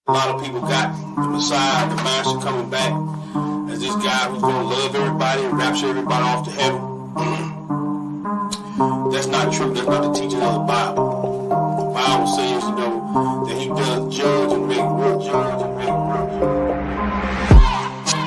A lot of people got the Messiah, the Master coming back as this guy who's going to love everybody and rapture everybody off to heaven. That's not true. That's not the teaching of the Bible. The Bible says, that he does judge and make work.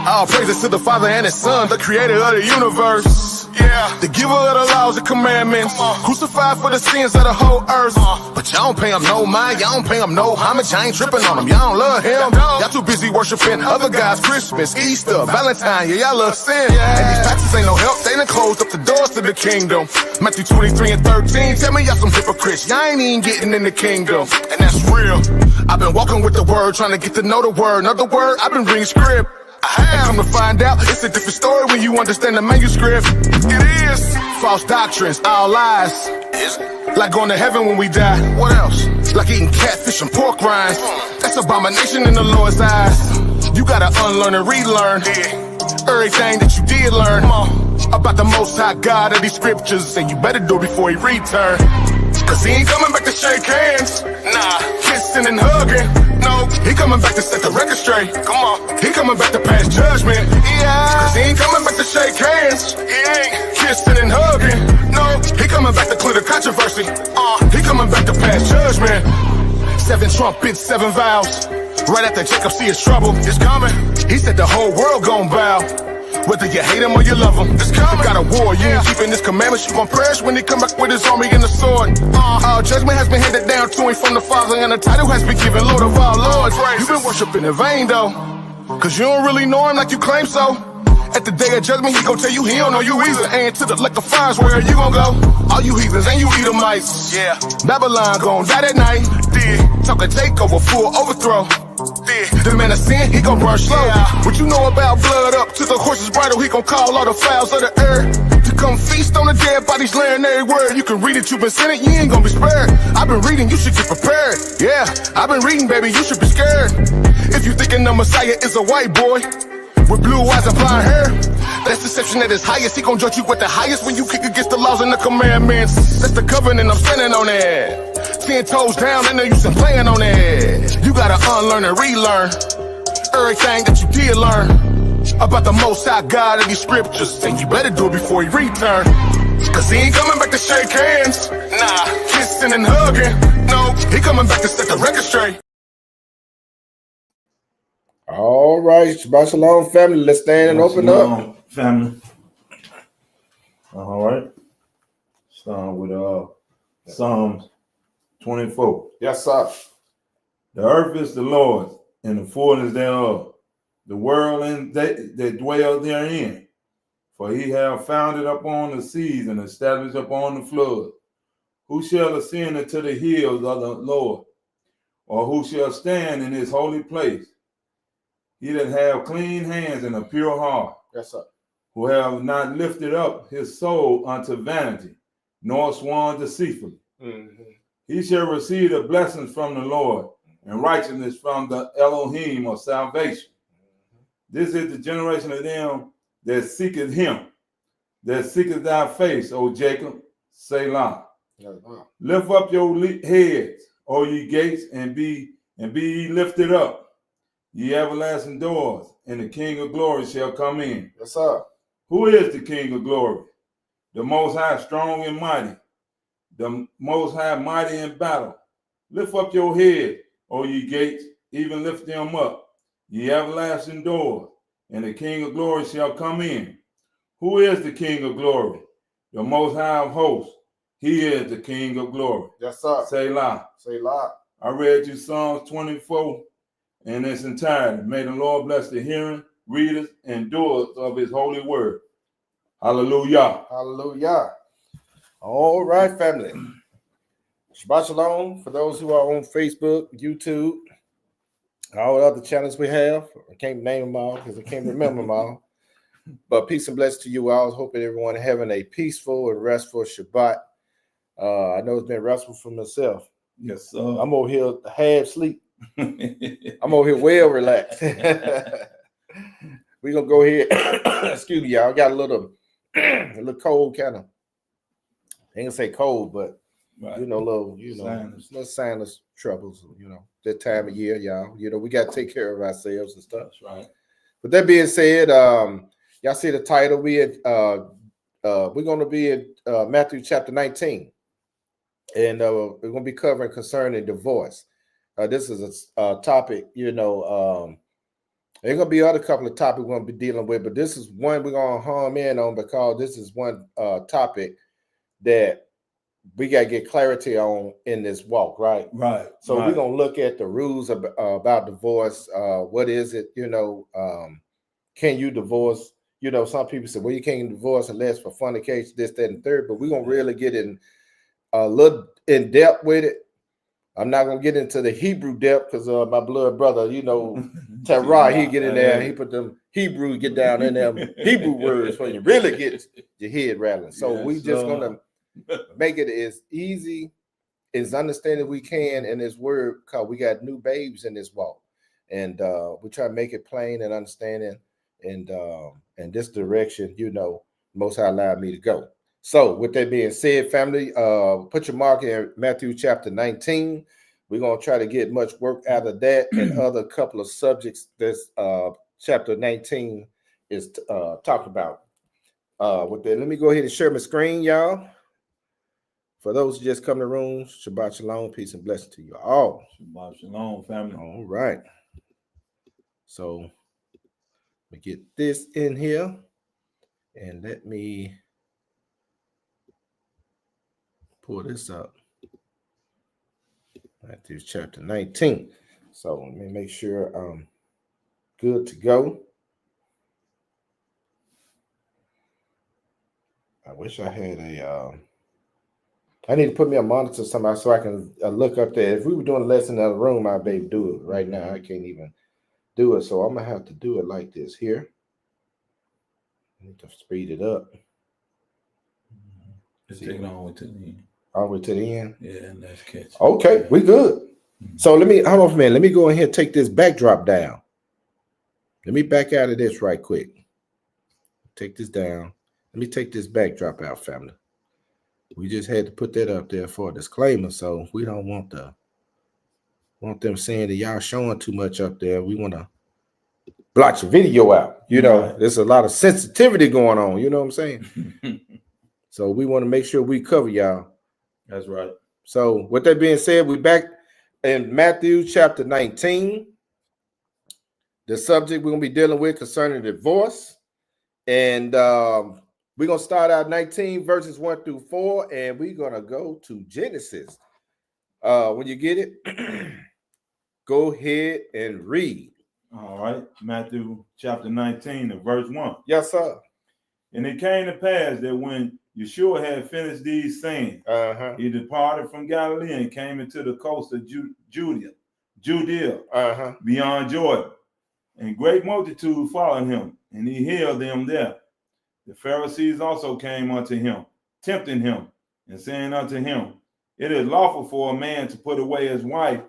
All praises to the Father and His Son, the creator of the universe. Yeah, the giver of the laws and commandments, crucified for the sins of the whole earth. But y'all don't pay him no mind, y'all don't pay him no homage. I ain't tripping on him, y'all don't love him. Y'all too busy worshiping other guys, Christmas, Easter, Valentine. Yeah, y'all love sin. And these pastors ain't no help, they done closed up the doors to the kingdom. Matthew 23 and 13, tell me y'all some hypocrites. Y'all ain't even getting in the kingdom. And that's real. I've been walking with the word, trying to get to know the word. Another word, I've been reading script. I come to find out it's a different story when you understand the manuscript. It is false doctrines, all lies. Like going to heaven when we die. What else? Like eating catfish and pork rinds. That's abomination in the Lord's eyes. You gotta unlearn and relearn everything that you did learn about the Most High God of these scriptures, and you better do it before He return. Cause He ain't coming back to shake hands. Nah, kissing and hugging. No, He coming back to set the record straight. Come on, He coming back to pass judgment. Yeah, cause He ain't coming back to shake hands. He ain't kissing and hugging. No, He coming back to clear the controversy. He coming back to pass judgment. 7 trumpets, 7 vows. Right after Jacob see his trouble, it's coming. He said the whole world gon' bow. Whether you hate him or you love him, it's coming. Got a war, you ain't keeping His commandments. You gon' perish when He come back with His army and the sword. All judgment has been handed down to Him from the Father, and the title has been given Lord of all lords. You've been worshiping in vain though, cause you don't really know Him like you claim so. At the day of judgment, He gon' tell you He don't know you either. And to the lake of fires, where you gon' go? All you heathens and you Edomites. Yeah, Babylon gon' die that night. Talk a takeover, full overthrow. The man of sin, he gon' burn slow. What you know about blood up to the horse's bridle? He gon' call all the fowls of the earth to come feast on the dead bodies laying everywhere. You can read it, you been sinning, you ain't gon' be spared. I've been reading, you should get prepared. Yeah, I've been reading, baby, you should be scared. If you thinking the Messiah is a white boy with blue eyes and blonde hair, that's deception at its highest. He gon' judge you with the highest when you kick against the laws and the commandments. That's the covenant, I'm standing on it. 10 toes down, I know you been playing on it. You gotta unlearn and relearn everything that you did learn about the Most High God of these scriptures, and you better do it before He return. Cause He ain't coming back to shake hands. Nah, kissing and hugging. No, He coming back to set the record straight. All right, Shabbat Shalom, family. Let's stand and open up. Family. All right. Start with Psalms 24. Yes, sir. The earth is the Lord's, and the fullness thereof, the world and they that dwell therein. For He hath founded upon the seas and established upon the flood. Who shall ascend into the hills of the Lord, or who shall stand in His holy place? He that have clean hands and a pure heart. Yes, sir. Who have not lifted up his soul unto vanity, nor sworn deceitfully. Mm-hmm. He shall receive the blessings from the Lord, and righteousness from the Elohim of salvation. This is the generation of them that seeketh Him, that seeketh thy face, O Jacob, Selah. Lift up your heads, O ye gates, and be ye lifted up, ye everlasting doors, and the King of glory shall come in. Yes, sir. Who is the King of glory? The Most High, strong and mighty, the Most High, mighty in battle. Lift up your head, O ye gates, even lift them up, ye everlasting doors, and the King of glory shall come in. Who is the King of glory? The Most High of hosts. He is the King of glory. Yes, sir. Selah. Selah. I read you Psalms 24 in its entirety. May the Lord bless the hearing, readers, and doers of His holy word. Hallelujah. Hallelujah. All right, family. Shabbat Shalom for those who are on Facebook, YouTube, all the other channels we have. I can't name them all because I can't remember them all. But peace and blessings to you all. Hoping everyone having a peaceful and restful Shabbat. I know it's been restful for myself. Yes, sir. I'm over here half sleep. I'm over here well relaxed. We're gonna go ahead. Excuse me, y'all. Got a little cold kind of. I ain't gonna say cold, but Right. Little sinus troubles, that time of year, y'all. We got to take care of ourselves and stuff. That's right. With that being said, y'all see the title. We're going to be in Matthew chapter 19, and we're going to be covering concerning divorce. This is a topic, there's going to be other couple of topics we're going to be dealing with, but this is one we're going to home in on because this is one topic that we got to get clarity on in this walk, right? Right. So we're going to look at the rules about divorce. What is it? Can you divorce? Some people say, well, you can't divorce unless for fornication, this, that, and third, but we're going to really get in a little in depth with it. I'm not going to get into the Hebrew depth because my blood brother, Terah, he get in there and he put them Hebrew, get down in them Hebrew words when you really get your head rattling. So we just going to make it as easy as understanding we can in this word because we got new babes in this walk. And we try to make it plain and understanding and this direction, Most High allowed me to go. So with that being said, family, put your mark in Matthew chapter 19. We're going to try to get much work out of that and other couple of subjects this chapter 19 is talked about. With that, let me go ahead and share my screen, y'all. For those who just come to the room, Shabbat Shalom, peace and blessing to you all. Shabbat Shalom, family. All right. So let me get this in here and let me pull this up. Matthew chapter 19. So let me make sure I'm good to go. I wish I had I need to put me a monitor somehow so I can look up there. If we were doing a lesson in the room, I'd be able to do it. Right now, I can't even do it. So I'm going to have to do it like this here. I need to speed it up. Just take it all the way to the end. All the way to the end? Yeah, and that's catch. Okay, we good. So hold on for a minute. Let me go ahead and take this backdrop down. Let me back out of this right quick. Take this down. Let me take this backdrop out, family. We just had to put that up there for a disclaimer, so we don't want them saying that y'all showing too much up there. We want to block your video out. Right. There's a lot of sensitivity going on. You know what I'm saying? So we want to make sure we cover y'all. That's right. So with that being said, we're back in Matthew chapter 19. The subject we're going to be dealing with concerning divorce. And we're going to start out 19 verses 1 through 4, and we're going to go to Genesis. When you get it, go ahead and read. All right. Matthew chapter 19 and verse 1. Yes, sir. And it came to pass that when Yeshua had finished these sayings, he departed from Galilee and came into the coast of Judea, beyond Jordan. And great multitude followed him, and he healed them there. The Pharisees also came unto him, tempting him, and saying unto him, it is lawful for a man to put away his wife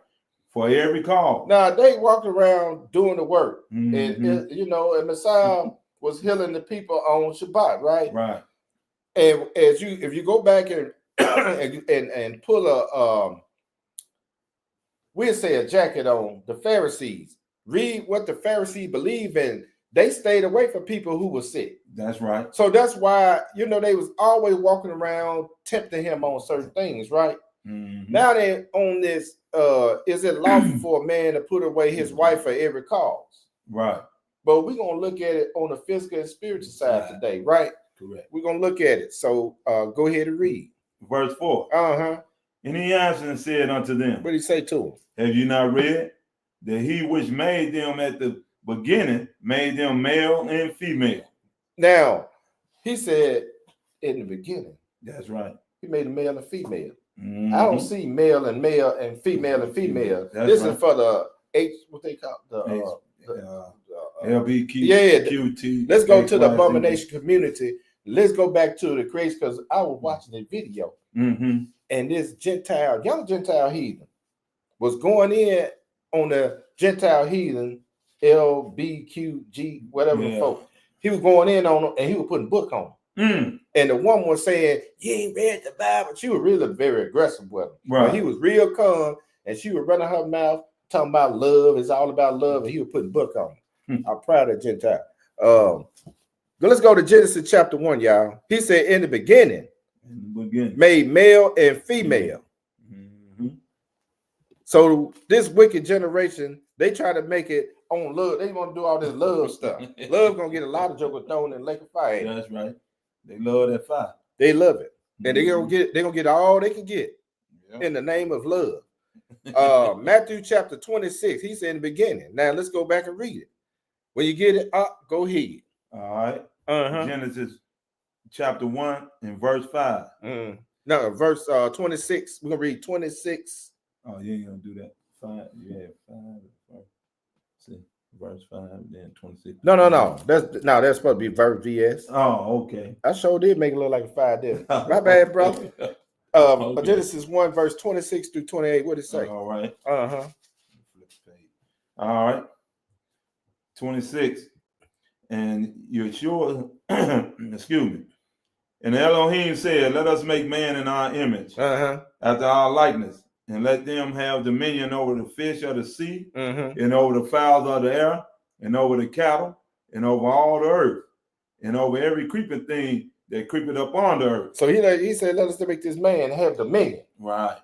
for every cause. Now, they walked around doing the work. Mm-hmm. And Messiah was healing the people on Shabbat, right? Right. And if you go back and and pull we'll say a jacket on the Pharisees, read what the Pharisees believe in. They stayed away from people who were sick. That's right. So that's why, they was always walking around tempting him on certain things, right? Mm-hmm. Now they on this, is it lawful for a man to put away his wife for every cause? Right. But we're going to look at it on the physical and spiritual side today, right? Correct. We're going to look at it. So go ahead and read. Verse 4. And he answered and said unto them, What did he say to him? have you not read that he which made them at the beginning made them male and female? Now, he said in the beginning. That's right. He made a male and female. Mm-hmm. I don't see male and female and female. That's this right. is for the what they call the LBQ. Yeah. QT. Let's go to the abomination community. Let's go back to the crazy because I was watching the video, and this young Gentile heathen was going in on the Gentile heathen, LBQG, whatever the folk. He was going in on them and he was putting book on them. Mm. And the woman was saying, "You ain't read the Bible." She was really very aggressive with him. Right. But he was real calm, and she was running her mouth, talking about love. It's all about love, and he was putting book on him. I'm proud of Gentile. Let's go to Genesis chapter 1, y'all. He said, "In the beginning, made male and female." Mm-hmm. So this wicked generation, they try to make it on love. They want to do all this love stuff. Love gonna get a lot of jokers thrown in the lake of fire. That's right. They love that fire. They love it, and Mm-hmm. they're gonna get all they can get in the name of love. Matthew chapter 26. He said in the beginning. Now let's go back and read it. When you get it up, go ahead. All right. Genesis chapter 1 and verse 5. No, verse 26. We're gonna read 26. Oh, you ain't gonna do that. 5. Yeah, 5. See, verse 5, then 26. No. That's supposed to be verse VS. Oh, okay. I sure did make it look like a 5 there. My bad, brother. Okay. Genesis 1, verse 26 through 28. What did it say? All right. Uh-huh. All right. 26. And Yeshua, excuse me. And Elohim said, "Let us make man in our image, after our likeness, and let them have dominion over the fish of the sea, and over the fowls of the air, and over the cattle, and over all the earth, and over every creeping thing that creepeth upon the earth." So he said, "Let us make this man have dominion." Right.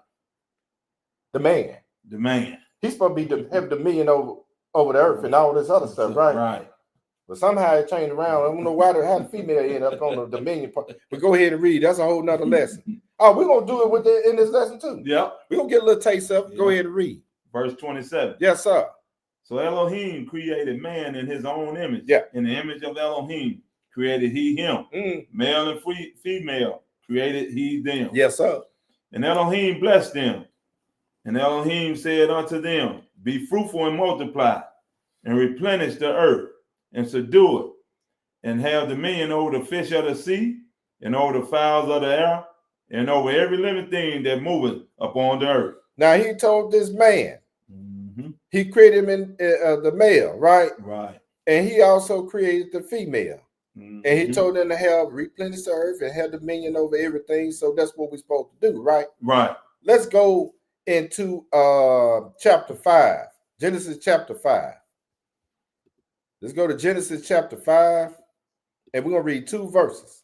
The man. The man. He's supposed to have dominion over the earth and all this other stuff, right? Right. But somehow it changed around. I don't know how the female ended up on the dominion part. But go ahead and read. That's a whole nother lesson. Oh, we're gonna do it in this lesson too. Yep. We're gonna get a little taste of it. Go ahead and read. Verse 27. Yes, sir. So Elohim created man in his own image. Yeah. In the image of Elohim created he him. Male and female created he them. Yes, sir. And Elohim blessed them. And Elohim said unto them, "Be fruitful and multiply, and replenish the earth, and subdue it, and have dominion over the fish of the sea, and over the fowls of the air, and over every living thing that moveth upon the earth." Now he told this man, he created him in the male, right? Right. And he also created the female. And he told them to have replenish the earth and have dominion over everything. So that's what we're supposed to do, right? Right. Let's go into chapter 5. Genesis chapter 5. Let's go to Genesis chapter 5, and we're going to read 2 verses.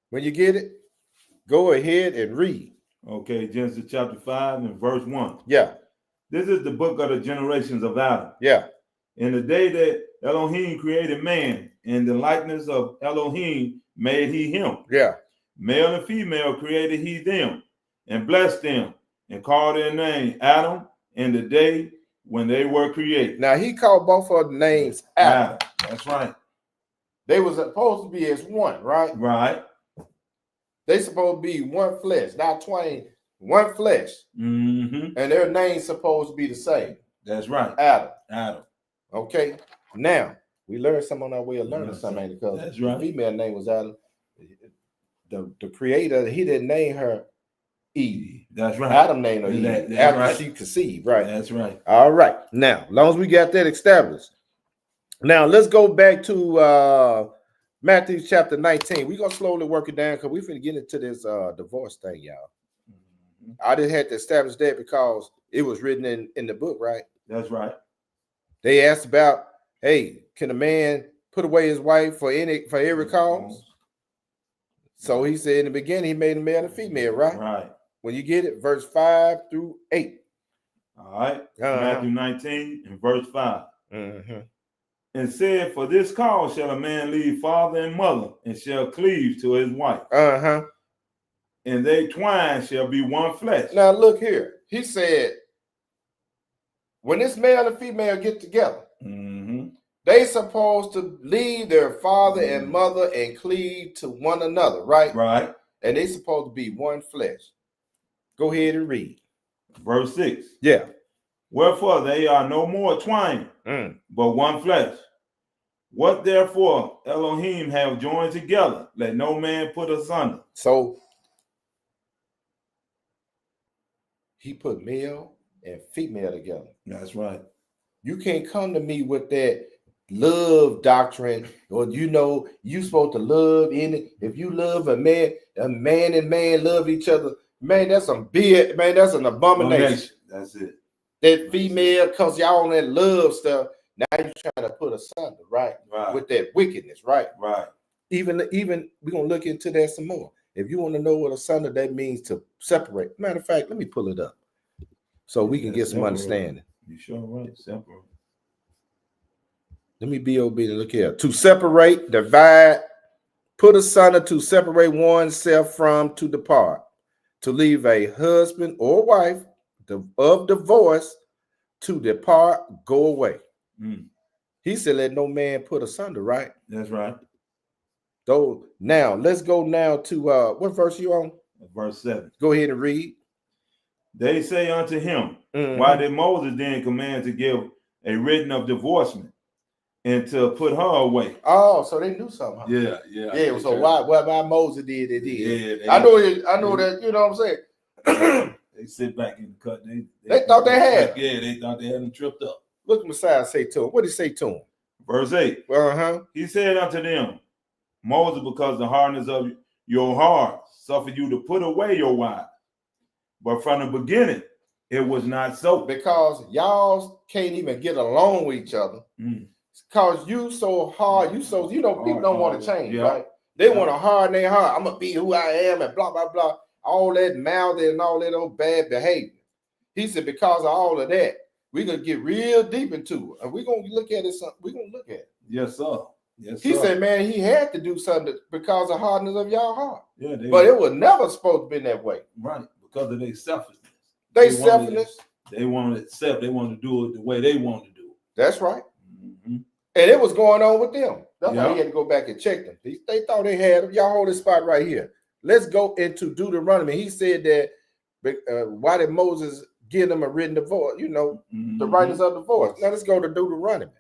When you get it, go ahead and read. Okay, Genesis chapter 5 and verse 1. Yeah. This is the book of the generations of Adam. Yeah. In the day that Elohim created man, in the likeness of Elohim made he him. Yeah. Male and female created he them, and blessed them, and called their name Adam in the day when they were created. Now he called both of the names Adam. That's right. They were supposed to be as one, right? Right. They supposed to be one flesh, not twain, one flesh. And their names supposed to be the same. That's right. Adam. Okay. Now we learned something on our way of learning something, because that's right. The female name was Adam. The creator, he didn't name her Eve. That's right. Adam named her Eve after she conceived, right? That's right. All right. Now, as long as we got that established. Now let's go back to Matthew chapter 19. We're gonna slowly work it down because we're finna get into this divorce thing, y'all. I just had to establish that because it was written in the book, right? That's right. They asked about, hey, can a man put away his wife for every cause? So he said in the beginning he made a male and female, right? Right. When you get it, verse 5 through 8. All right. Matthew 19 and verse 5. And said, "For this cause shall a man leave father and mother, and shall cleave to his wife. And they twine shall be one flesh." Now look here. He said, when this male and female get together, they supposed to leave their father and mother and cleave to one another, right? Right. And they supposed to be one flesh. Go ahead and read. Verse 6. Yeah. "Wherefore they are no more twain, but one flesh. What therefore Elohim have joined together, let no man put asunder." So he put male and female together. That's right. You can't come to me with that love doctrine, or you supposed to love in it. If you love a man and man love each other, man, that's some big, man, that's an abomination. That's it. That female, because y'all on that love stuff, now you're trying to put asunder, right? With that wickedness, right? Right. Even we're gonna look into that some more. If you want to know what asunder that means, to separate. Matter of fact, let me pull it up so we can get some understanding. You sure right? Separate. Let me be obedient. Look here. To separate, divide, put asunder, to separate oneself from, to depart, to leave a husband or wife of divorce, to depart, go away. He said, let no man put asunder, right? That's right. So now let's go now to what verse you on? Verse 7. Go ahead and read. They say unto him, why did Moses then command to give a written of divorcement and to put her away? Oh, so they knew something. Huh? Yeah. So why Moses did it? Yeah, I know that. You know what I'm saying? They sit back in the cut. They thought they had. Yeah, they thought they had him tripped up. Look what Messiah say to him. What did he say to him? Verse 8. He said unto them, Moses, because the hardness of your heart suffered you to put away your wife. But from the beginning, it was not so. Because y'all can't even get along with each other. Because you so hard, people don't want to change, right? They want to harden their heart. I'm going to be who I am and blah, blah, blah. All that mouthing and all that old bad behavior. He said, because of all of that, we're going to get real deep into it. And we're going to look at it. We're going to look at it. Yes, sir. He said, man, he had to do something because of hardness of y'all heart. Yeah, but it was never supposed to be that way. Right, because of their selfishness. They wanted it self. They wanted to do it the way they wanted to do it. That's right. And it was going on with them. That's why he had to go back and check them. They thought they had them. Y'all hold this spot right here. Let's go into Deuteronomy. He said that why did Moses give them a written divorce? The writings of divorce. Now let's go to Deuteronomy.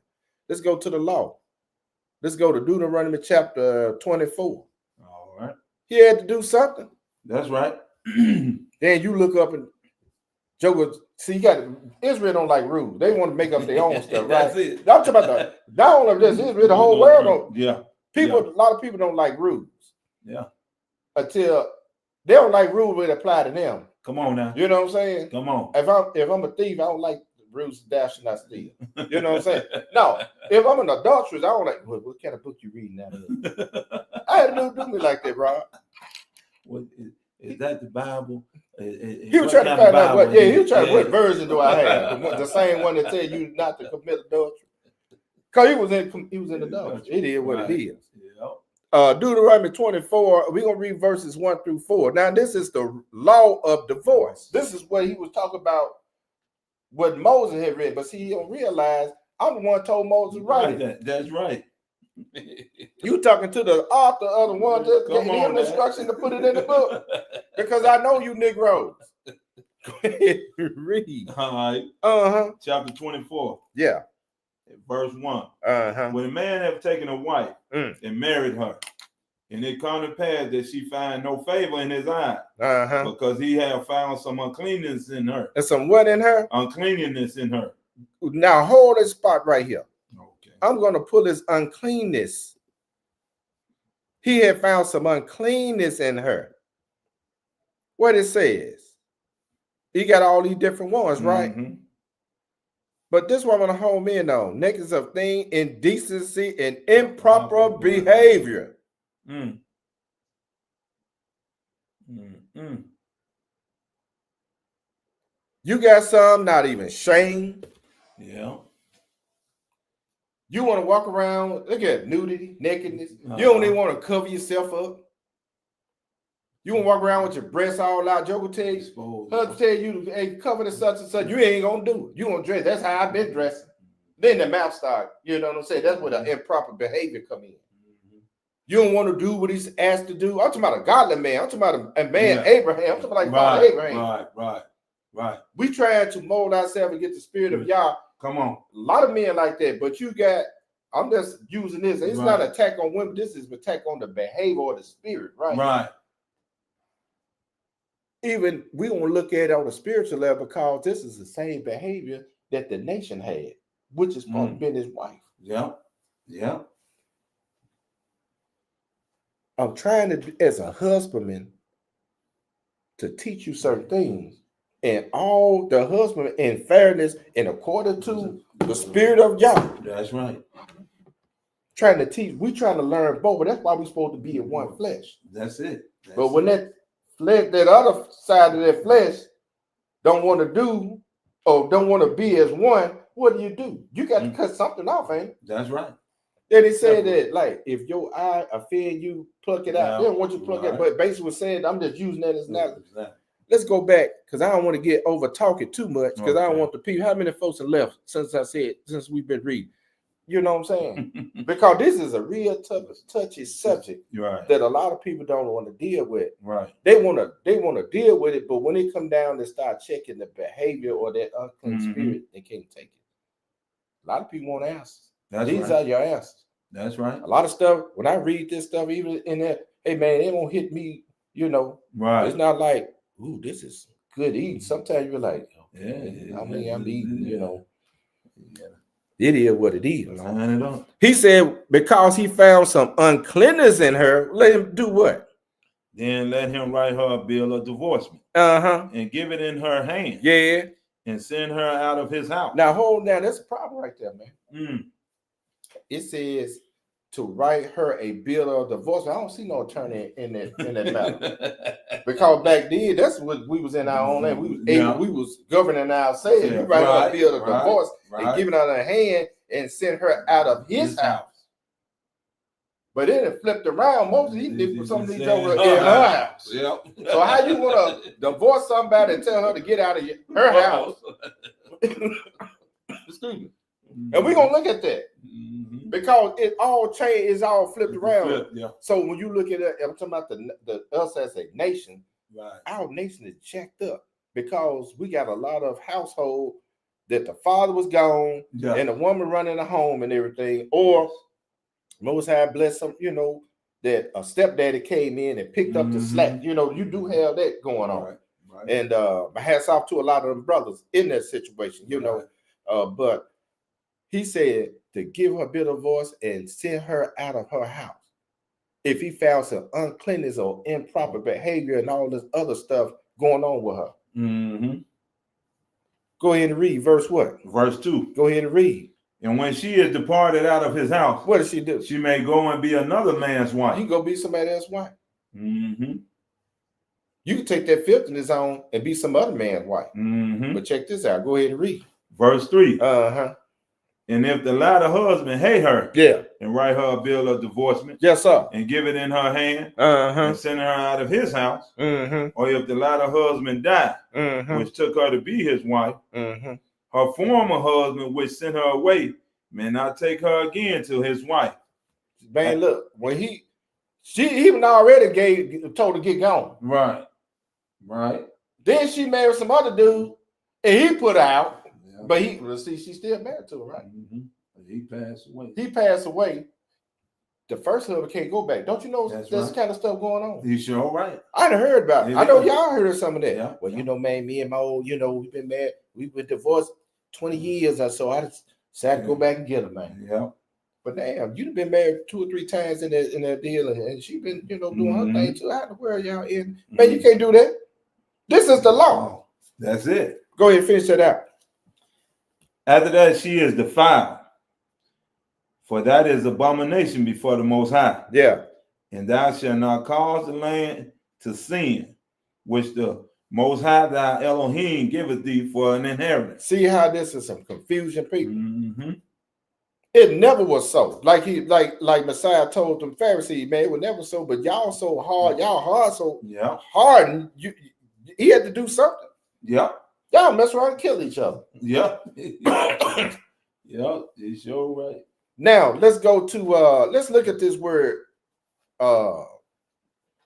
Let's go to the law. Let's go to Deuteronomy chapter 24. All right. He had to do something. That's right. Then you look up and Joker. See, Israel don't like rules. They want to make up their own stuff, right? That's it. I'm talking about not only this, Israel, the whole world don't. Yeah. A lot of people don't like rules. Yeah. Until they don't like rules that apply to them. Come on now. You know what I'm saying? Come on. If I'm a thief, I don't like rules thou shalt not steal. You know what I'm saying? No, if I'm an adulteress, I don't like what kind of book you reading out of. I had to do me like that, bro. What is that the Bible? He was trying to find out what. Yeah, he was trying to what version do I have? The same one that tell you not to commit adultery. Cause he was in adultery. It is what it is. Yeah. Deuteronomy 24. We're gonna read verses 1 through 4. Now, this is the law of divorce. This is what he was talking about. What Moses had read, but see, he don't realize I'm the one who told Moses to write it. That's right. You talking to the author of the one that gave him instruction to put it in the book, because I know you Negroes. Go ahead and read. All right. Chapter 24. Yeah. Verse 1. When a man have taken a wife and married her, and it come to pass that she find no favor in his eye, because he have found some uncleanness in her. And some what in her? Uncleanness in her. Now hold this spot right here. Okay. I'm going to pull his uncleanness. He had found some uncleanness in her. What it says. He got all these different ones, right? But this one I'm going to home in on. Nakedness of thing, indecency, and improper behavior. You got some not even shame. Yeah. You want to walk around, look at nudity, nakedness. You don't even want to cover yourself up. You want to walk around with your breasts all out. Joker tell you, husband tell you, hey, cover the such and such. You ain't gonna do it. You gonna dress. That's how I've been dressing. Then the mouth start. You know what I'm saying? That's where the improper behavior come in. You don't want to do what he's asked to do. I'm talking about a godly man. I'm talking about a man, Abraham. I'm talking about Father Abraham. Right. We trying to mold ourselves and get the spirit of Yah. Come on. A lot of men like that, but you got, I'm just using this. It's not an attack on women. This is an attack on the behavior or the spirit, right? Right. Even we want to look at it on a spiritual level, because this is the same behavior that the nation had, which is supposed to be his wife. Yeah. Yeah. I'm trying to, as a husbandman, to teach you certain things. And all the husband, in fairness and according to the spirit of Yah. That's right. Trying to teach, we trying to learn both, but that's why we're supposed to be in one flesh. That's it. But when that flesh, that other side of that flesh don't want to do or don't want to be as one, what do? You got to cut something off, ain't it? That's right. Then he said that, like, if your eye offend you, pluck it out. Yeah, They don't want you to pluck it, but basically was saying, I'm just using that as an analogy. Exactly. Let's go back, because I don't want to get over talking too much, because I don't Okay. want the people. How many folks have left since we've been reading? You know what I'm saying? Because this is a real touchy subject Right. that a lot of people don't want to deal with. Right. They want to deal with it, but when they come down and start checking the behavior or that unclean spirit, they can't take it. A lot of people want answers. These are your answers. That's right. A lot of stuff, when I read this stuff, even in there, hey man, it won't hit me, you know. Right. It's not like, ooh, this is good eating. Sometimes you're like, okay, Yeah. I'm eating, you know. Yeah. It is what it is. Line it up. He said, because he found some uncleanness in her, let him do what? Then let him write her a bill of divorcement. And give it in her hand. Yeah. And send her out of his house. Now, hold down. That's a problem right there, man. It says to write her a bill of divorcement. I don't see no attorney in that matter. Because back then, that's what we was in our own land. We was governing ourselves. You write her a bill of divorce and give it out of her hand and send her out of his house. But then it flipped around. Most of these people, some of these over in her house. Yep. So how you want to divorce somebody and tell her to get out of her house? Excuse me. And we're gonna look at that. Because it all changed, it's all flipped around. So when you look at it, I'm talking about the us as a nation, our nation is jacked up because we got a lot of household that the father was gone and the woman running the home and everything, or Most High bless some, you know, that a stepdaddy came in and picked up the slack. You know, you do have that going on. And my hats off to a lot of them brothers in that situation, you know. But he said to give her a bit of voice and send her out of her house if he found some uncleanness or improper behavior and all this other stuff going on with her. Go ahead and read verse what? Verse 2. Go ahead and read. And when she is departed out of his house, what does she do? She may go and be another man's wife. You can go be somebody else's wife. You can take that filthiness on and be some other man's wife. But check this out. Go ahead and read. Verse 3. And if the latter husband hate her, and write her a bill of divorcement, and give it in her hand, and send her out of his house, or if the latter husband die, which took her to be his wife, her former husband, which sent her away, may not take her again to his wife. Man, look, when she even already told her to get gone. Right. Then she married some other dude, and he put her out. But she's still married to him, right? He passed away. The first husband can't go back. Don't you know this kind of stuff going on? You sure right? I done heard about it. I know y'all heard some of that. Well, you know, man, me and my old, you know, we've been married, we've been divorced 20 years or so. I decided to go back and get her, man. But damn, you've been married 2 or 3 times in that deal, and she been, you know, doing her thing too. How the world y'all in? Man, you can't do that. This is the law. That's it. Go ahead and finish that out. After that, she is defiled, for that is abomination before the Most High. And thou shalt not cause the land to sin, which the Most High thy Elohim giveth thee for an inheritance. See how this is some confusion, people. It never was so. Like Messiah told them Pharisees, man, it was never so. But y'all so hard, so hard, and he had to do something. Y'all mess around and kill each other. It's sure right. Now let's go to let's look at this word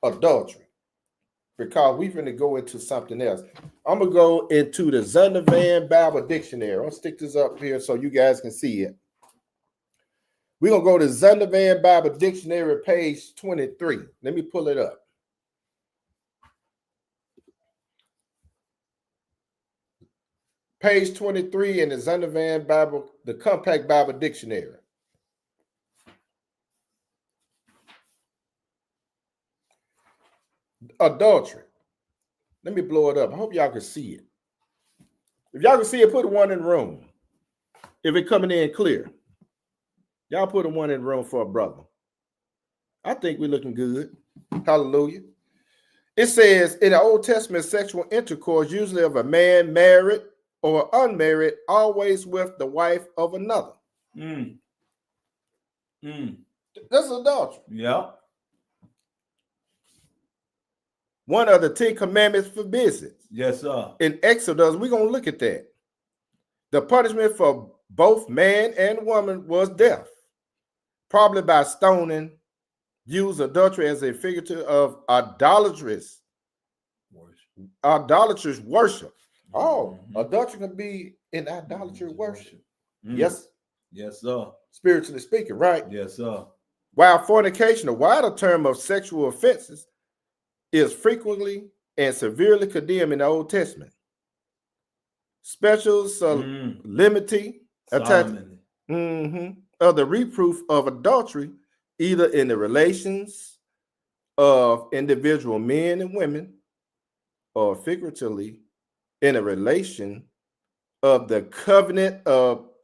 adultery, because we're going to go into something else. I'm gonna go into the Zondervan Bible Dictionary. I'll stick this up here so you guys can see it. We're gonna go to Zondervan Bible Dictionary, page 23. Let me pull it up. Page 23 in the Zondervan Bible, the Compact Bible Dictionary. adultery. Let me blow it up. I hope y'all can see it. If y'all can see it, put one in the room. If it coming in clear, y'all put a one in the room for a brother. I think we're looking good. Hallelujah. It says in the Old Testament, sexual intercourse, usually of a man married or unmarried, always with the wife of another. That's adultery. Yeah. One of the 10 commandments forbids it. Yes, sir. In Exodus, we're going to look at that. The punishment for both man and woman was death, probably by stoning. Use adultery as a figurative of idolatrous worship. Oh, adultery can be in idolatry worship. Yes. Yes, sir. Spiritually speaking, right? Yes, sir. While fornication, a wider term of sexual offenses, is frequently and severely condemned in the Old Testament. Special solemnity attached of the reproof of adultery, either in the relations of individual men and women, or figuratively in a relation of the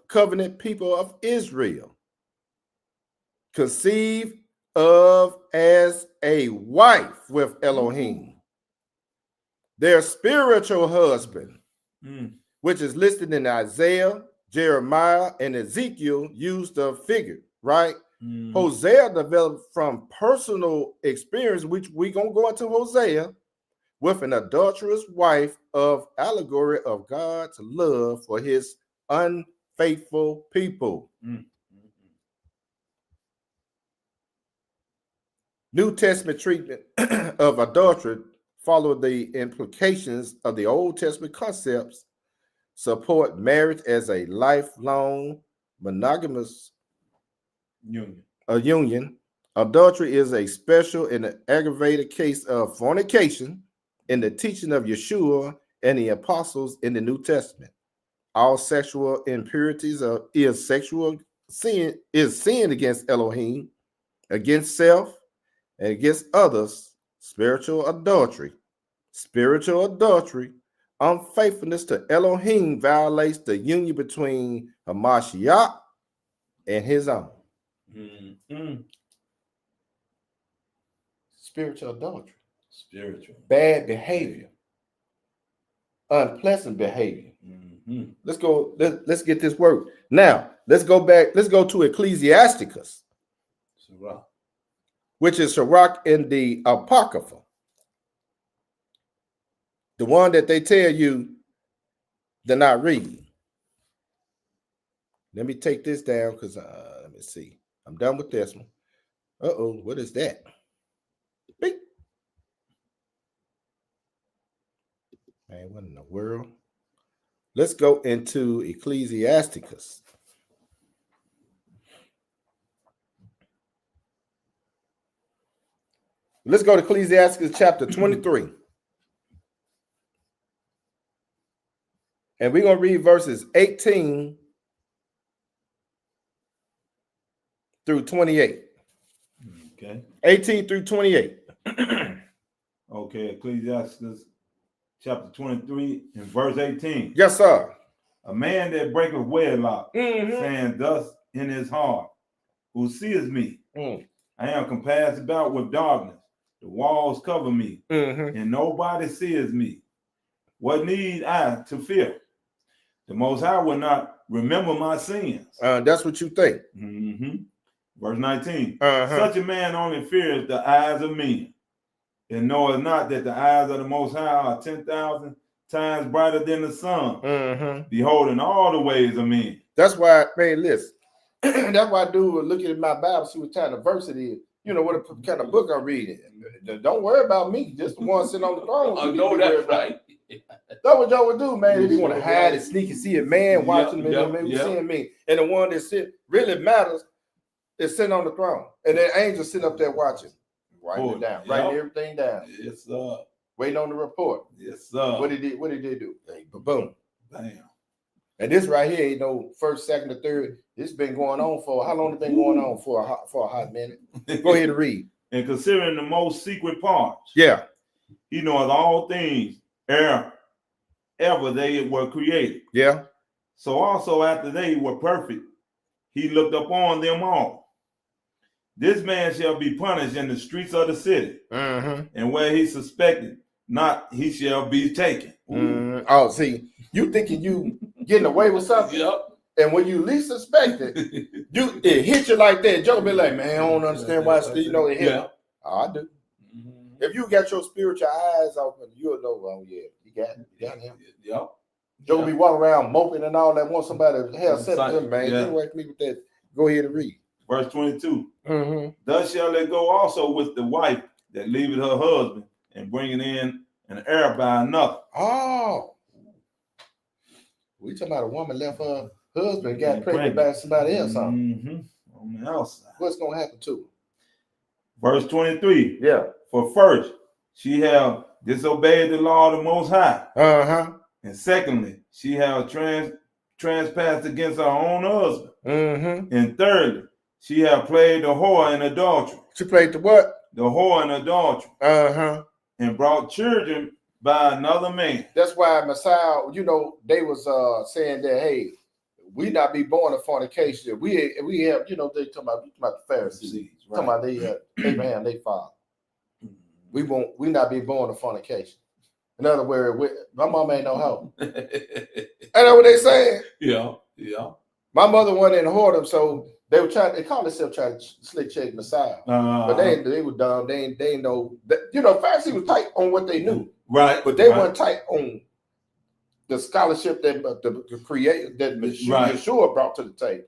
covenant people of Israel, conceived of as a wife with Elohim, their spiritual husband, which is listed in Isaiah, Jeremiah, and Ezekiel, used a figure, right? Hosea developed from personal experience, which we're going to go into Hosea, with an adulterous wife, of allegory of God's love for his unfaithful people. New Testament treatment of adultery followed the implications of the Old Testament concepts, support marriage as a lifelong monogamous union. Adultery is a special and aggravated case of fornication in the teaching of Yeshua and the apostles in the New Testament. All sexual impurities is sin against Elohim, against self, and against others. Spiritual adultery, unfaithfulness to Elohim violates the union between Hamashiach and his own. Spiritual adultery. Bad behavior. Unpleasant behavior. Let's go. Let's get this work. Now, let's go back. Let's go to Ecclesiasticus, which is Sirach in the Apocrypha. The one that they tell you they're not reading. Let me take this down because let me see. I'm done with this one. What is that? Beep. Man, what in the world? Let's go into Ecclesiasticus. Let's go to Ecclesiasticus chapter 23. And we're going to read verses 18 through 28. Okay. 18 through 28. Okay, Ecclesiastes chapter 23 and verse 18. Yes, sir. A man that breaketh wedlock, saying thus in his heart, who seeth me? I am compassed about with darkness. The walls cover me, and nobody sees me. What need I to fear? The Most High will not remember my sins. That's what you think. Verse 19. Such a man only fears the eyes of men, and knoweth not that the eyes of the Most High are 10,000 times brighter than the sun, beholding all the ways of men. That's why, man, listen. That's why I do looking at my Bible, see what kind of verse it is. You know what kind of book I'm reading. Don't worry about me. Just the one sitting on the throne. I know that's right. That's what y'all would do, man. If you want to hide and sneak and see a man watching me, maybe seeing me. And the one that really matters is sitting on the throne. And the angel sitting up there watching. Writing it down. Writing everything down. Yes, sir. Waiting on the report. Yes, sir. What did they do? Hey, boom. Bam. And this right here, you know, first, second, or third, it's been going on for, how long has it been going on for a hot minute? Go ahead and read. And considering the most secret parts. Yeah. he knoweth all things ere ever they were created. Yeah. So also after they were perfect, he looked upon them all. This man shall be punished in the streets of the city, and where he suspected not, he shall be taken. Oh, see, you thinking you getting away with something, and when you least suspect it, it hit you like that. Joe be like, man, I don't understand why it hit. Yeah. Oh, I do. If you got your spiritual eyes open, you'll know. Oh yeah, you got him. Yep. Joe be walking around moping and all that. Want somebody to have said to him, man. Get away from me with that. Go ahead and read. Verse 22. Thus shall they go also with the wife that leaveth her husband and bringing in an heir by another. Oh, we talking about a woman left her husband and got pregnant by somebody else. On the outside. What's gonna happen to her? Verse 23. Yeah. For first, she have disobeyed the law of the Most High. And secondly, she have trespassed against her own husband. And thirdly, she have played the whore in adultery. She played the what? The whore in adultery. And brought children by another man. That's why Messiah, they was saying that, hey, we not be born of fornication. We have, they talking about the Pharisees. Right. Talking about they had Abraham, they father. We not be born of fornication. In other words, my mom ain't no hoe. Ain't that what they saying? Yeah. My mother went in and whored them, so they call themselves trying to slick check Messiah. But they were dumb. They ain't know that, Pharisees was tight on what they knew. Right. But they weren't tight on the scholarship that the creator that Yeshua brought to the table.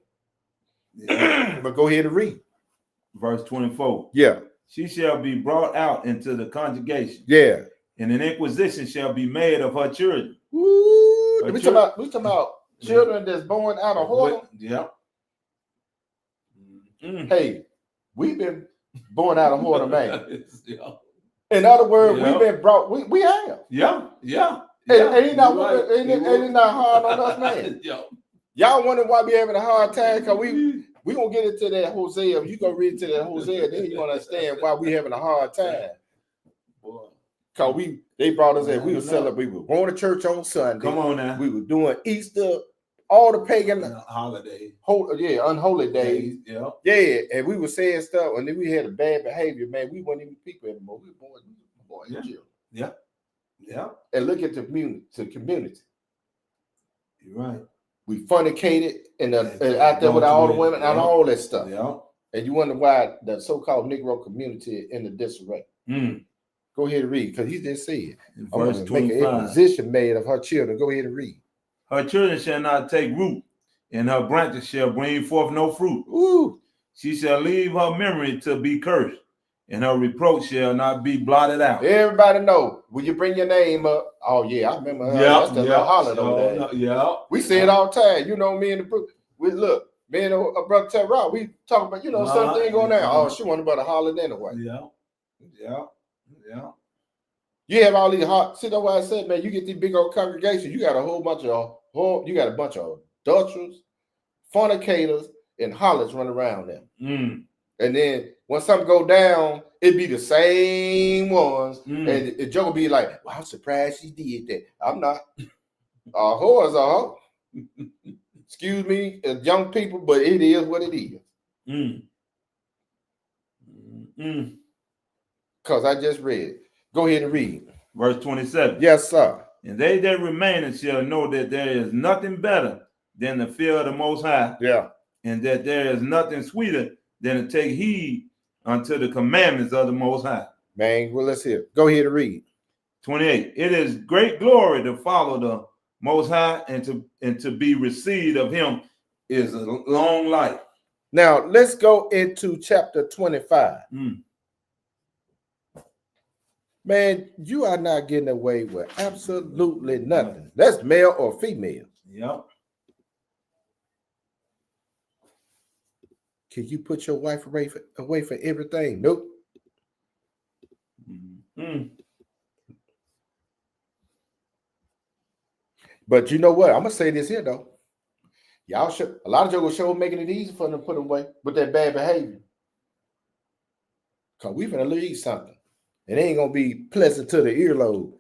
Yeah. But go ahead and read. Verse 24. Yeah. She shall be brought out into the congregation. Yeah. And an inquisition shall be made of her children. Woo. We talking about children that's born out of whoredom. Yeah. Hey, we've been born out of whoredom, man. In other words, we've been brought. We have. Yeah. Ain't it not hard on us, man? Y'all wonder why we having a hard time? Because we gonna get into that Hosea. You gonna read into that Hosea, then you gonna understand why we having a hard time. Cause they brought us in. We were celebrating. We were going to church on Sunday. Come on now. We were doing Easter, all the pagan holiday, unholy days. Yeah, and we were saying stuff, and then we had a bad behavior, man. We weren't even people anymore. We were born in jail. Yeah. And look at the community. You're right. We fornicated and out there with all the women and all that stuff. Yeah. And you wonder why the so-called Negro community in the disarray. Go ahead and read, because he just said, verse 25. Make an imposition made of her children. Go ahead and read. Her children shall not take root, and her branches shall bring forth no fruit. Ooh. She shall leave her memory to be cursed, and her reproach shall not be blotted out. Everybody know, when you bring your name up, oh yeah, I remember her. That's the little holler over there. We say it all the time. Me and the me and brother Terrell, we talk about, something going on. Oh, she wasn't about to holler anyway. Yeah. You have all these see, that's why I said, man, you get these big old congregations, you got a whole bunch of adulterers, fornicators, and hollers running around them. And then when something go down, it be the same ones. And Joe will be like, well, I'm surprised she did that. I'm not. Whores are. Excuse me, young people, but it is what it is. Because I just read. Go ahead and read. Verse 27. Yes, sir. And they that remain shall know that there is nothing better than the fear of the Most High. Yeah. And that there is nothing sweeter than to take heed unto the commandments of the Most High. Man, well, let's hear. Go ahead and read. 28. It is great glory to follow the Most High, and to be received of him is a long life. Now, let's go into chapter 25. Man, you are not getting away with absolutely nothing. That's male or female. Yep. Can you put your wife away for everything? Nope. But you know what? I'm gonna say this here though. Y'all should. A lot of jokers show making it easy for them to put away with that bad behavior. Cause we finna leave something. It ain't gonna be pleasant to the earlobe.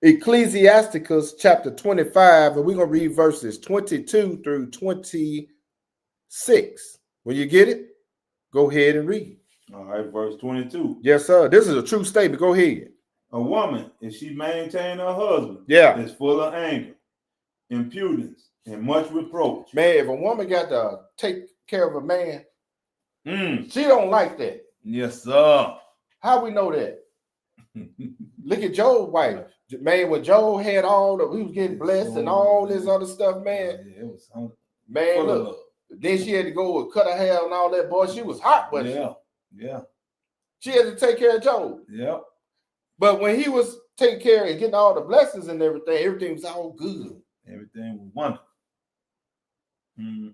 Ecclesiasticus chapter 25, and we're gonna read verses 22 through 26. When you get it, go ahead and read. All right, verse 22. Yes, sir. This is a true statement. Go ahead. A woman, if she maintain her husband, is full of anger, impudence, and much reproach. Man, if a woman got to take care of a man, she don't like that. Yes, sir. How we know that? Look at Job's wife. Man, when Job had all the, he was getting blessed and all this other stuff, man. Yeah, it was man, look. Then she had to go and cut her hair and all that, boy. She was hot, but yeah. She had to take care of Job. Yeah. But when he was taking care and getting all the blessings and everything was all good. Everything was wonderful.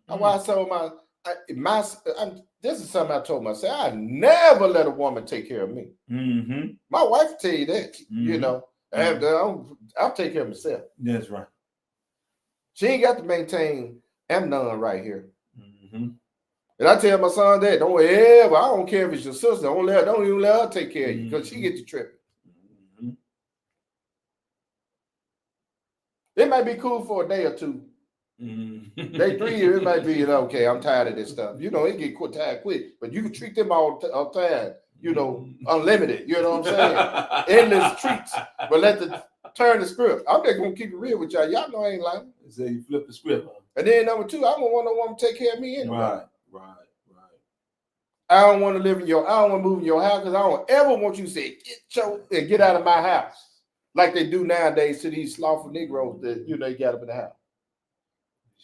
That's why I told this is something I told myself. I never let a woman take care of me. My wife will tell you that, you know. I'll take care of myself. That's right. She ain't got to maintain Amnon right here. And I tell my son that, don't ever, I don't care if it's your sister, don't even let her take care of you because she gets the tripping. It might be cool for a day or two. Day 3 years, it might be okay. I'm tired of this stuff. You know, it get tired quick, but you can treat them all time. You know, unlimited. You know what I'm saying? Endless treats. But turn the script. I'm just gonna keep it real with y'all. Y'all know I ain't lying. So you flip the script. And then number 2, I don't want no woman to take care of me anyway. Right. I don't want to live in I don't want to move in your house because I don't ever want you to say get out of my house like they do nowadays to these slothful Negroes that you got up in the house.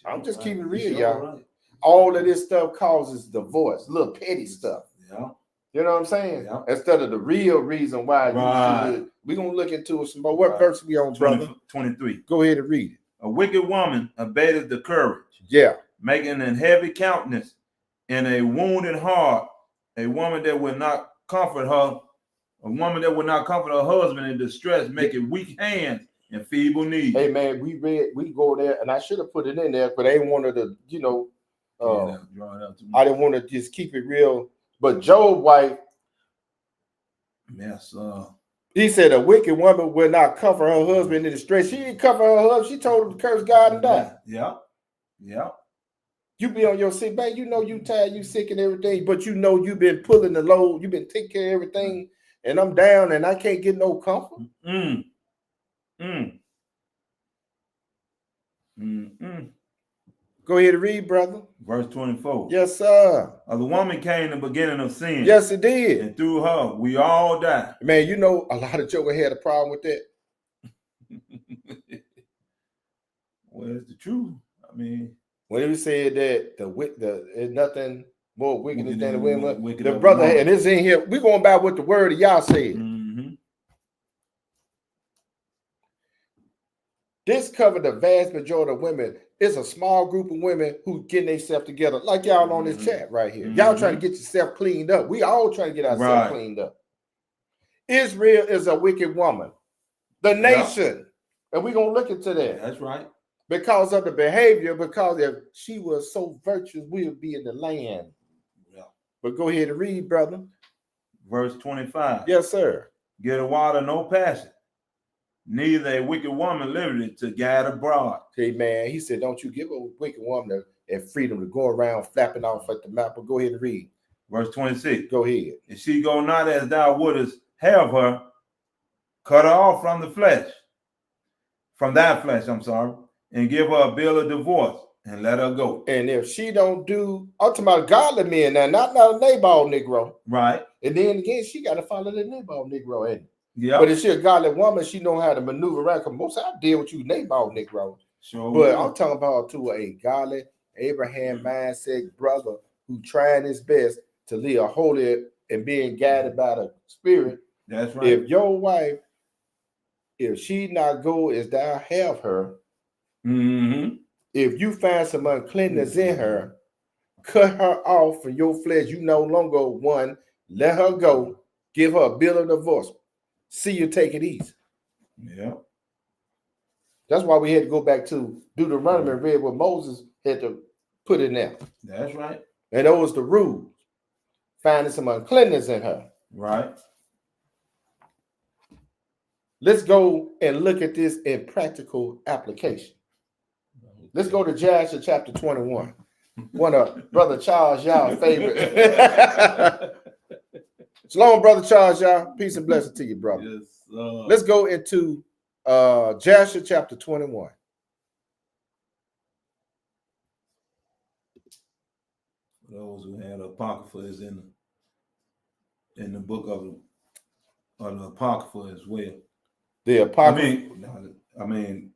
I'm just keeping it real, y'all. Right. All of this stuff causes divorce, little petty stuff. Yeah. You know what I'm saying? Yeah. Instead of the real reason why you do it. We're going to look into it some more. What verse we on, brother? 23. Go ahead and read it. A wicked woman abated the courage. Yeah. Making a heavy countenance and a wounded heart. A woman that will not comfort her. A woman that will not comfort her husband in distress, making weak hands and feeble knees. Hey, man, we go there, and I should have put it in there, but I ain't wanted to, I didn't want to just keep it real. But Job's wife, yes, he said a wicked woman will not comfort her husband in distress. She didn't comfort her husband. She told him to curse God and die. Yeah. You be on your sick, man. You know you tired, you sick and everything, but you know you've been pulling the load. You've been taking care of everything, and I'm down and I can't get no comfort. Go ahead and read, brother. Verse 24. Yes, sir. The woman came in the beginning of sin. Yes, it did. And through her, we all die. Man, you know, a lot of jokers had a problem with that. Well, it's the truth. I mean, when he said that there's nothing more wicked than the women, the brother, and it's in here. We're going by what the word of y'all said. This covered the vast majority of women. It's a small group of women who getting themselves together, like y'all on this chat right here. Y'all trying to get yourself cleaned up. We all trying to get ourselves cleaned up. Israel is a wicked woman. The nation. And we're going to look into that. That's right. Because of the behavior, because if she was so virtuous, we would be in the land. Yeah. But go ahead and read, brother. Verse 25. Yes, sir. Get a water, no passion. Neither a wicked woman liberty to guide abroad. Hey, man, he said, don't you give a wicked woman freedom to go around flapping off at the mouth. But go ahead and read. Verse 26. Go ahead. If she go not as thou wouldest have her, cut her off from the flesh. From thy flesh, and give her a bill of divorce and let her go. And if she don't do, I'm talking about godly men now, not a Nabal Negro. Right. And then again, she got to follow the Nabal Negro, ain't it? Yeah. But if she a godly woman, she know how to maneuver around. Because most I deal with you Nabal Negro. Sure. But I'm talking about to a godly Abraham mindset brother who trying his best to live holy and being guided by the Spirit. That's right. If your wife, if she not go as thou have her, if you find some uncleanness in her, cut her off from your flesh. You no longer one. Let her go. Give her a bill of divorce. See you take it easy. Yeah. That's why we had to go back to Deuteronomy and read what Moses had to put in there. That's right. And those the rules. Finding some uncleanness in her. Right. Let's go and look at this in practical application. Let's go to Joshua chapter 21. One of Brother Charles Y'all favorite. Shalom, Brother Charles Y'all. Peace and blessing to you, brother. Yes, Let's go into Joshua chapter 21. For those who had Apocrypha is in the book of the Apocrypha as well. The Apocrypha. I mean,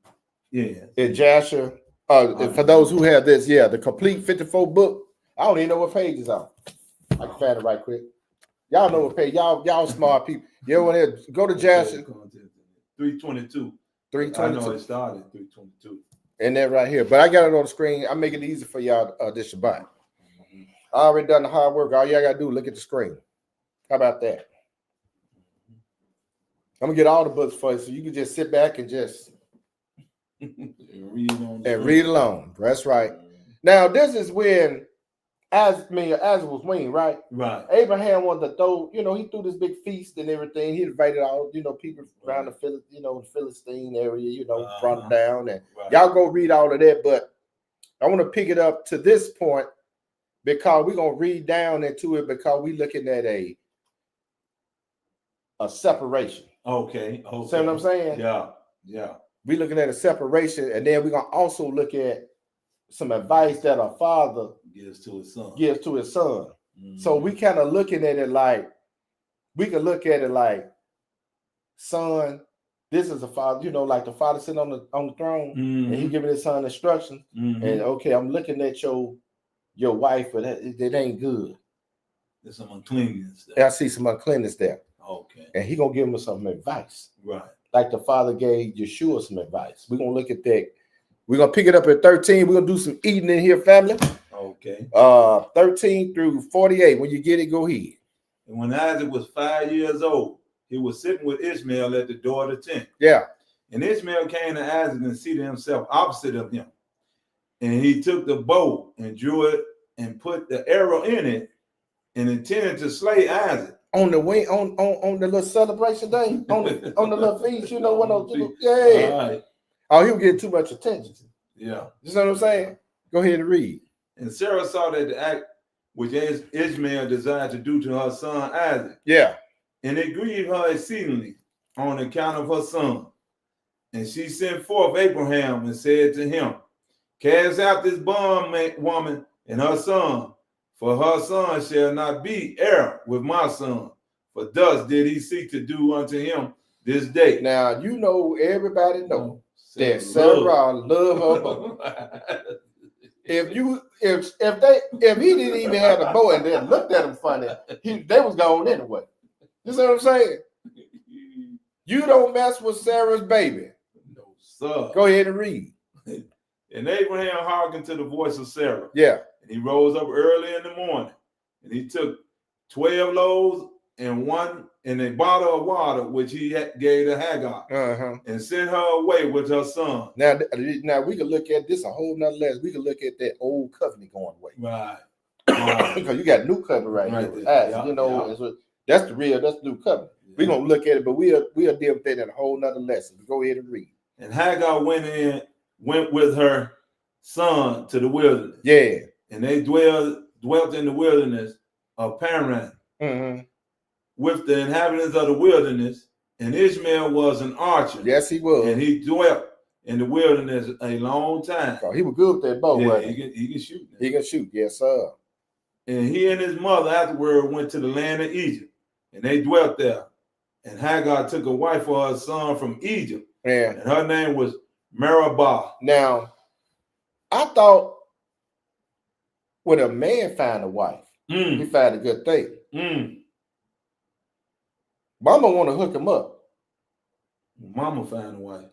yeah. In Joshua, for those who have this, yeah, the complete 54 book. I don't even know what page is on. I can find it right quick. Y'all know what page. Y'all smart people. You want to go to Joshua 322. 322. I know it started 322. And that right here. But I got it on the screen. I make it easy for y'all this Shabbat. I already done the hard work. All y'all gotta do is look at the screen. How about that? I'm gonna get all the books for you, so you can just sit back and just read along. That's right. Now, this is when as was weaned, right? Right. Abraham wanted to throw, he threw this big feast and everything. He invited all, people around the Philistine area, brought them down. And y'all go read all of that. But I want to pick it up to this point because we're going to read down into it because we're looking at a separation. Okay. See what I'm saying? Yeah. We're looking at a separation, and then we're going to also look at some advice that a father gives to his son. Mm-hmm. So we kind of looking at it like, we can look at it like, son, this is a father, like the father sitting on the throne, and he giving his son instructions. And okay, I'm looking at your wife, but that ain't good. There's some uncleanness there. I see some uncleanness there. Okay. And he gonna give him some advice. Right. Like the father gave Yeshua some advice. We're gonna look at that. We're gonna pick it up at 13. We're gonna do some eating in here, family. Okay. 13 through 48. When you get it, go ahead. And when Isaac was 5 years old, he was sitting with Ishmael at the door of the tent. Yeah. And Ishmael came to Isaac and seated himself opposite of him. And he took the bow and drew it and put the arrow in it and intended to slay Isaac. On the way, on the little celebration day, on the little feast, yeah. Right. Oh, he was getting too much attention. Yeah. You know what I'm saying? Go ahead and read. And Sarah saw that the act which Ishmael desired to do to her son Isaac. Yeah. And it grieved her exceedingly on account of her son. And she sent forth Abraham and said to him, cast out this bondwoman and her son, for her son shall not be heir with my son. For thus did he seek to do unto him this day. Now, everybody know that Sarah loved her bow. If he didn't even have the bow and then looked at him funny, they was gone anyway. You see what I'm saying? You don't mess with Sarah's baby. No, sir. Go ahead and read. And Abraham hearkened to the voice of Sarah. Yeah. And he rose up early in the morning, and he took 12 loaves and a bottle of water, which he gave to Hagar, and sent her away with her son. Now we can look at this a whole nother lesson. We can look at that old covenant going away. Right. Because you got new covenant right here. That's the new covenant. Yeah. We're gonna look at it, but we'll deal with that in a whole nother lesson. Go ahead and read. And Hagar went with her son to the wilderness. Yeah. And they dwelt in the wilderness of Paran with the inhabitants of the wilderness. And Ishmael was an archer. Yes, he was. And he dwelt in the wilderness a long time. Oh, he was good with that bow. Yeah, he can shoot. He can shoot. Yes, sir. And he and his mother afterward went to the land of Egypt, and they dwelt there. And Hagar took a wife for her son from Egypt. Yeah. And her name was Meribah. Now, I thought when a man find a wife, he find a good thing. Mama want to hook him up. Mama find a wife.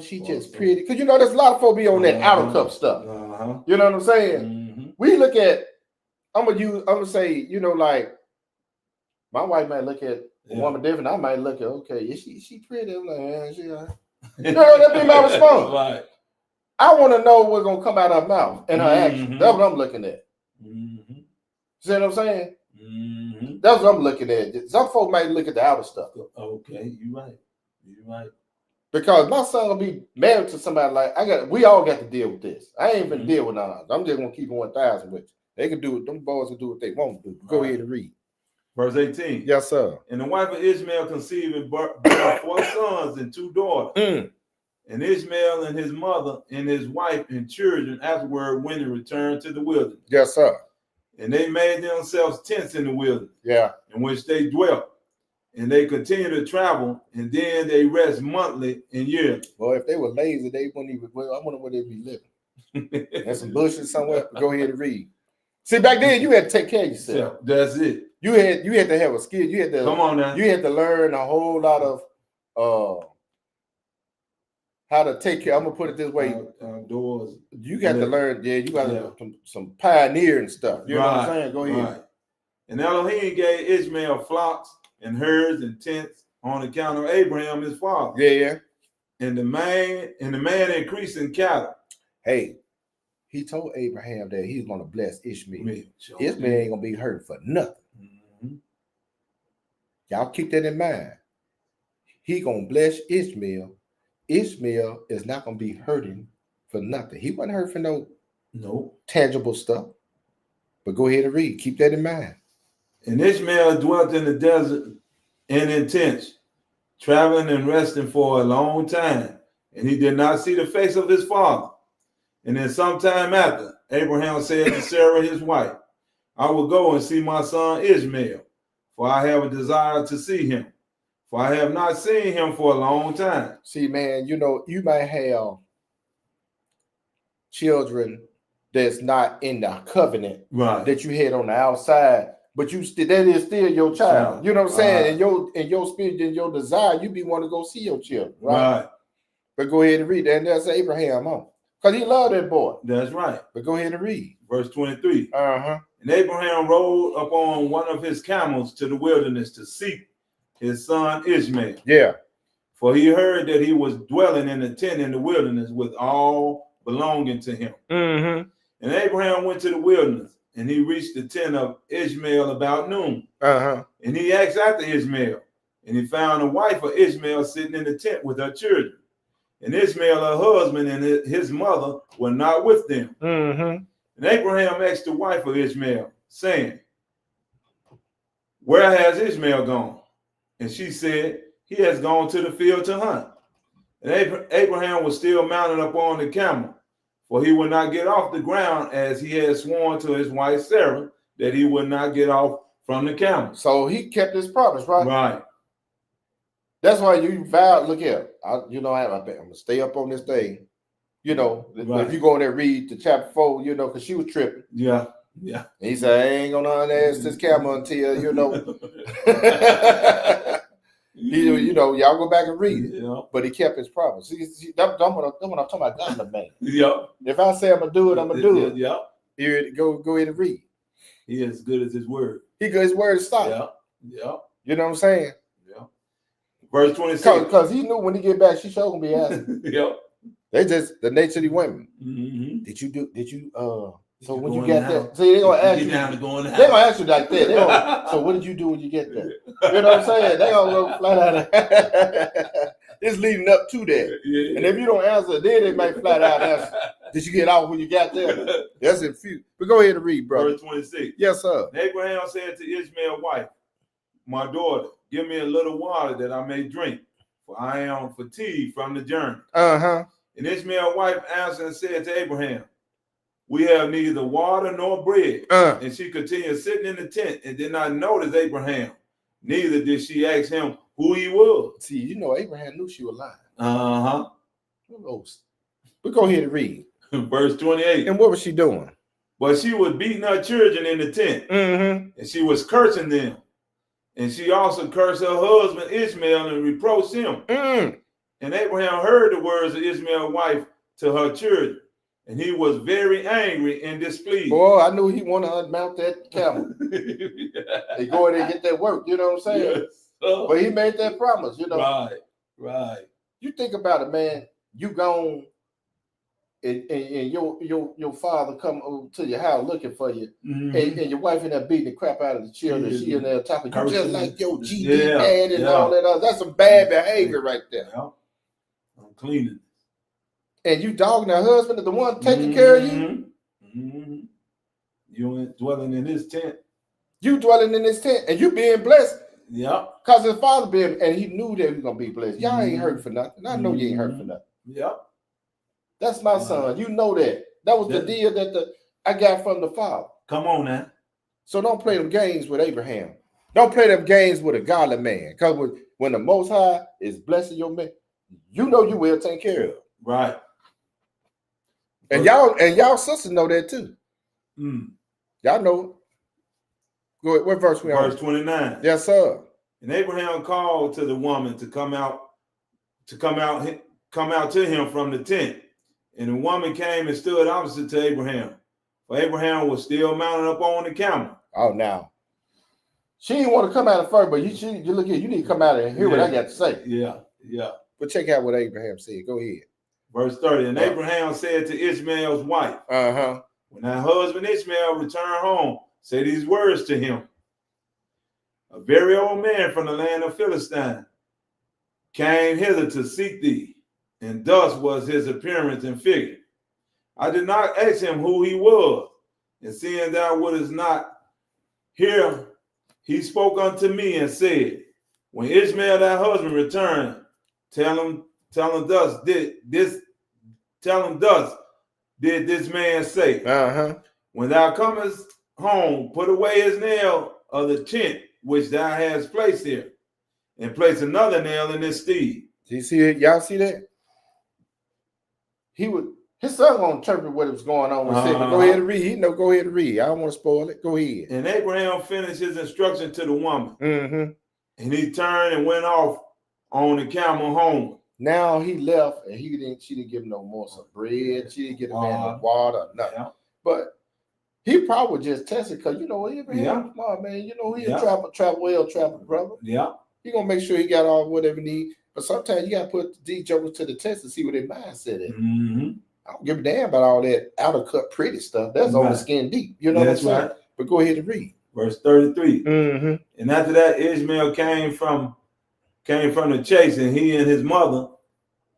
She just pretty. Because there's a lot of folks be on that outer cup stuff. You know what I'm saying? We look at, I'm gonna say, like my wife might look at a woman different. I might look at, okay, is she pretty? I'm like, that'd be my response. Right. I want to know what's gonna come out of her mouth and her action. That's what I'm looking at. See what I'm saying? That's what I'm looking at. Some folks might look at the outer stuff. Okay, you're right. You're right. Because my son will be married to somebody like we all got to deal with this. I ain't even deal with none of it. I'm just gonna keep it 1,000 with you. They can do it, them boys can do what they want to do. Go ahead and read. Verse 18. Yes, sir. And the wife of Ishmael conceived and bore 4 sons and 2 daughters. And Ishmael and his mother and his wife and children afterward went and returned to the wilderness. Yes, sir. And they made themselves tents in the wilderness, in which they dwelt. And they continued to travel, and then they rest monthly and yearly. Well, if they were lazy, they wouldn't even. Well, I wonder where they'd be living. There's some bushes somewhere. Go ahead and read. See, back then you had to take care of yourself. That's it. You had to have a skill. You had to come on now. You had to learn a whole lot of how to take care. I'm gonna put it this way. Doors. You got to learn. Yeah, you got some pioneering stuff. You know what I'm saying? Go ahead. Right. And Elohim gave Ishmael flocks and herds and tents on account of Abraham his father. Yeah. And the man increased in cattle. Hey, he told Abraham that he's gonna bless Ishmael. Ishmael ain't gonna be hurt for nothing. Y'all keep that in mind. He gonna bless Ishmael. Ishmael is not gonna be hurting for nothing. He wasn't hurt for no tangible stuff. But go ahead and read. Keep that in mind. And Ishmael dwelt in the desert and in tents, traveling and resting for a long time. And he did not see the face of his father. And then sometime after, Abraham said to Sarah, his wife, I will go and see my son Ishmael, for I have a desire to see him. For I have not seen him for a long time. See, man, you know, you might have children that's not in the covenant that you had on the outside, but that is still your child. You know what I'm saying? And your spirit and your desire, you be wanting to go see your children, right? But go ahead and read that. And that's Abraham on. Because he loved that boy. That's right. But go ahead and read. Verse 23. And Abraham rode upon one of his camels to the wilderness to seek his son Ishmael. Yeah. For he heard that he was dwelling in a tent in the wilderness with all belonging to him. And Abraham went to the wilderness, and he reached the tent of Ishmael about noon. And he asked after Ishmael, and he found a wife of Ishmael sitting in the tent with her children. And Ishmael, her husband, and his mother were not with them. And Abraham asked the wife of Ishmael, saying, where has Ishmael gone? And she said, he has gone to the field to hunt. And Abraham was still mounted upon the camel, for he would not get off the ground, as he had sworn to his wife Sarah that he would not get off from the camel. So he kept his promise, right? Right. That's why you vowed. Look here, I'm gonna stay up on this thing. You know, if you go in there and read the chapter 4, you know, because she was tripping. Yeah. And he said, I ain't gonna unask this camel until you know. You know, y'all go back and read it. But he kept his promise. See, that's what I'm talking about. God, the man. If I say I'm gonna do it, I'm gonna do it. Here, go ahead and read. He is as good as his word. He good his word stop. You know what I'm saying? Verse 26. Because he knew when he get back, she sure gonna be asking. They just the nature of the women. Did you so when you get there, see, they gonna ask you. They gonna ask you like that. So what did you do when you get there? You know what I'm saying? They gonna go flat out. It's leading up to that. And if you don't answer, then they might flat out answer. Did you get out when you got there? That's a few. But go ahead and read, brother. Verse 26. Yes, sir. And Abraham said to Ishmael's wife, my daughter, give me a little water that I may drink, for I am fatigued from the journey. And Ishmael's wife answered and said to Abraham, we have neither water nor bread. And she continued sitting in the tent and did not notice Abraham. Neither did she ask him who he was. See, you know, Abraham knew she was lying. But go ahead and read. Verse 28. And what was she doing? But she was beating her children in the tent. And she was cursing them. And she also cursed her husband Ishmael and reproached him. And Abraham heard the words of Ishmael's wife to her children. And he was very angry and displeased. Boy, I knew he wanted to unmount that camel. They go in there and get that work, you know what I'm saying? But he made that promise, you know. Right. You think about it, man. You gone and your father come over to your house looking for you, Mhm. and your wife in there beating the crap out of the children, Yeah. she in there talking, you just Cursing. like your GD Yeah, dad and yeah. all that other. That's some bad behavior right there. Yeah. I'm cleaning. And you dogging her husband is the one taking care of you. Mm-hmm. You ain't dwelling in his tent. You dwelling in his tent, and you being blessed. Yep. Because his father being, and he knew that he was gonna be blessed. Y'all ain't hurt Mhm. for nothing. I know you ain't hurt for nothing. Yep. That's my son. You know that. That was the That- deal that I got from the father. Come on now. So don't play them games with Abraham. Don't play them games with a godly man. Because when the Most High is blessing your man, you know you will take care of. Right. And y'all sisters know that too. Mm. Y'all know. Go ahead. What verse we on? Verse 29. Yes, sir. And Abraham called to the woman to come out to him from the tent. And the woman came and stood opposite to Abraham. For Abraham was still mounted up on the camel. Oh, now. She didn't want to come out of first, but you look here, you need to come out and hear what I got to say. Yeah, yeah. But check out what Abraham said. Go ahead. Verse 30. And Abraham said to Ishmael's wife, when thy husband Ishmael return home, say these words to him. A very old man from the land of Philistine came hither to seek thee, and thus was his appearance and figure. I did not ask him who he was, and seeing thou wouldest not hear, he spoke unto me and said, when Ishmael thy husband return, tell him thus did this man say. When thou comest home, put away his nail of the tent which thou hast placed here, and place another nail in his stead. Do you see it? Y'all see that? His son gonna interpret what was going on with but go ahead and read. Go ahead and read. I don't want to spoil it. Go ahead. And Abraham finished his instruction to the woman. And he turned and went off on the camel home. Now he left, and she didn't give him no more some bread. She didn't get him no water, nothing. Yeah. But he probably just tested because Abraham, come on, man, he a travel brother. Yeah. He gonna make sure he got all whatever he need. But sometimes you gotta put these jokers to the test to see what their mindset is. I don't give a damn about all that outer cut pretty stuff. That's on the skin deep. You know what I'm saying? Right. But go ahead and read. Verse 33. And after that, Ishmael came from the chase, and he and his mother,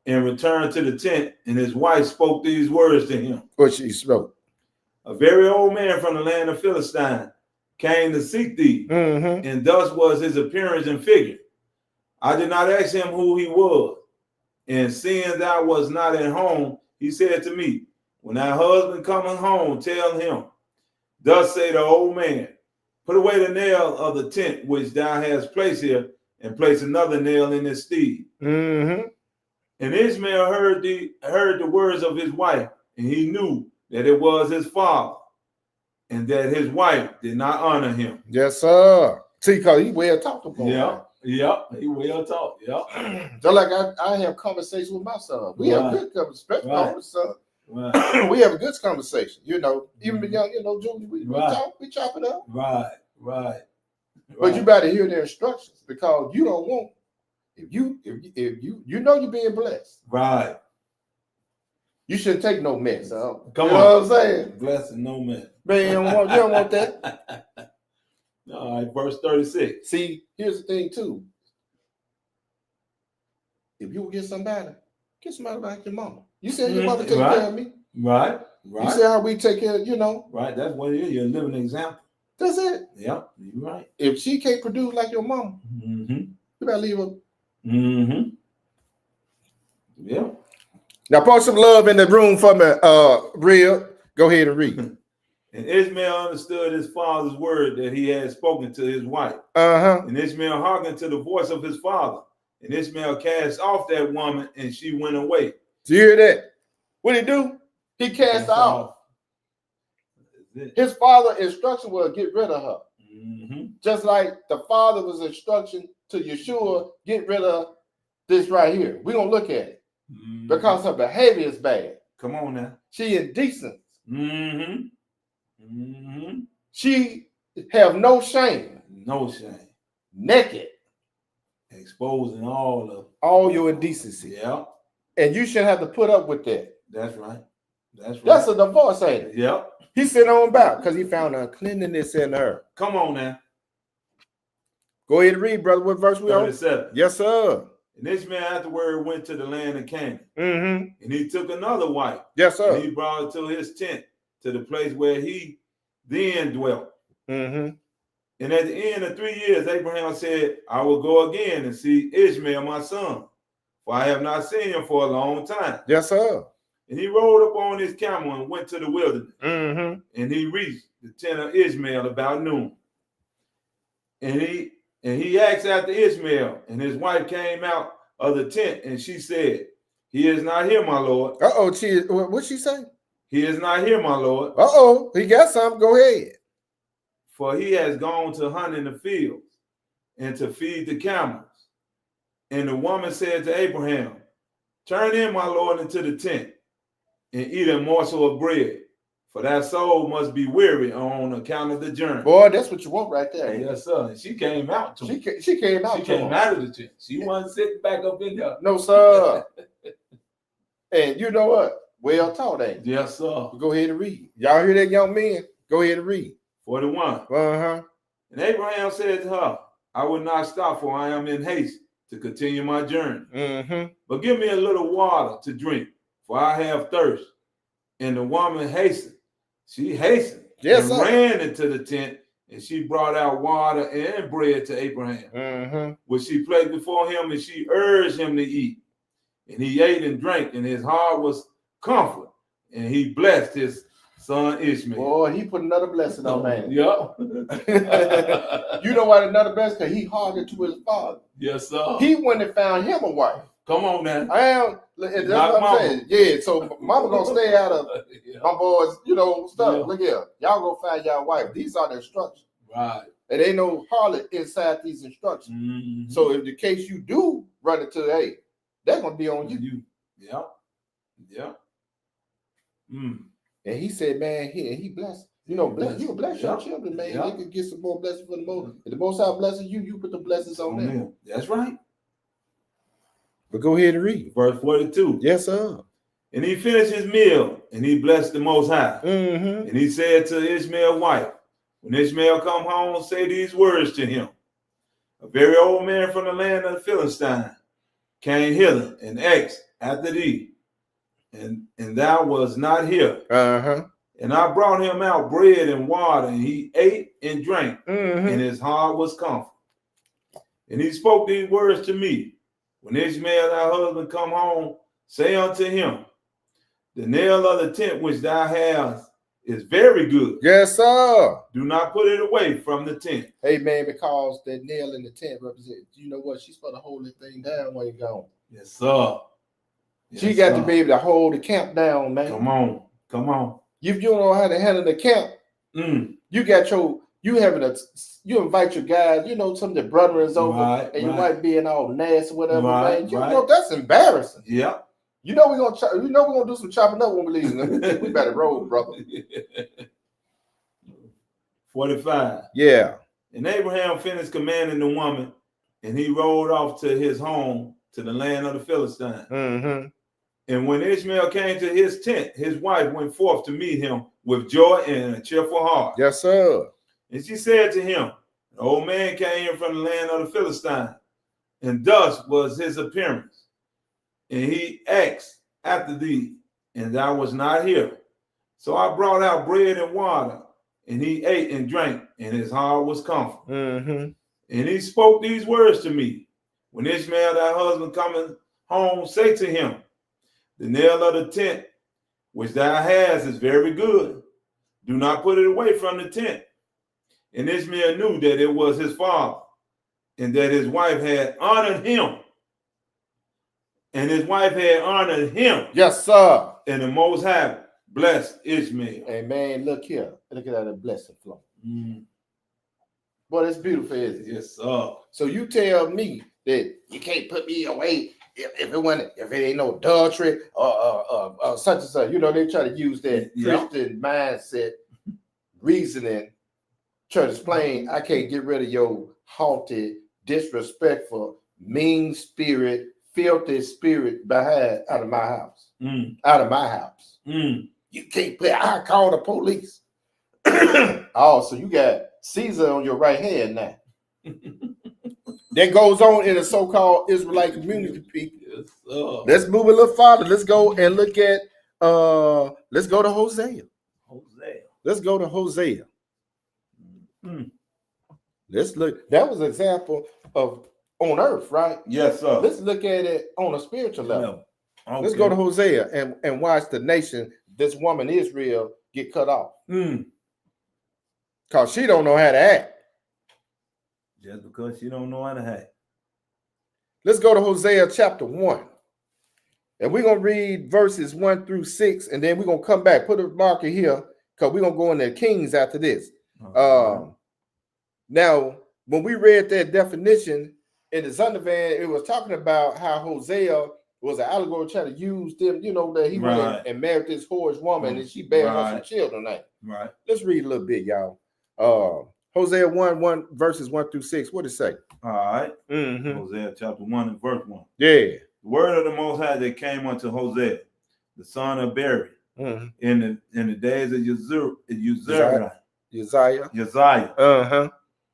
and returned to the tent, and his wife spoke these words to him. What she spoke? A very old man from the land of Philistine came to seek thee, and thus was his appearance and figure. I did not ask him who he was, and seeing thou was not at home, he said to me, when thy husband cometh home, tell him, thus say the old man, put away the nail of the tent which thou hast placed here, and place another nail in his stead. And Ishmael heard the words of his wife, and he knew that it was his father, and that his wife did not honor him. Yes, sir. See, because he well talked about. Yeah, he well talked. Yeah. Just like I have conversations with my son. We have good conversation, especially on the son. Right. We have a good conversation. Even the young, Julie, we chop it up. Right. But you better hear the instructions because you don't want if you you're being blessed. Right. You shouldn't take no mess. Come on. You know what I'm saying? Blessing no mess. Man, you don't want that. All right, verse 36. See, here's the thing too. If you get somebody like your mama. You said your mother take care of me. Right. You said how we take care of, Right, that's what it is. You're a living example. That's it. Yeah, you're right. If she can't produce like your mama, you better leave her. Yeah. Now post some love in the room for me, Real. Go ahead and read. And Ishmael understood his father's word that he had spoken to his wife. And Ishmael hearkened to the voice of his father. And Ishmael cast off that woman, and she went away. Do you hear that? What did he do? He cast her off. His father's instruction was get rid of her. Just like the father was instruction to Yeshua, get rid of this right here. We're going to look at it. Because her behavior is bad. Come on now. She indecent. She have no shame. No shame. Naked. Exposing all your indecency. Yeah. And you shouldn't have to put up with that. That's right. That's right. That's a divorce, ain't it? Yep. He sent on back because he found uncleanness in her. Come on now. Go ahead and read, brother. What verse we on? 37. Yes, sir. And Ishmael afterward went to the land of Canaan. Mm-hmm. And he took another wife. Yes, sir. And he brought her to his tent, to the place where he then dwelt. Mm-hmm. And at the end of 3 years, Abraham said, I will go again and see Ishmael, my son, for I have not seen him for a long time. Yes, sir. And he rode up on his camel and went to the wilderness. Mm-hmm. And he reached the tent of Ishmael about noon. And he asked after Ishmael, and his wife came out of the tent, and she said, He is not here, my lord. Uh-oh, what'd she say? He is not here, my lord. Uh-oh, he got something. Go ahead. For he has gone to hunt in the fields and to feed the camels. And the woman said to Abraham, Turn in, my lord, into the tent and eat a morsel of bread, for that soul must be weary on account of the journey. Boy, that's what you want right there. Yes, sir. And she came out to him. She came out. She came out of the tent. She wasn't sitting back up in there. No, sir. And you know what? Well taught, ain't you? Yes, sir. Go ahead and read. Y'all hear that, young man? Go ahead and read. 41. Uh-huh. And Abraham said to her, I will not stop, for I am in haste to continue my journey. Mm-hmm. But give me a little water to drink, for I have thirst. And the woman hastened. She hastened and ran into the tent, and she brought out water and bread to Abraham, which she placed before him, and she urged him to eat. And he ate and drank, and his heart was comfort, and he blessed his son Ishmael. Boy, he put another blessing on man. Yep. You know what another blessing? Because he hearkened to his father. Yes, sir. He went and found him a wife. Come on now. That's what I'm saying. Yeah, so mama gonna stay out of my boys, stuff. Yeah. Look here. Y'all go find y'all wife. These are the instructions. Right. And ain't no harlot inside these instructions. Mm-hmm. So if the case you do run into, hey, that's gonna be on you. Yeah. Yeah. Mm. And he said, man, he blessed. Bless you bless your children, man. You can get some more blessings for the most. If the most high blesses you, you put the blessings on them. That's right. But go ahead and read. Verse 42. Yes, sir. And he finished his meal, and he blessed the Most High. Mm-hmm. And he said to Ishmael's wife, when Ishmael come home, say these words to him. A very old man from the land of the Philistine came hither and asked after thee, and thou was not here. Uh-huh. And I brought him out bread and water, and he ate and drank, and his heart was comforted. And he spoke these words to me. When Ishmael thy husband come home, say unto him, the nail of the tent which thou hast is very good. Yes, sir. Do not put it away from the tent. Hey, man, because that nail in the tent represents, you know what? She's supposed to hold this thing down while you're gone. Yes, sir. Yes, she got to be able to hold the camp down, man. Come on. Come on. If you don't know how to handle the camp, you invite your guys, some of the brothers over, and you might be in all nasty, whatever, man. You know that's embarrassing. Yeah. We're gonna do some chopping up when we leave. We better roll, brother. 45. Yeah. And Abraham finished commanding the woman, and he rode off to his home to the land of the Philistines. Mm-hmm. And when Ishmael came to his tent, his wife went forth to meet him with joy and a cheerful heart. Yes, sir. And she said to him, an old man came here from the land of the Philistines, and thus was his appearance. And he asked after thee, and thou was not here. So I brought out bread and water, and he ate and drank, and his heart was comforted. Mm-hmm. And he spoke these words to me. When Ishmael thy husband cometh home, say to him, the nail of the tent which thou hast is very good. Do not put it away from the tent. And Ishmael knew that it was his father, and that his wife had honored him. And his wife had honored him. Yes, sir. And the Most High blessed Ishmael. Hey, man, look here. Look at that blessing flow. Boy, that's beautiful, isn't it? Yes, sir. So you tell me that you can't put me away if it ain't no adultery or such and such. They try to use that Christian mindset, reasoning, try to explain, I can't get rid of your haunted, disrespectful, mean spirit, filthy spirit out of my house. Out of my house. You can't play. I call the police. Oh, so you got Caesar on your right hand now. That goes on in the so-called Israelite community, people. Yes, Let's move a little farther. Let's go and look at let's go to Hosea. Hosea. Let's go to Hosea. Mm. Let's look. That was an example of on earth, right? Yes, sir. Let's look at it on a spiritual level. Okay. Let's go to Hosea and watch the nation, this woman Israel, get cut off. Because she don't know how to act. Just because she don't know how to act. Let's go to Hosea chapter 1. And we're going to read verses 1 through 6. And then we're going to come back. Put a marker here. Because we're going to go into Kings after this. Now, when we read that definition in the Zondervan, it was talking about how Hosea was an allegory trying to use them, you know, that he went and married this whorish woman and she bare her some children. Right. Let's read a little bit, y'all. Hosea 1 verses 1 through 6. What does it say? All right. Mm-hmm. Hosea chapter 1 and verse 1. Yeah. The word of the Most High that came unto Hosea, the son of Beri, in the days of Uzziah,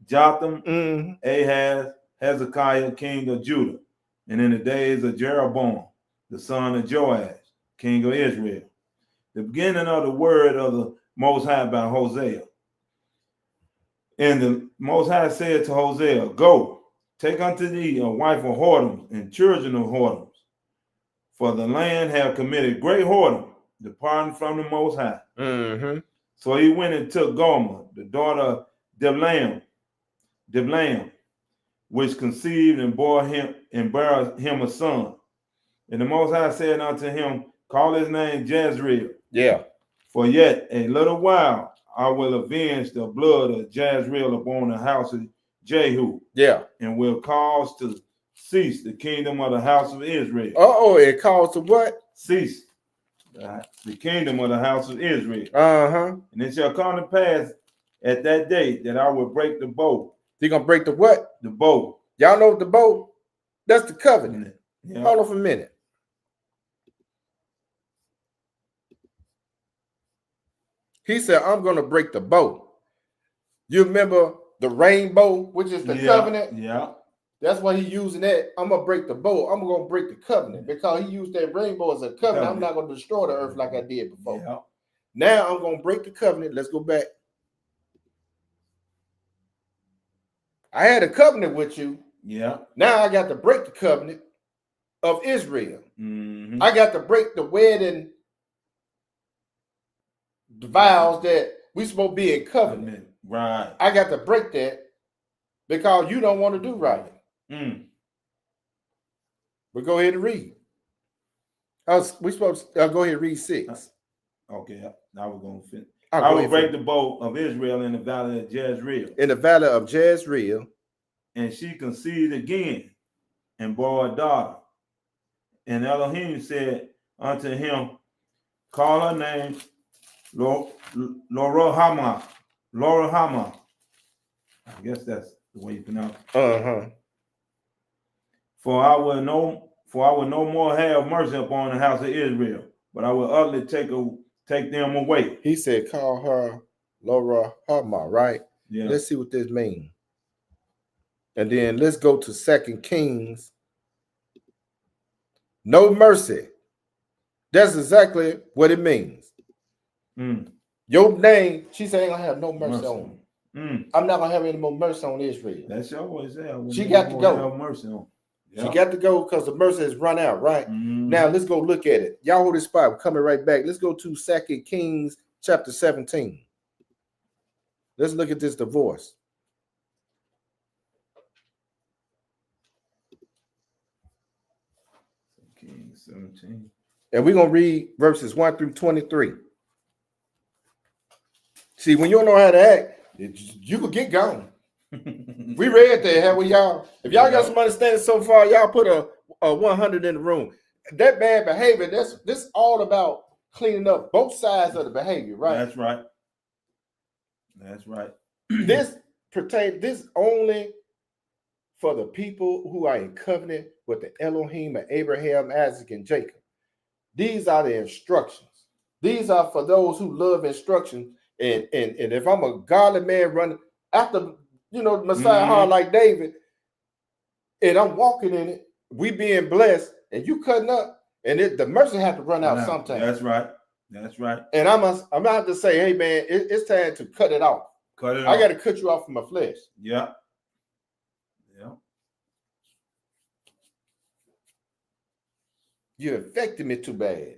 Jotham, Ahaz, Hezekiah, king of Judah, and in the days of Jeroboam, the son of Joash, king of Israel. The beginning of the word of the Most High by Hosea. And the Most High said to Hosea, Go, take unto thee a wife of whoredoms and children of whoredoms, for the land have committed great whoredom, departing from the Most High. So he went and took Gomer, the daughter of Diblaim, which conceived and bore him a son. And the Most High said unto him, Call his name Jezreel. Yeah. For yet a little while I will avenge the blood of Jezreel upon the house of Jehu. Yeah. And will cause to cease the kingdom of the house of Israel. It caused to what? Cease the kingdom of the house of Israel. And it shall come to pass at that day that I will break the bow. You're going to break the what? The bow. Y'all know what the bow? That's the covenant. Yeah. Hold on for a minute. He said, I'm going to break the bow. You remember the rainbow, which is the covenant? Yeah. That's why he's using that. I'm going to break the bow. I'm going to break the covenant because he used that rainbow as a covenant. I'm not going to destroy the earth like I did before. Yeah. Now I'm going to break the covenant. Let's go back. I had a covenant with you. Yeah. Now I got to break the covenant of Israel. I got to break the wedding, the vows that we supposed to be in covenant. Right. I got to break that because you don't want to do right. But go ahead and read. We supposed to go ahead and read 6. Okay, I was going to finish. I will break the bow of Israel in the valley of Jezreel. In the valley of Jezreel. And she conceived again and bore a daughter. And Elohim said unto him, Call her name Loruhamah. I guess that's the way you pronounce it. For I will no more have mercy upon the house of Israel, but I will utterly take them away. He said, call her Loruhamah, right? Yeah. Let's see what this means. And then let's go to 2 Kings. No mercy. That's exactly what it means. Your name, she said, ain't gonna have no mercy on me. I'm not gonna have any more mercy on Israel. That's always there. She got to go. Have mercy on. She got to go because the mercy has run out, right? Now let's go look at it. Y'all hold this spot. We're coming right back. Let's go to 2 Kings chapter 17. Let's look at this divorce. Kings 17. And we're going to read verses 1 through 23. See, when you don't know how to act, you could get gone. We read that, have we, y'all? If y'all got some understanding so far, y'all put a 100 in the room. That bad behavior, this all about cleaning up both sides of the behavior, right? That's right. That's right. This only for the people who are in covenant with the Elohim of Abraham, Isaac, and Jacob. These are the instructions. These are for those who love instruction. And if I'm a godly man running after, the Messiah hard like David, and I'm walking in it, we being blessed, and you cutting up, and the mercy have to run out sometime. That's right. That's right. And I'm gonna have to say, hey man, it's time to cut it off. Cut it I off. got to cut you off from my flesh. Yeah. Yeah. You affected me too bad.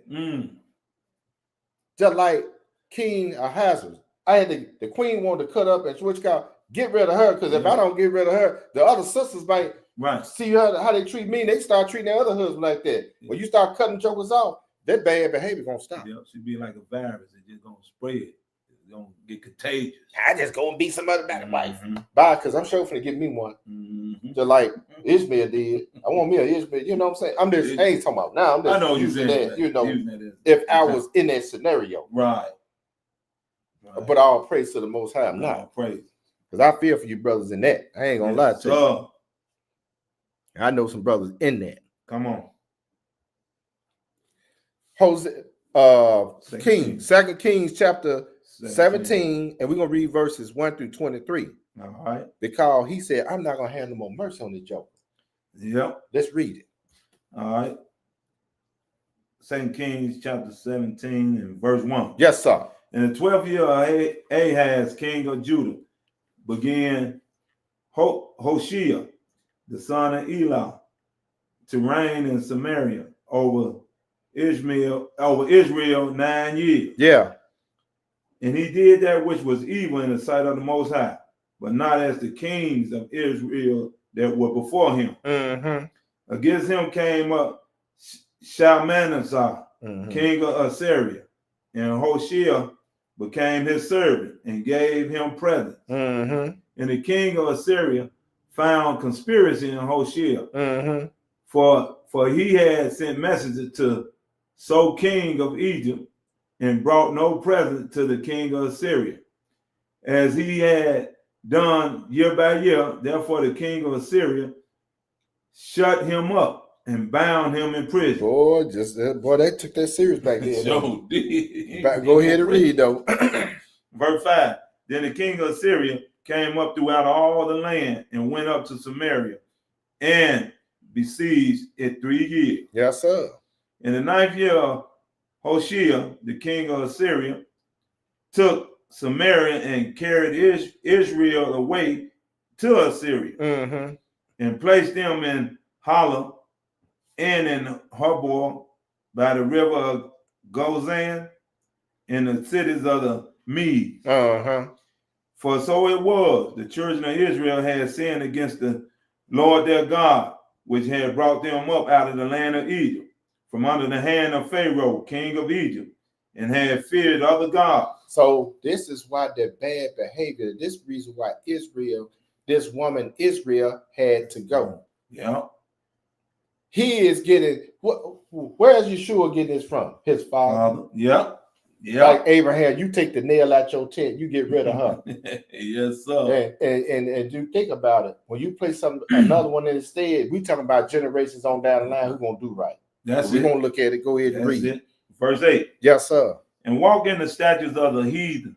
Just like King Ahasuerus. I had the queen wanted to cut up and switch out, get rid of her, because if I don't get rid of her, the other sisters might see how they treat me, and they start treating their other husbands like that. When you start cutting jokers off, that bad behavior gonna stop. Yeah, she'd be like a virus. It's just gonna spread. It's gonna get contagious. I just go and beat some other bad wife. Bye, because I'm sure finna give me one. Just like Ishmael did. I want me an Ishmael. You know what I'm saying? I'm just I ain't talking about now. I'm just I know using that. Using that if I was in that scenario. Right. But all praise to the Most High. I'm not. All praise. Because I feel for you brothers in that. I ain't gonna lie to you. I know some brothers in that. Come on. Second Kings chapter 17, and we're gonna read verses 1 through 23. All right. Because he said, I'm not gonna have no more mercy on this joker. Yep. Let's read it. All right. 2 Kings chapter 17 and verse 1. Yes, sir. In the 12th year of Ahaz, king of Judah, began Hoshea, the son of Elah, to reign in Samaria over Israel 9 years. Yeah. And he did that which was evil in the sight of the Most High, but not as the kings of Israel that were before him. Against him came up Shalmaneser, king of Assyria, and Hoshea became his servant and gave him presents. And the king of Assyria found conspiracy in Hoshea, for he had sent messengers to So king of Egypt and brought no present to the king of Assyria, as he had done year by year. Therefore the king of Assyria shut him up and bound him in prison. Boy, they took that serious back then. Go ahead and read though. Verse 5. Then the king of Assyria came up throughout all the land and went up to Samaria and besieged it 3 years. Yes, sir. In the 9th year of Hoshea, the king of Assyria took Samaria and carried Israel away to Assyria and placed them in Hala and in Habor by the river of Gozan in the cities of the Medes. For so it was, the children of Israel had sinned against the Lord their God, which had brought them up out of the land of Egypt, from under the hand of Pharaoh, king of Egypt, and had feared other gods. So this is why the bad behavior, this reason why this woman Israel had to go. Yeah. He is getting, where is Yeshua getting this from? His father. Yeah. Like Abraham, you take the nail out your tent, you get rid of her. Yes, sir. And you think about it. When you place another one instead, we talking about generations on down the line who's gonna do right. That's We're gonna look at it. Go ahead and read it. Verse 8. Yes, sir. And walk in the statutes of the heathen,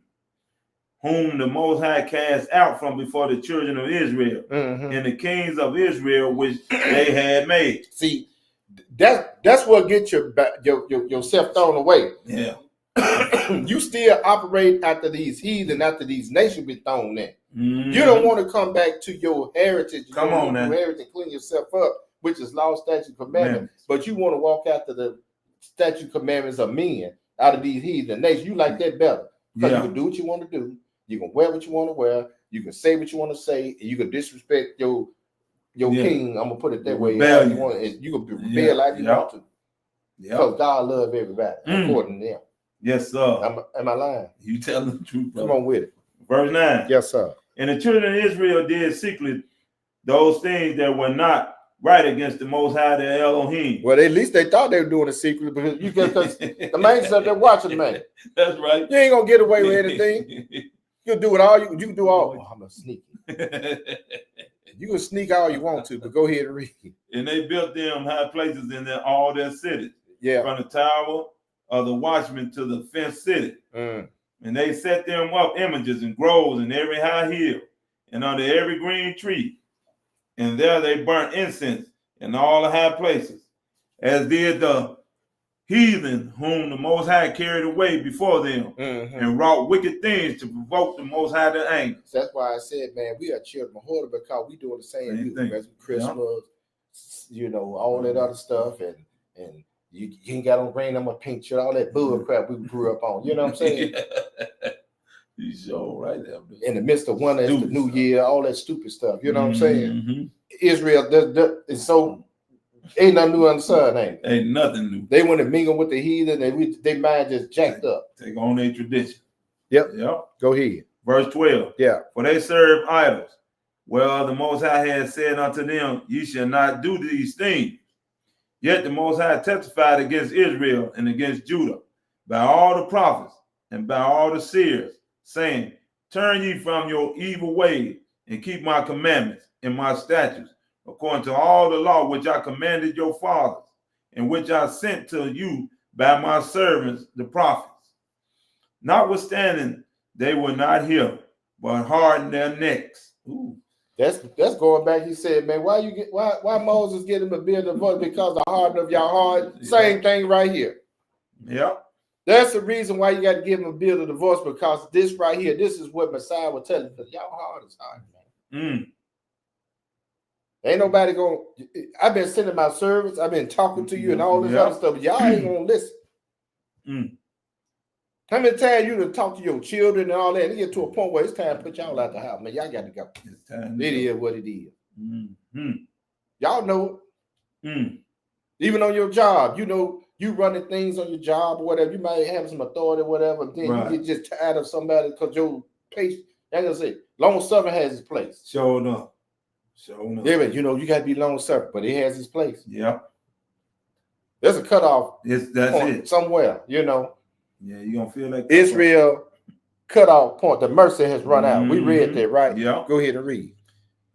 whom the Most High cast out from before the children of Israel, and the kings of Israel which they had made. See, that's what gets yourself thrown away. Yeah. You still operate after these heathen, after these nations be thrown in. You don't want to come back to your heritage. Come on now. Your heritage, clean yourself up, which is law, statute, commandment. But you want to walk after the statute, commandments of men out of these heathen nations. You like that better. Because you can do what you want to do. You can wear what you want to wear. You can say what you want to say. And you can disrespect your king. I'm going to put it that way. You can rebel like you want to. Because God loves everybody, according to them. Yes, sir. Am I lying? You telling the truth, brother. Come on with it. Verse 9. Yes, sir. And the children of Israel did secretly those things that were not right against the Most High, their Elohim. Well, at least they thought they were doing it secretly, because the man said they're watching the man. That's right. You ain't gonna get away with anything. You'll do it all. You can do all. Oh, I'm a sneaky. You can sneak all you want to, but go ahead and read. And they built them high places in all their cities. Yeah. From the tower of the watchmen to the fenced city. Mm. And they set them up images and groves in every high hill and under every green tree. And there they burnt incense in all the high places, as did the heathen whom the Most High carried away before them, and wrought wicked things to provoke the Most High to anger. That's why I said, man, we are children of Horder because we doing the same thing. As Christmas, you know, all that other stuff, and you ain't got on green, I'm a pink shirt, all that bull crap we grew up on. You know what I'm saying? You sure right there. In the midst of one, it's the New Year, all that stupid stuff. You know what I'm saying? Israel is so ain't nothing new under the sun, ain't it? Ain't nothing new. They want to mingle with the heathen, and they mind just jacked up. Take on their tradition. Yep. Go ahead. Verse 12. Yeah. For they serve idols. Well, the Most High had said unto them, ye shall not do these things. Yet the Most High testified against Israel and against Judah by all the prophets and by all the seers, saying, turn ye from your evil ways and keep my commandments and my statutes, according to all the law which I commanded your fathers, and which I sent to you by my servants, the prophets. Notwithstanding, they will not hear, but harden their necks. Ooh. That's going back. He said, man, why Moses get him a bill of voice? Because the hardening of your heart. Same thing right here. Yep. That's the reason why you got to give him a bill of divorce, because this right here, this is what Messiah will tell you. Because y'all heart is hard, man. Ain't nobody going. I've been sending my servants. I've been talking to you and all this other stuff. But y'all ain't gonna listen. How many times you to talk to your children and all that? And get to a point where it's time to put y'all out the house, man. Y'all got to go. It is what it is. Y'all know it. Even on your job, you know, you running things on your job or whatever. You might have some authority or whatever. Then you get just tired of somebody because your patient. I'm gonna say, long suffering has its place. Sure enough. Yeah, but you know, you got to be long suffering, but it has its place. Yeah. There's a cutoff. That's it. Somewhere, you know. Yeah, you're going to feel like Israel cutoff point. The mercy has run out. We read that, right? Yeah. Go ahead and read.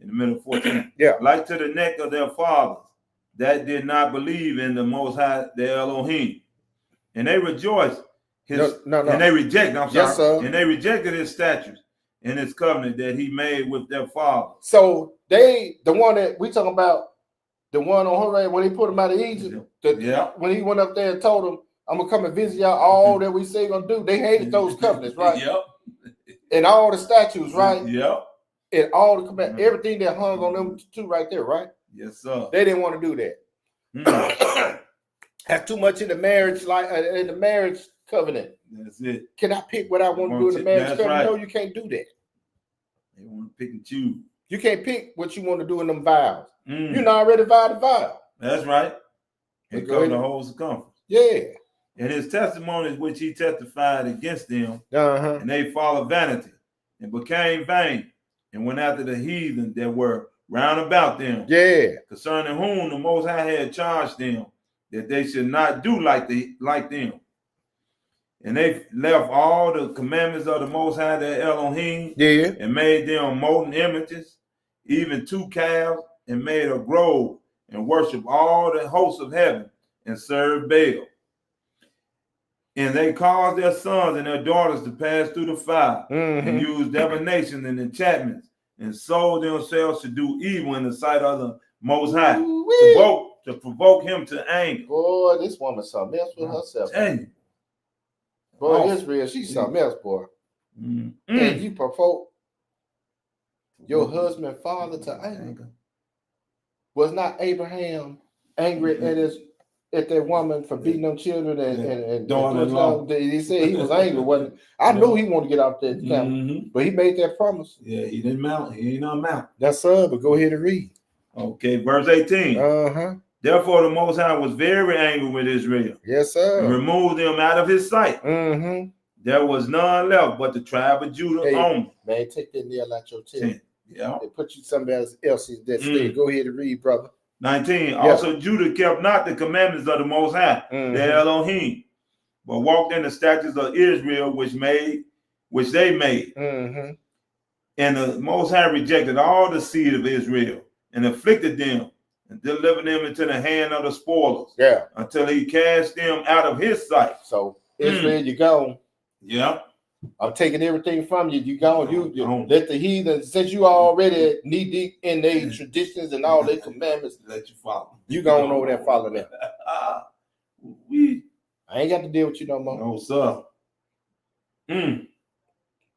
In the middle of 14. Yeah. Like to the neck of their fathers that did not believe in the Most High, their Elohim. And they rejoiced. And they rejected, Yes, sir. And they rejected his statutes and his covenant that he made with their father. So the one that we talking about, the one on Horeb, when he put him out of Egypt, when he went up there and told them, I'm gonna come and visit y'all, all that we say gonna do. They hated those covenants, right? Yep. And all the statutes, right? Yep. And all the command, everything that hung on them two right there, right? Yes, sir. They didn't want to do that. That's too much in the marriage, like in the marriage covenant. That's it. Can I pick what I want to do in the marriage covenant? Right. No, you can't do that. They want to pick and choose. You can't pick what you want to do in them vows. You're not already vowed a vow. That's right. It covers the whole circumference. Yeah. And his testimonies which he testified against them, and they followed vanity and became vain and went after the heathen that were round about them. Yeah. Concerning whom the Most High had charged them that they should not do like them. And they left all the commandments of the Most High, their Elohim, and made them molten images, even 2 calves, and made a grove and worship all the hosts of heaven and served Baal. And they caused their sons and their daughters to pass through the fire and use divination and enchantments and sold themselves to do evil in the sight of the Most High to provoke him to anger. Boy, this woman something else with herself. Boy, Israel, she's something else, boy. And you provoke your husband, father to anger. Was not Abraham angry at that woman for beating them children and daughter-in-law? He said he was angry. Wasn't I knew he wanted to get off that camp, but he made that promise. Yeah, he didn't mount. He ain't not mount. That's but go ahead and read. Okay, verse 18. Therefore, the Most High was very angry with Israel. Yes, sir. And removed them out of his sight. There was none left but the tribe of Judah only. Man, take that nail out your tent. Yeah. And put you somebody else in that state. Go ahead and read, brother. 19. Also, Judah kept not the commandments of the Most High, their Elohim, but walked in the statutes of Israel, which they made. And the Most High rejected all the seed of Israel and afflicted them and deliver them into the hand of the spoilers. Yeah. Until he cast them out of his sight. So Israel, you gone. Yeah. I'm taking everything from you. You gone. You Gone. let the heathen, since you already knee deep in their traditions and all their commandments, Let you follow. you gone over there and follow them. We I ain't got to deal with you no more. no sir.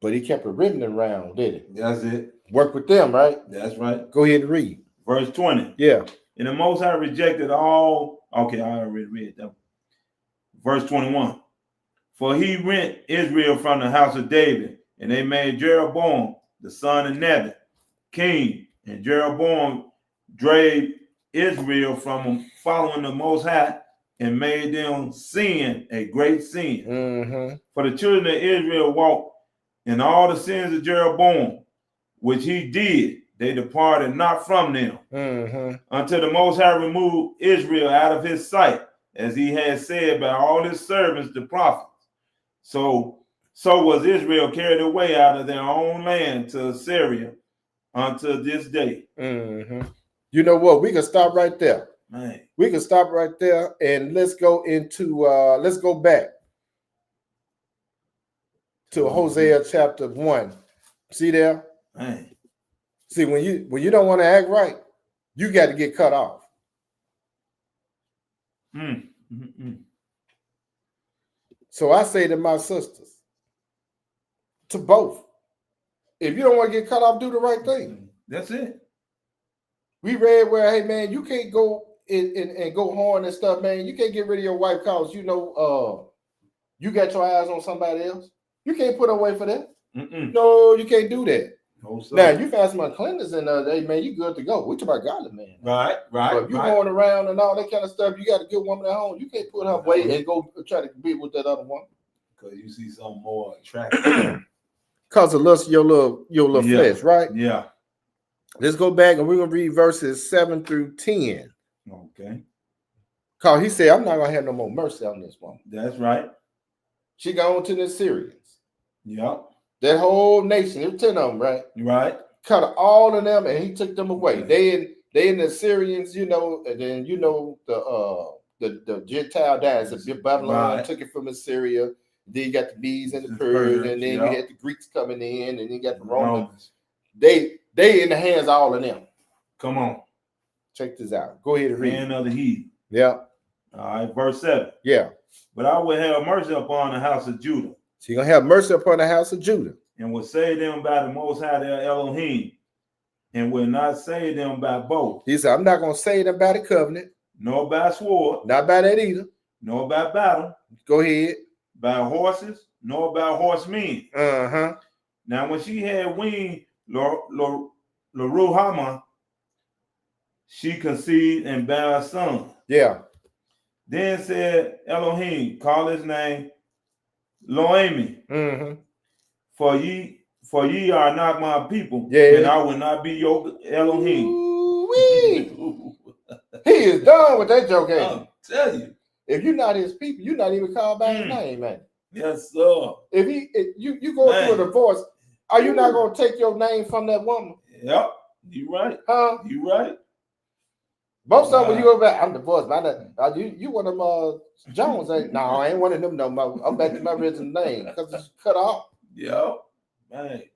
But he kept a remnant around, did he? That's it. Work with them, right? That's right. Go ahead and read. Verse 20. Yeah. And the Most High rejected all. Okay, I already read that. Verse 21. For he rent Israel from the house of David, and they made Jeroboam, the son of Nebat, king. And Jeroboam drave Israel from following the Most High and made them sin a great sin. Mm-hmm. For the children of Israel walked in all the sins of Jeroboam, which he did, they departed not from them, until the Most High removed Israel out of his sight, as he had said by all his servants, the prophets. So was Israel carried away out of their own land to Assyria unto this day. You know what? We can stop right there. Man. We can stop right there, and let's go back to Hosea chapter 1. See there? Man. See, when you don't want to act right, you got to get cut off. So I say to my sisters, to both, if you don't want to get cut off, do the right thing. That's it. We read where, hey man, you can't go and go horn and stuff, man. You can't get rid of your wife because you got your eyes on somebody else. You can't put away for that. No, you can't do that. No, now you found some uncleanness in there, hey man, you good to go. We talk about godly man. Right. But if you going around and all that kind of stuff, you got a good woman at home. You can't put her away and go try to be with that other woman. Because you see something more attractive. Because of lust, your little flesh, right? Yeah. Let's go back and we're gonna read verses 7 through 10. Okay. Because he said, I'm not gonna have no more mercy on this woman. That's right. She gone to the Assyrians. Yep. That whole nation, there were 10 of them, right? Right. Cut all of them and he took them away. They in the Assyrians, and then the Gentile dies. Babylon took it from Assyria. Then you got the Medes and the Persians, and then you had the Greeks coming in, and then you got the Romans. They in the hands of all of them. Come on. Check this out. Go ahead and read. Hand of the heathen. Yeah. All right, verse 7. Yeah. But I will have mercy upon the house of Judah. So you're going to have mercy upon the house of Judah. And will save them by the Most High their Elohim. And will not save them by bow. He said, I'm not going to save them by the covenant. Nor by sword. Not by that either. Nor by battle. Go ahead. By horses. Nor by horsemen. Now when she had weaned Loruhamah, she conceived and bare a son. Yeah. Then said Elohim, call his name Loami. For ye are not my people, and I will not be your Elohim. He is done with that joke. I'll tell you. If you're not his people, you're not even called by his name, man. Yes, sir. If you go through a divorce, are you not going to take your name from that woman? Yep. You right. Huh? You right. Most of them, when you go back, I'm divorced. You one of them Jones ain't? No, I ain't one of them no more. I'm back to my original name because it's cut off. Yep. Right.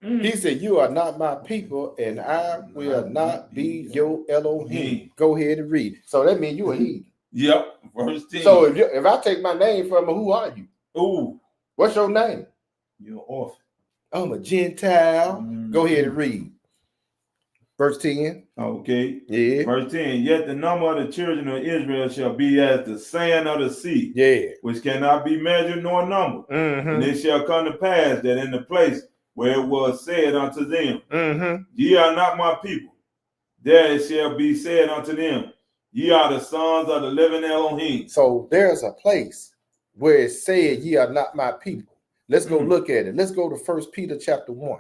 He said, you are not my people, and I will not be your Elohim. Go ahead and read. So that means you a heathen. Yep. Verse 10. So if I take my name from her, who are you? Ooh. What's your name? You're orphan. I'm a Gentile. Go ahead and read. Verse 10. Okay. Yeah. Verse 10. Yet the number of the children of Israel shall be as the sand of the sea. Yeah. Which cannot be measured nor numbered. And it shall come to pass that in the place where it was said unto them, ye are not my people, there it shall be said unto them, ye are the sons of the living Elohim. So there's a place where it said, ye are not my people. Let's go look at it. Let's go to 1 Peter chapter 1.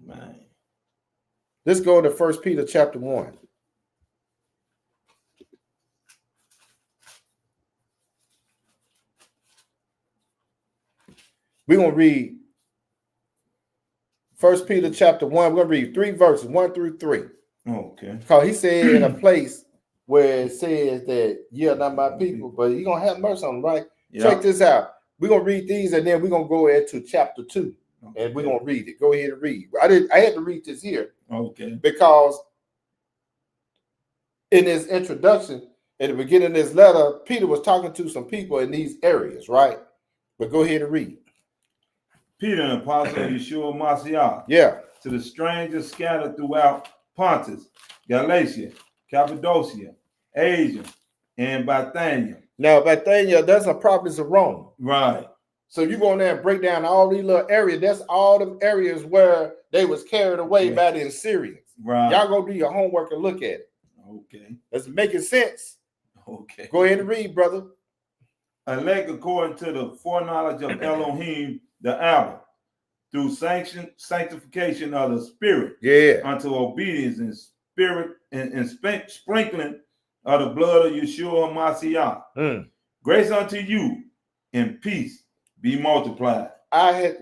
Man. Let's go to 1 Peter chapter 1. We're going to read 1 Peter chapter 1. We're going to read 3 verses, 1 through 3. Okay. Because he said in a place where it says that you're not my people, but you're going to have mercy on them, right? Yeah. Check this out. We're going to read these, and then we're going to go into chapter 2, and we're going to read it. Go ahead and read. I had to read this here. Okay. Because in his introduction, at the beginning of this letter, Peter was talking to some people in these areas, right? But go ahead and read. Peter, an apostle of Yeshua Mashiach, Yeah. to the strangers scattered throughout Pontus, Galatia, Cappadocia, Asia, and Bithynia. Now, Bithynia, that's a province of Rome. Right. So you go in there and break down all these little areas. That's all the areas where they was carried away by the Assyrians. Right. Y'all go do your homework and look at it. Okay. That's making sense. Okay. Go ahead and read, brother. Elect according to the foreknowledge of Elohim, the Abba, through sanctification of the Spirit, Yeah. unto obedience in spirit and sprinkling of the blood of Yeshua Mashiach. Grace unto you and peace be multiplied. I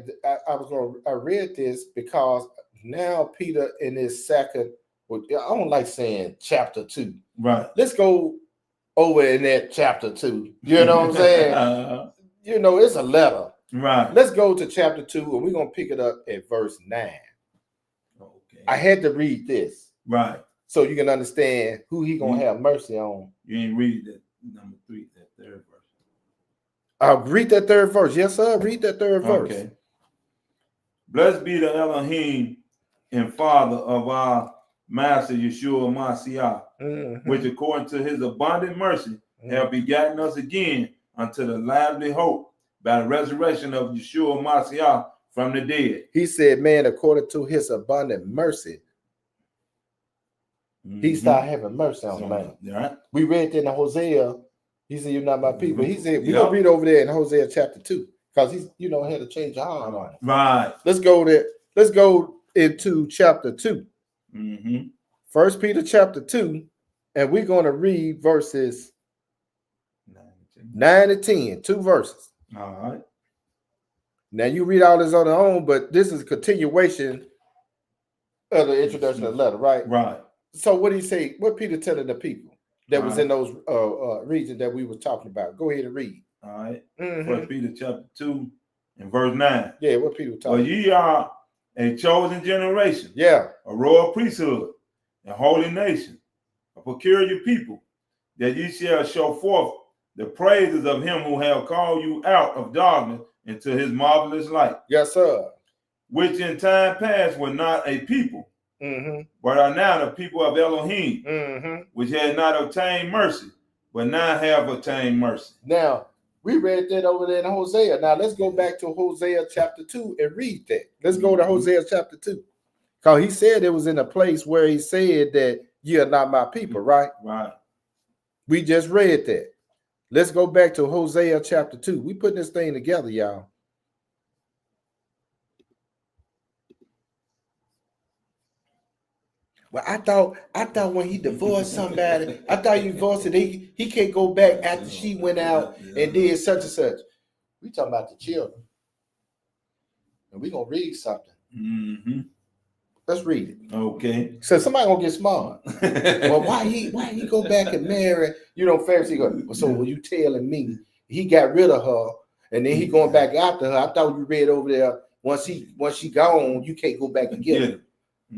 read this because now Peter in his second, I don't like saying chapter 2. Right. Let's go over in that chapter 2. You know what I'm saying? You know, it's a letter. Right. Let's go to chapter 2, and we're going to pick it up at verse 9. Okay. I had to read this. Right. So you can understand who he going to have mercy on. You ain't read that number 3, that third verse. I'll read that third verse. Yes, sir. Read that third verse. Okay. Blessed be the Elohim and Father of our Master Yeshua Mashiach, which according to his abundant mercy have begotten us again unto the lively hope by the resurrection of Yeshua Mashiach from the dead. He said, man, according to his abundant mercy, he started having mercy on man. Right. We read that in Hosea. He said, you're not my people. He said, we're going to read over there in Hosea chapter 2, because he's, had to change your heart on it. Right. Let's go there. Let's go into chapter 2. 1 Peter chapter 2, and we're going to read verses 9 to 10, 2 verses. All right. Now you read all this on their own, but this is a continuation of the introduction of the letter, right? Right. So what do you say? What Peter telling the people that was in those regions that we were talking about? Go ahead and read. All right. 1 Peter chapter 2 and verse 9. Yeah, what Peter was talking about? Ye are a chosen generation. Yeah. A royal priesthood, a holy nation, a peculiar people, that ye shall show forth the praises of him who have called you out of darkness into his marvelous light. Yes, sir. Which in time past were not a people, but are now the people of Elohim, which had not obtained mercy, but now have obtained mercy. Now, we read that over there in Hosea. Now, let's go back to Hosea chapter 2 and read that. Let's go to Hosea chapter 2. Because he said it was in a place where he said that you're not my people, right? Right. We just read that. Let's go back to Hosea chapter 2. We putting this thing together, y'all. Well, I thought when he divorced somebody, I thought he divorced it. He can't go back after she went out and did such and such. We talking about the children, and we gonna read something. Let's read it. Okay. So somebody gonna get smart. Well, why he go back and marry? Pharisee go. So when you telling me he got rid of her and then he going back after her? I thought you read over there. Once she gone, you can't go back and get her.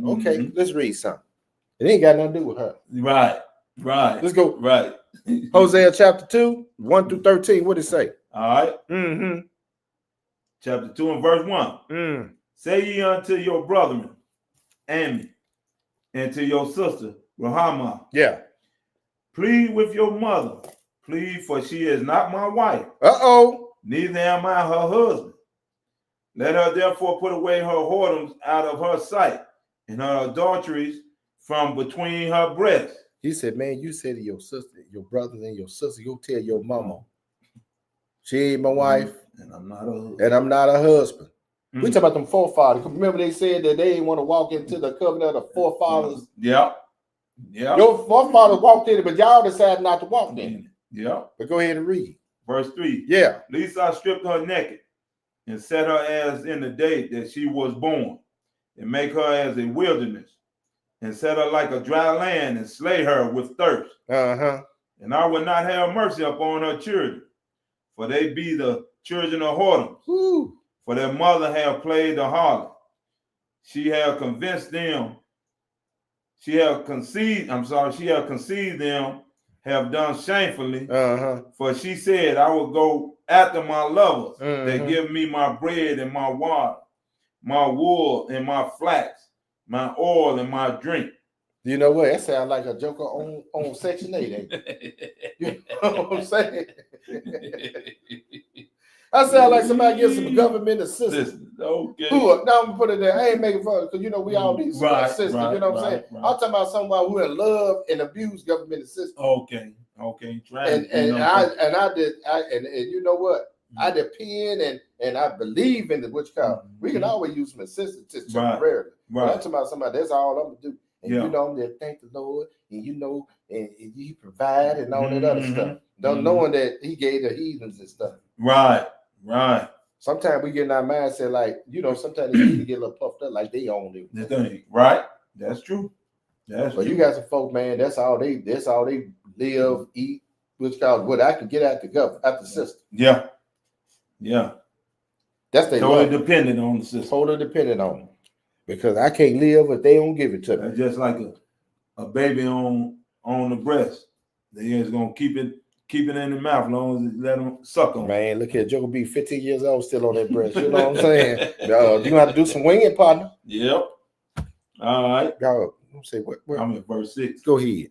Okay, let's read something. It ain't got nothing to do with her. Right. Let's go. Right. Hosea chapter 2, 1 through 13. What did it say? All right. Chapter 2 and verse 1. Say ye unto your brethren, Amen, and to your sister, Rahama. Yeah. Plead with your mother. Plead, for she is not my wife. Neither am I her husband. Let her therefore put away her whoredoms out of her sight, and her adulteries from between her breasts. He said, man, you said to your sister, your brothers and your sister, go tell your mama, she ain't my wife, and I'm not her husband. We talk about them forefathers. Remember they said that they didn't want to walk into the covenant of the forefathers. Yeah. Your forefathers walked in it, but y'all decided not to walk in it. Yeah. But go ahead and read. Verse 3. Yeah. Lest I stripped her naked and set her as in the day that she was born, and make her as a wilderness, and set her like a dry land, and slay her with thirst. And I will not have mercy upon her children, for they be the children of whoredoms. For their mother have played the harlot. She have conceived them, have done shamefully. For she said, I will go after my lovers that give me my bread and my water, my wool and my flax, my oil and my drink. You know what? That sounds like a joker on Section 8, ain't it? You know what I'm saying? I sound like somebody gets some government assistance. Okay. Now I'm gonna put it there. I ain't making fun because you know we all need some assistance. You know what I'm saying? I'm talking about somebody who in love and abuse government assistance. Okay. And you know what? I depend and I believe in the what you call. We can always use some assistance just temporarily. But I'm talking about somebody. That's all I'm gonna do. And you know, I'm just thank the Lord, and you know, and He provide and all that other stuff. Don't knowing that He gave the heathens and stuff. Right. Sometimes we get in our mindset like, you know, sometimes they need to get a little puffed up like they own it. Right. That's true. But you got some folk, man. That's all they live, eat, which cause what I can get out the system. Yeah. That's they totally dependent on the system. Totally dependent on them. Because I can't live if they don't give it to me. That's just like a baby on the breast. They just gonna keep it in the mouth as long as they let them suck on. Man, look here, Joe be 15 years old still on that breast. You know what I'm saying? You gonna have to do some winging, partner. Yep. All right. Y'all, say what? I'm in verse 6. Go ahead.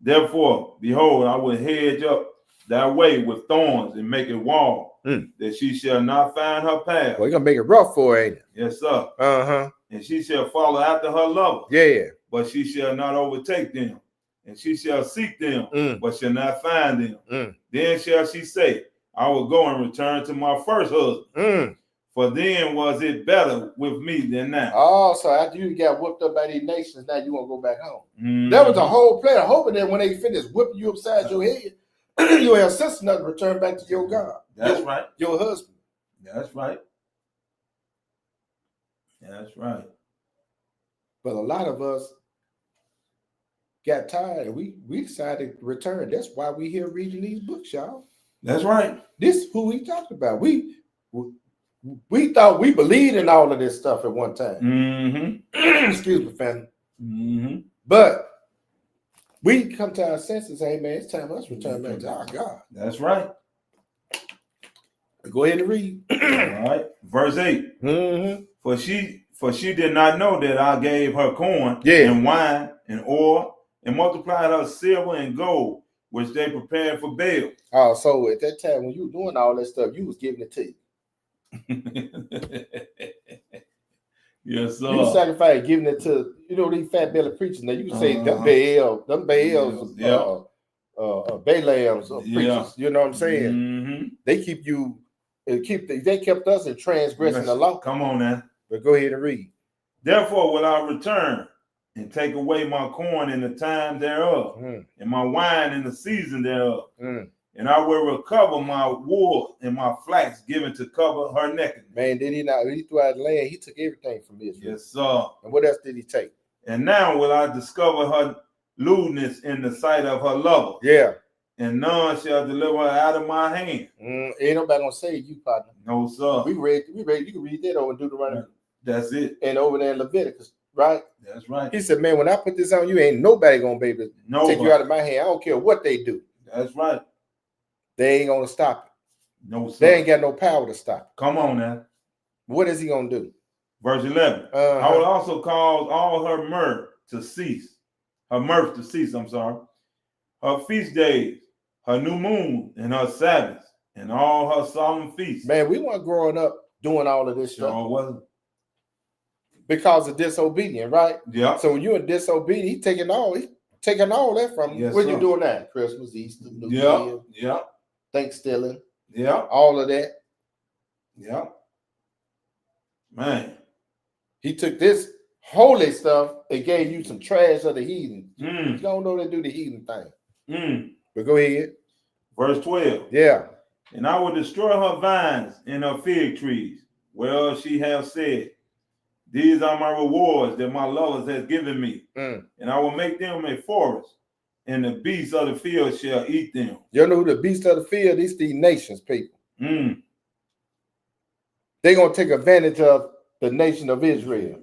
Therefore, behold, I will hedge up thy way with thorns and make it wall, that she shall not find her path. Well, you're gonna make it rough for her, ain't it? Yes, sir. And she shall follow after her lover. Yeah. But she shall not overtake them. And she shall seek them, but shall not find them. Then shall she say, I will go and return to my first husband. For then was it better with me than now. Oh, so after you got whooped up by these nations, now you want to go back home. That was the whole plan. Hoping that when they finish whipping you upside your head, you'll have sense enough to return back to your God. That's right. Your husband. That's right. But a lot of us got tired and we decided to return. That's why we here reading these books, y'all. That's right. This is who we talked about. We thought we believed in all of this stuff at one time. Excuse me, family. But we come to our senses, hey man, it's time for us to return back to our God. That's right. Go ahead and read. All right. Verse 8. For she did not know that I gave her corn and wine and oil and multiplied her silver and gold, which they prepared for Baal. Oh, so at that time when you were doing all that stuff, you was giving it to you. Yes, sir. You sacrifice giving it to, you know, these fat belly preachers. Now you can say them Baals, Balaams or preachers. You know what I'm saying? They they kept us in transgressing the law. Come on now. But go ahead and read. Therefore will I return and take away my corn in the time thereof, and my wine in the season thereof. And I will recover my wool and my flax given to cover her nakedness. Man, did he not? He threw out the land. He took everything from Israel. Yes, sir. And what else did he take? And now will I discover her lewdness in the sight of her lover. Yeah. And none shall deliver her out of my hand. Ain't nobody gonna save you, partner. No, sir. We read. You can read that over in Deuteronomy. That's it. And over there in Leviticus, right? That's right. He said, man, when I put this on you, ain't nobody gonna be able to take you out of my hand. I don't care what they do. That's right. They ain't gonna stop it. No, sir. They ain't got no power to stop it. Come on now. What is he gonna do? Verse 11. I will also cause all her mirth to cease. I'm sorry. Her feast days, her new moon, and her Sabbaths, and all her solemn feasts. Man, we weren't growing up doing all of this stuff. Sure wasn't. Because of disobedience, right? Yeah. So when you're in disobedience, he's taking all that from you. Yes, what sir. you doing now? Christmas, Easter, New Year, Thanksgiving, all of that. Yeah. Man. He took this holy stuff and gave you some trash of the heathen. You don't know they do the heathen thing. But go ahead. Verse 12. Yeah. And I will destroy her vines and her fig trees, whereas she have said, These are my rewards that my lovers has given me, Mm. and I will make them a forest, and the beasts of the field shall eat them. You know who the beasts of the field? These nations, people. Mm. They're going to take advantage of the nation of Israel.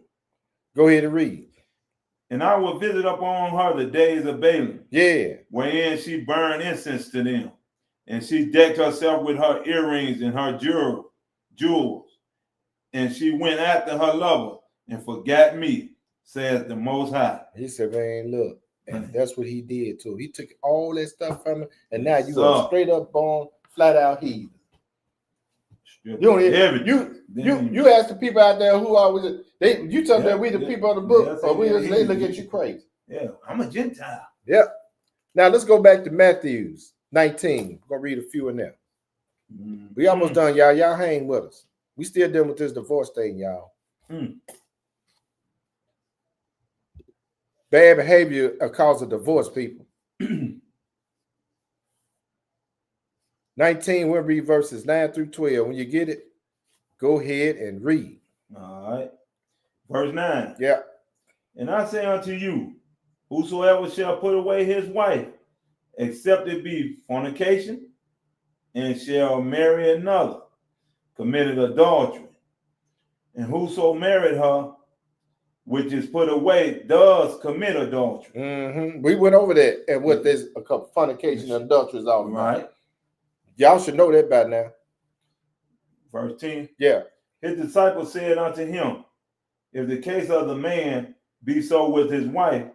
Go ahead and read. And I will visit upon her the days of Balaam, Yeah. wherein she burned incense to them, and she decked herself with her earrings and her jewels, and she went after her lover and forgot me, says the Most High. He said, man, look, and that's what he did too. He took all that stuff from him, and now you So- are straight up born, flat out heathen. You don't you ask the people out there who are with it, you tell them we the people of the book, or they look at you crazy. Yeah, I'm a Gentile. Yep. Now let's go back to Matthews 19. We're gonna read a few in there. We almost done, y'all. Y'all hang with us. We still dealing with this divorce thing, y'all. Bad behavior cause of divorce, people. 19, we'll read verses 9 through 12. When you get it, go ahead and read. All right. Verse 9. Yeah. And I say unto you, whosoever shall put away his wife, except it be fornication, and shall marry another, committed adultery. And whoso married her, which is put away, does commit adultery. Mm-hmm. We went over that and what there's a couple fornication and adultery is all about. Right. Y'all should know that by now. Verse 10. Yeah. His disciples said unto him, if the case of the man be so with his wife,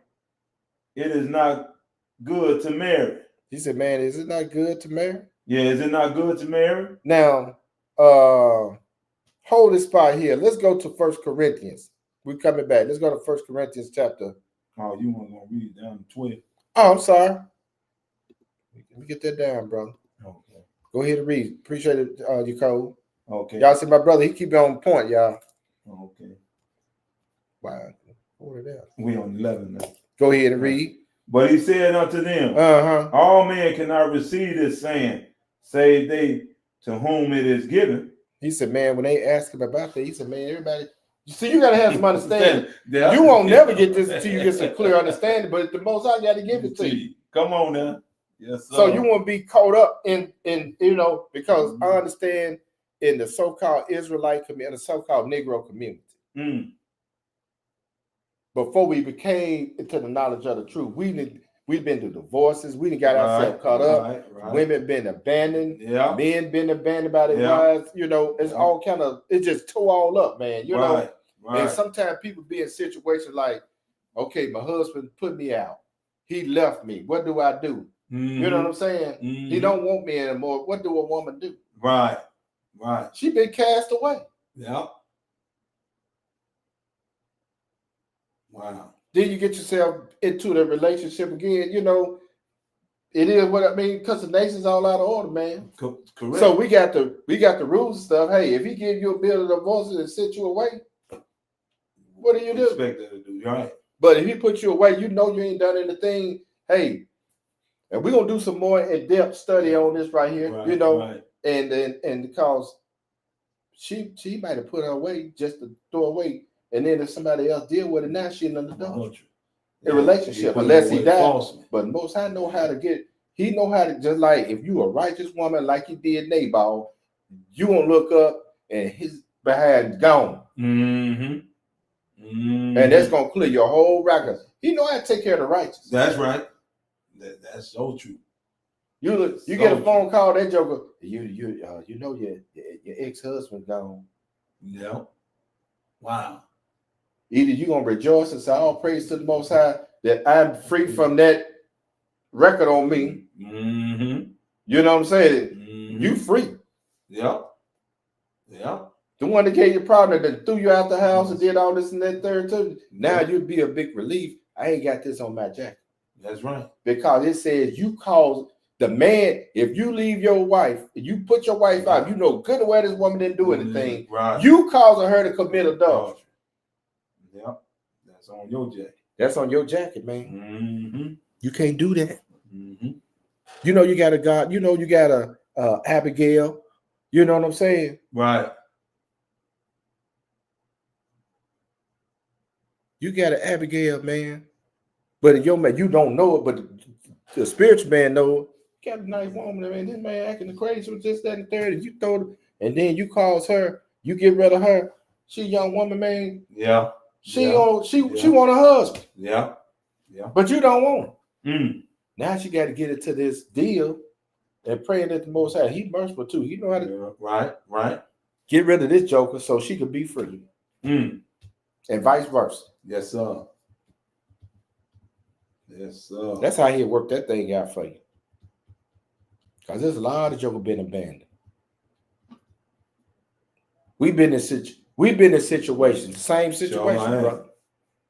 it is not good to marry. He said, man, is it not good to marry? Yeah, is it not good to marry? Now, hold this spot here. Let's go to 1 Corinthians. We're coming back. Let's go to 1 Corinthians chapter. Oh, you want to read down to 12? Oh, I'm sorry. Let me get that down, brother. Okay. Go ahead and read. Appreciate it, your code. Okay. Y'all see my brother, he keep it on point, y'all. Okay. Wow. Hold it out. We on 11 now. Go ahead and read. But he said unto them, all men cannot receive this saying, save they to whom it is given. He said, man, when they ask him about that, he said, man, everybody, you see, you got to have some understanding. Yeah. You won't never get this until you get some clear understanding, but the most I got to give it to you. Come on now. Yes, sir. So you won't be caught up in because I understand in the so-called Israelite community, the so-called Negro community. Before we became into the knowledge of the truth, we've been through divorces, we done got ourselves caught up, women been abandoned, men been abandoned by their wives, it's all kind of, it just tore all up, man, know. And sometimes people be in situations like, okay, my husband put me out, he left me, what do I do? You know what I'm saying? He don't want me anymore. What do a woman do? Right. She been cast away. Yeah. Wow. Then you get yourself into the relationship again. It is what I mean, because the nation's all out of order, man. Correct. So we got the rules and stuff. Hey, if he give you a bill of divorce and sent you away, what do you do? Expect that to do, right? But if he put you away, you ain't done anything. Hey. And we're gonna do some more in-depth study on this right here, and because she might have put her away just to throw away, and then if somebody else deal with it, now she in another relationship, unless he dies. But Most High know how to get. He know how to, just like if you a righteous woman like he did Nabal, you gonna look up and his behind gone, and that's gonna clear your whole record. He know how to take care of the righteous. That's right. That's so true. You get a phone call, that joker, your ex-husband gone. Yeah. Wow. Either you gonna rejoice and say, all praise to the Most High that I'm free from that record on me. You know what I'm saying? You free. Yeah. The one that gave you problem that threw you out the house and did all this and that third too. Now you'd be a big relief. I ain't got this on my jacket. That's right. Because it says you cause the man, if you leave your wife, if you put your wife out, you know good and well this woman didn't do anything. Right. You causing her to commit adultery. Yep. That's on your jacket. That's on your jacket, man. You can't do that. You got a God, you got a Abigail. You know what I'm saying? Right. You got an Abigail, man. But your man, you don't know it, but the spiritual man know it. You got a nice woman, man. This man acting crazy with this, that, and the third. And you throw it, and then you cause her, you get rid of her. She a young woman, man. Yeah. She want a husband. Yeah. But you don't want her. Mm. Now she got to get it to this deal and praying that the Most High. He merciful too. He know how to right. get rid of this joker so she could be free. Mm. And vice versa. Yes, sir. Yes, sir. That's how he'll work that thing out for you. Because there's a lot of joker been abandoned. We've been in situations, the same situation, brother.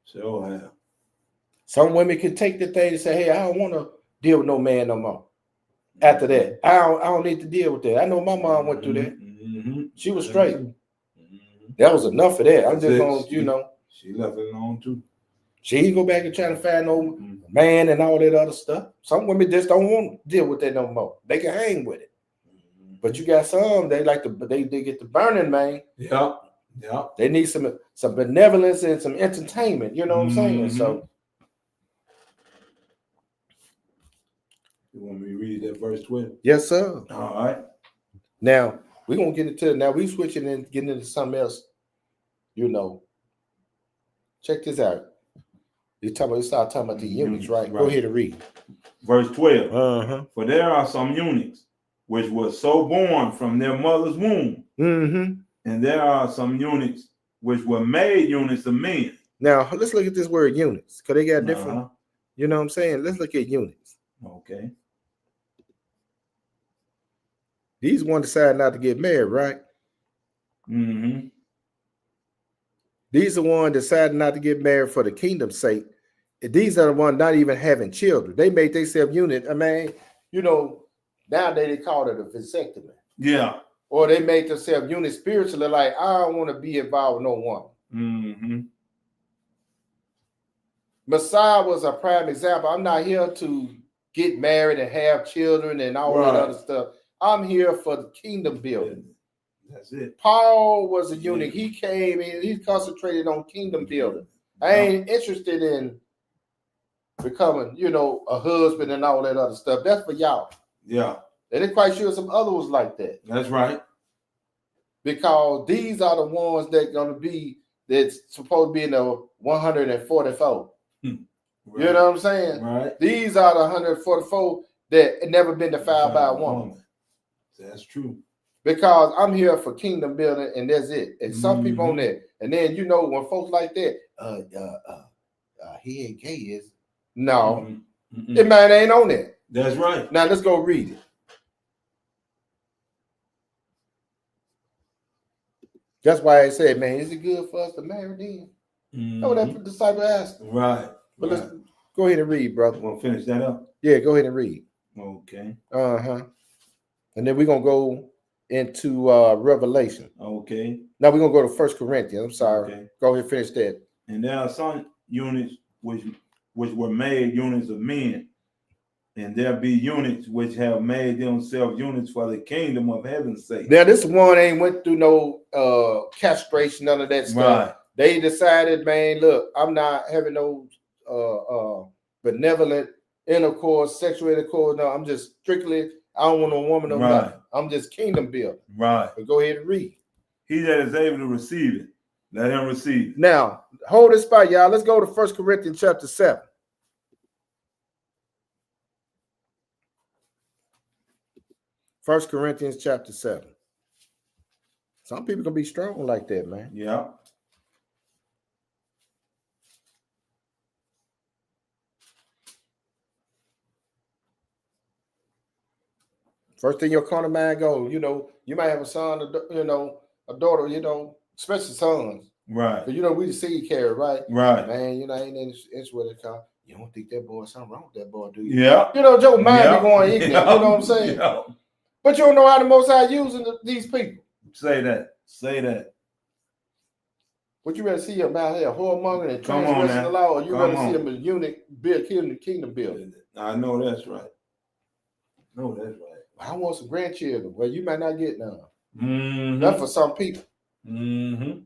Sure have. Some women can take the thing and say, hey, I don't want to deal with no man no more. After that, I don't need to deal with that. I know my mom went through that. Mm-hmm. She was straight. Mm-hmm. That was enough of that. I'm just going to, She left it alone too. She ain't go back and try to find no man and all that other stuff. Some women just don't want to deal with that no more. They can hang with it. But you got some, they like to, they get the burning, man. Yeah. They need some benevolence and some entertainment. You know what I'm saying? So you want me to read that verse 12? yes, sir. All right. Now we're gonna get into now. We switching and getting into something else. Check this out. You start talking about the eunuchs, right? Go ahead and read. Verse 12. Uh-huh. For there are some eunuchs which were so born from their mother's womb. Mm-hmm. And there are some eunuchs which were made eunuchs of men. Now let's look at this word eunuchs, because they got different, you know what I'm saying? Let's look at eunuchs. Okay. These ones decide not to get married, right? Mm-hmm. These are the ones decided not to get married for the kingdom's sake. These are the ones not even having children. They make themselves eunuch. I mean, nowadays they call it a vasectomy. Yeah. Or they make themselves eunuch spiritually, like, I don't want to be involved with no woman. Mm-hmm. Messiah was a prime example. I'm not here to get married and have children and all that other stuff. I'm here for the kingdom building. That's it. Paul was a eunuch. He came in, he concentrated on kingdom building. I ain't interested in becoming, a husband and all that other stuff. That's for y'all. Yeah. And I'm quite sure some others like that. That's right. Because these are the ones that's supposed to be in the 144. Right. You know what I'm saying? Right. These are the 144 that had never been defiled by a woman. That's true. Because I'm here for kingdom building, and that's it. And some people on that. And then when folks like that, he ain't gay, is no. That man ain't on that. That's right. Now let's go read it. That's why I said, man, is it good for us to marry then? Oh, that the disciple asked. Right. But let's go ahead and read, brother. Want to finish that up? Yeah, go ahead and read. Okay. And then we're gonna go into Revelation. Okay. Now we're gonna go to 1 Corinthians. I'm sorry. Okay. Go ahead and finish that. And there are some eunuchs which were made eunuchs of men, and there be eunuchs which have made themselves eunuchs for the kingdom of heaven's sake. Now this one ain't went through no castration, none of that stuff. Right. They decided, man, look, I'm not having no benevolent intercourse, sexual intercourse. No, I'm just strictly, I don't want no woman or nothing. I'm just kingdom building. Right. But go ahead and read. He that is able to receive it, let him receive it. Now, hold this spot, y'all. Let's go to 1 Corinthians chapter 7. 1 Corinthians chapter 7. Some people can be strong like that, man. Yeah. First thing your corner mind go, you might have a son, a daughter, especially sons. Right. Because, we the seed carrier, right? Right. Man, ain't inch with it. You don't think that boy, something wrong with that boy, do you? Yeah. Joe mind be going ignorant, you know what I'm saying? Yeah. But you don't know how the Most High using these people. Say that. Would you rather see him out here whoremonger and transgressing the law, or you rather see him as a eunuch, kingdom building? I know that's right. I want some grandchildren. Well, you might not get none. Mm-hmm. That's for some people. Mm-hmm.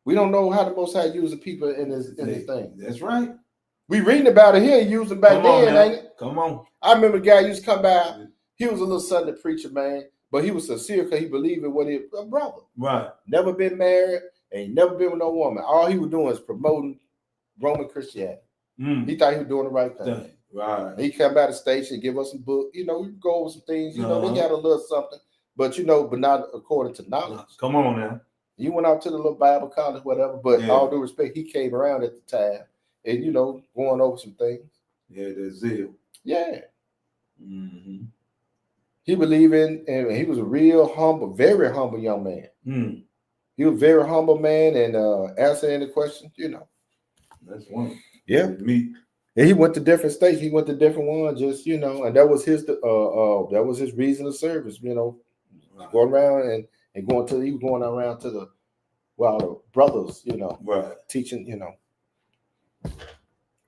We don't know how the Most High used the people in his thing. That's right. We reading about it here. He used them back then, ain't it? Come on. I remember a guy used to come by. He was a little Sunday preacher, man, but he was sincere because he believed in what he a brother. Right. Never been married, and never been with no woman. All he was doing is promoting Roman Christianity. He thought he was doing the right thing. Right. He come by the station, give us some book. You know, we go over some things. You know, they got a little something, but you know, but not according to knowledge. Come on now. You went out to the little Bible college, whatever. But all due respect, he came around at the time, and you know, going over some things. Yeah, the zeal. Yeah. He believed in, and he was a real humble, very humble young man. He was a very humble man, and answering the question, you know. That's one. Yeah. Me. And he went to different states. He went to different ones, just you know, and that was his reason of service. You know, going around and going to he was going around to the brothers, you know, teaching, you know.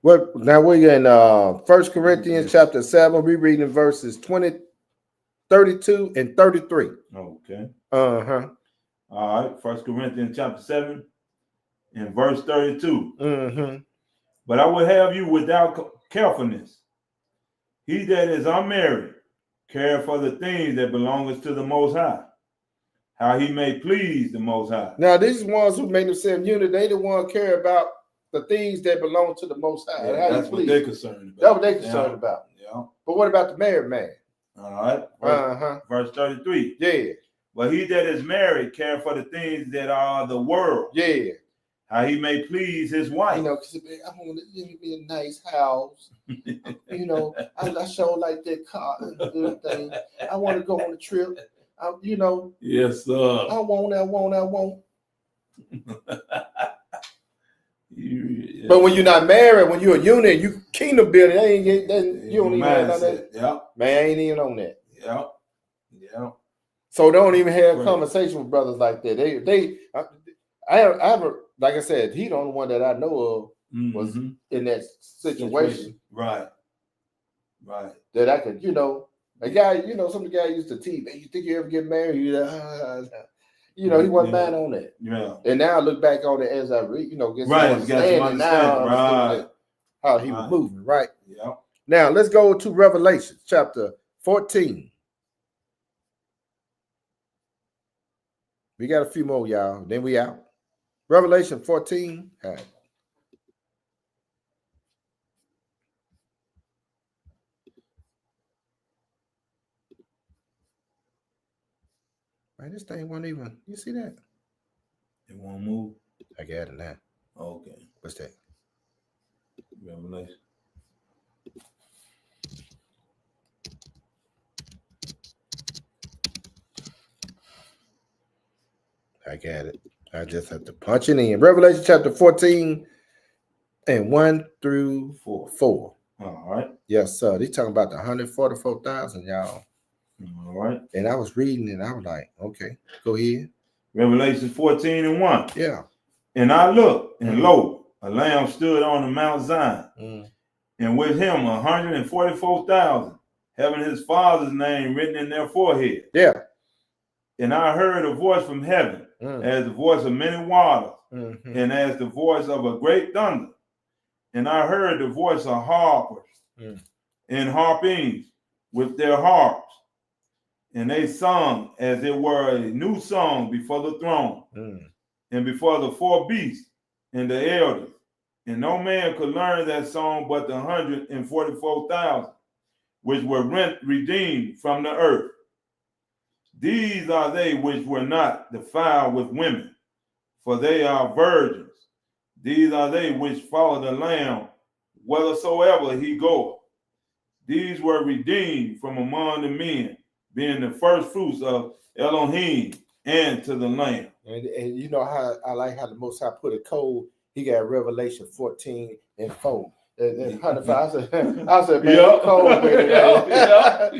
What now we're in 1 Corinthians chapter 7. We're reading verses 32 and 33. Okay. All right. 1 Corinthians chapter 7 and verse 32. But I will have you without carefulness. He that is unmarried care for the things that belongeth to the Most High, how he may please the Most High. Now these ones who make themselves unit, they the ones care about the things that belong to the Most High. Yeah, that's what they're concerned about. That's what they're concerned about. Yeah. But what about the married man? All right. Verse 33. Yeah. But he that is married care for the things that are the world. Yeah. How he may please his wife. You know, because I want to give me a nice house. You know, I sure like that car and everything. I want to go on a trip. You know. Yes, sir. I want. Yeah. But when you're not married, when you're a unit, you kingdom building, you don't even have on that. Yeah. Man, I ain't even on that. Yeah. Yeah. So don't even have conversation with brothers like that. I have like I said, he the only one that I know of was in that situation. Right. That I could, you know, a guy, you know, some of the guy used to tease, man, you think you ever get married? You know, he wasn't mad on that. Yeah. And now I look back on it as I read, you know, get some understanding now how he was moving, right? Yeah. Now let's go to Revelation chapter 14. We got a few more, y'all. Then we out. Revelation 14. All right. Man, this thing won't even. You see that? It won't move. I got it now. Okay. What's that? Revelation. I got it. I just have to punch it in. Revelation chapter 14 and 1 through 4. All right. Yes, sir. They talking about the 144,000, y'all. All right. And I was reading and I was like, okay, go ahead. Revelation 14 and 1. Yeah. And I looked, and lo, a lamb stood on the Mount Zion, and with him 144,000, having his father's name written in their forehead. Yeah. And I heard a voice from heaven, as the voice of many waters, and as the voice of a great thunder. And I heard the voice of harpers and harpings with their harps. And they sung as it were a new song before the throne and before the four beasts and the elders. And no man could learn that song but the 144,000, which were redeemed from the earth. These are they which were not defiled with women, for they are virgins. These are they which follow the Lamb whithersoever he goeth. These were redeemed from among the men, being the first fruits of Elohim and to the Lamb. And you know how I like how the Most High put a code. He got Revelation 14 and 4. And 105. I said, man, Yep. code with it.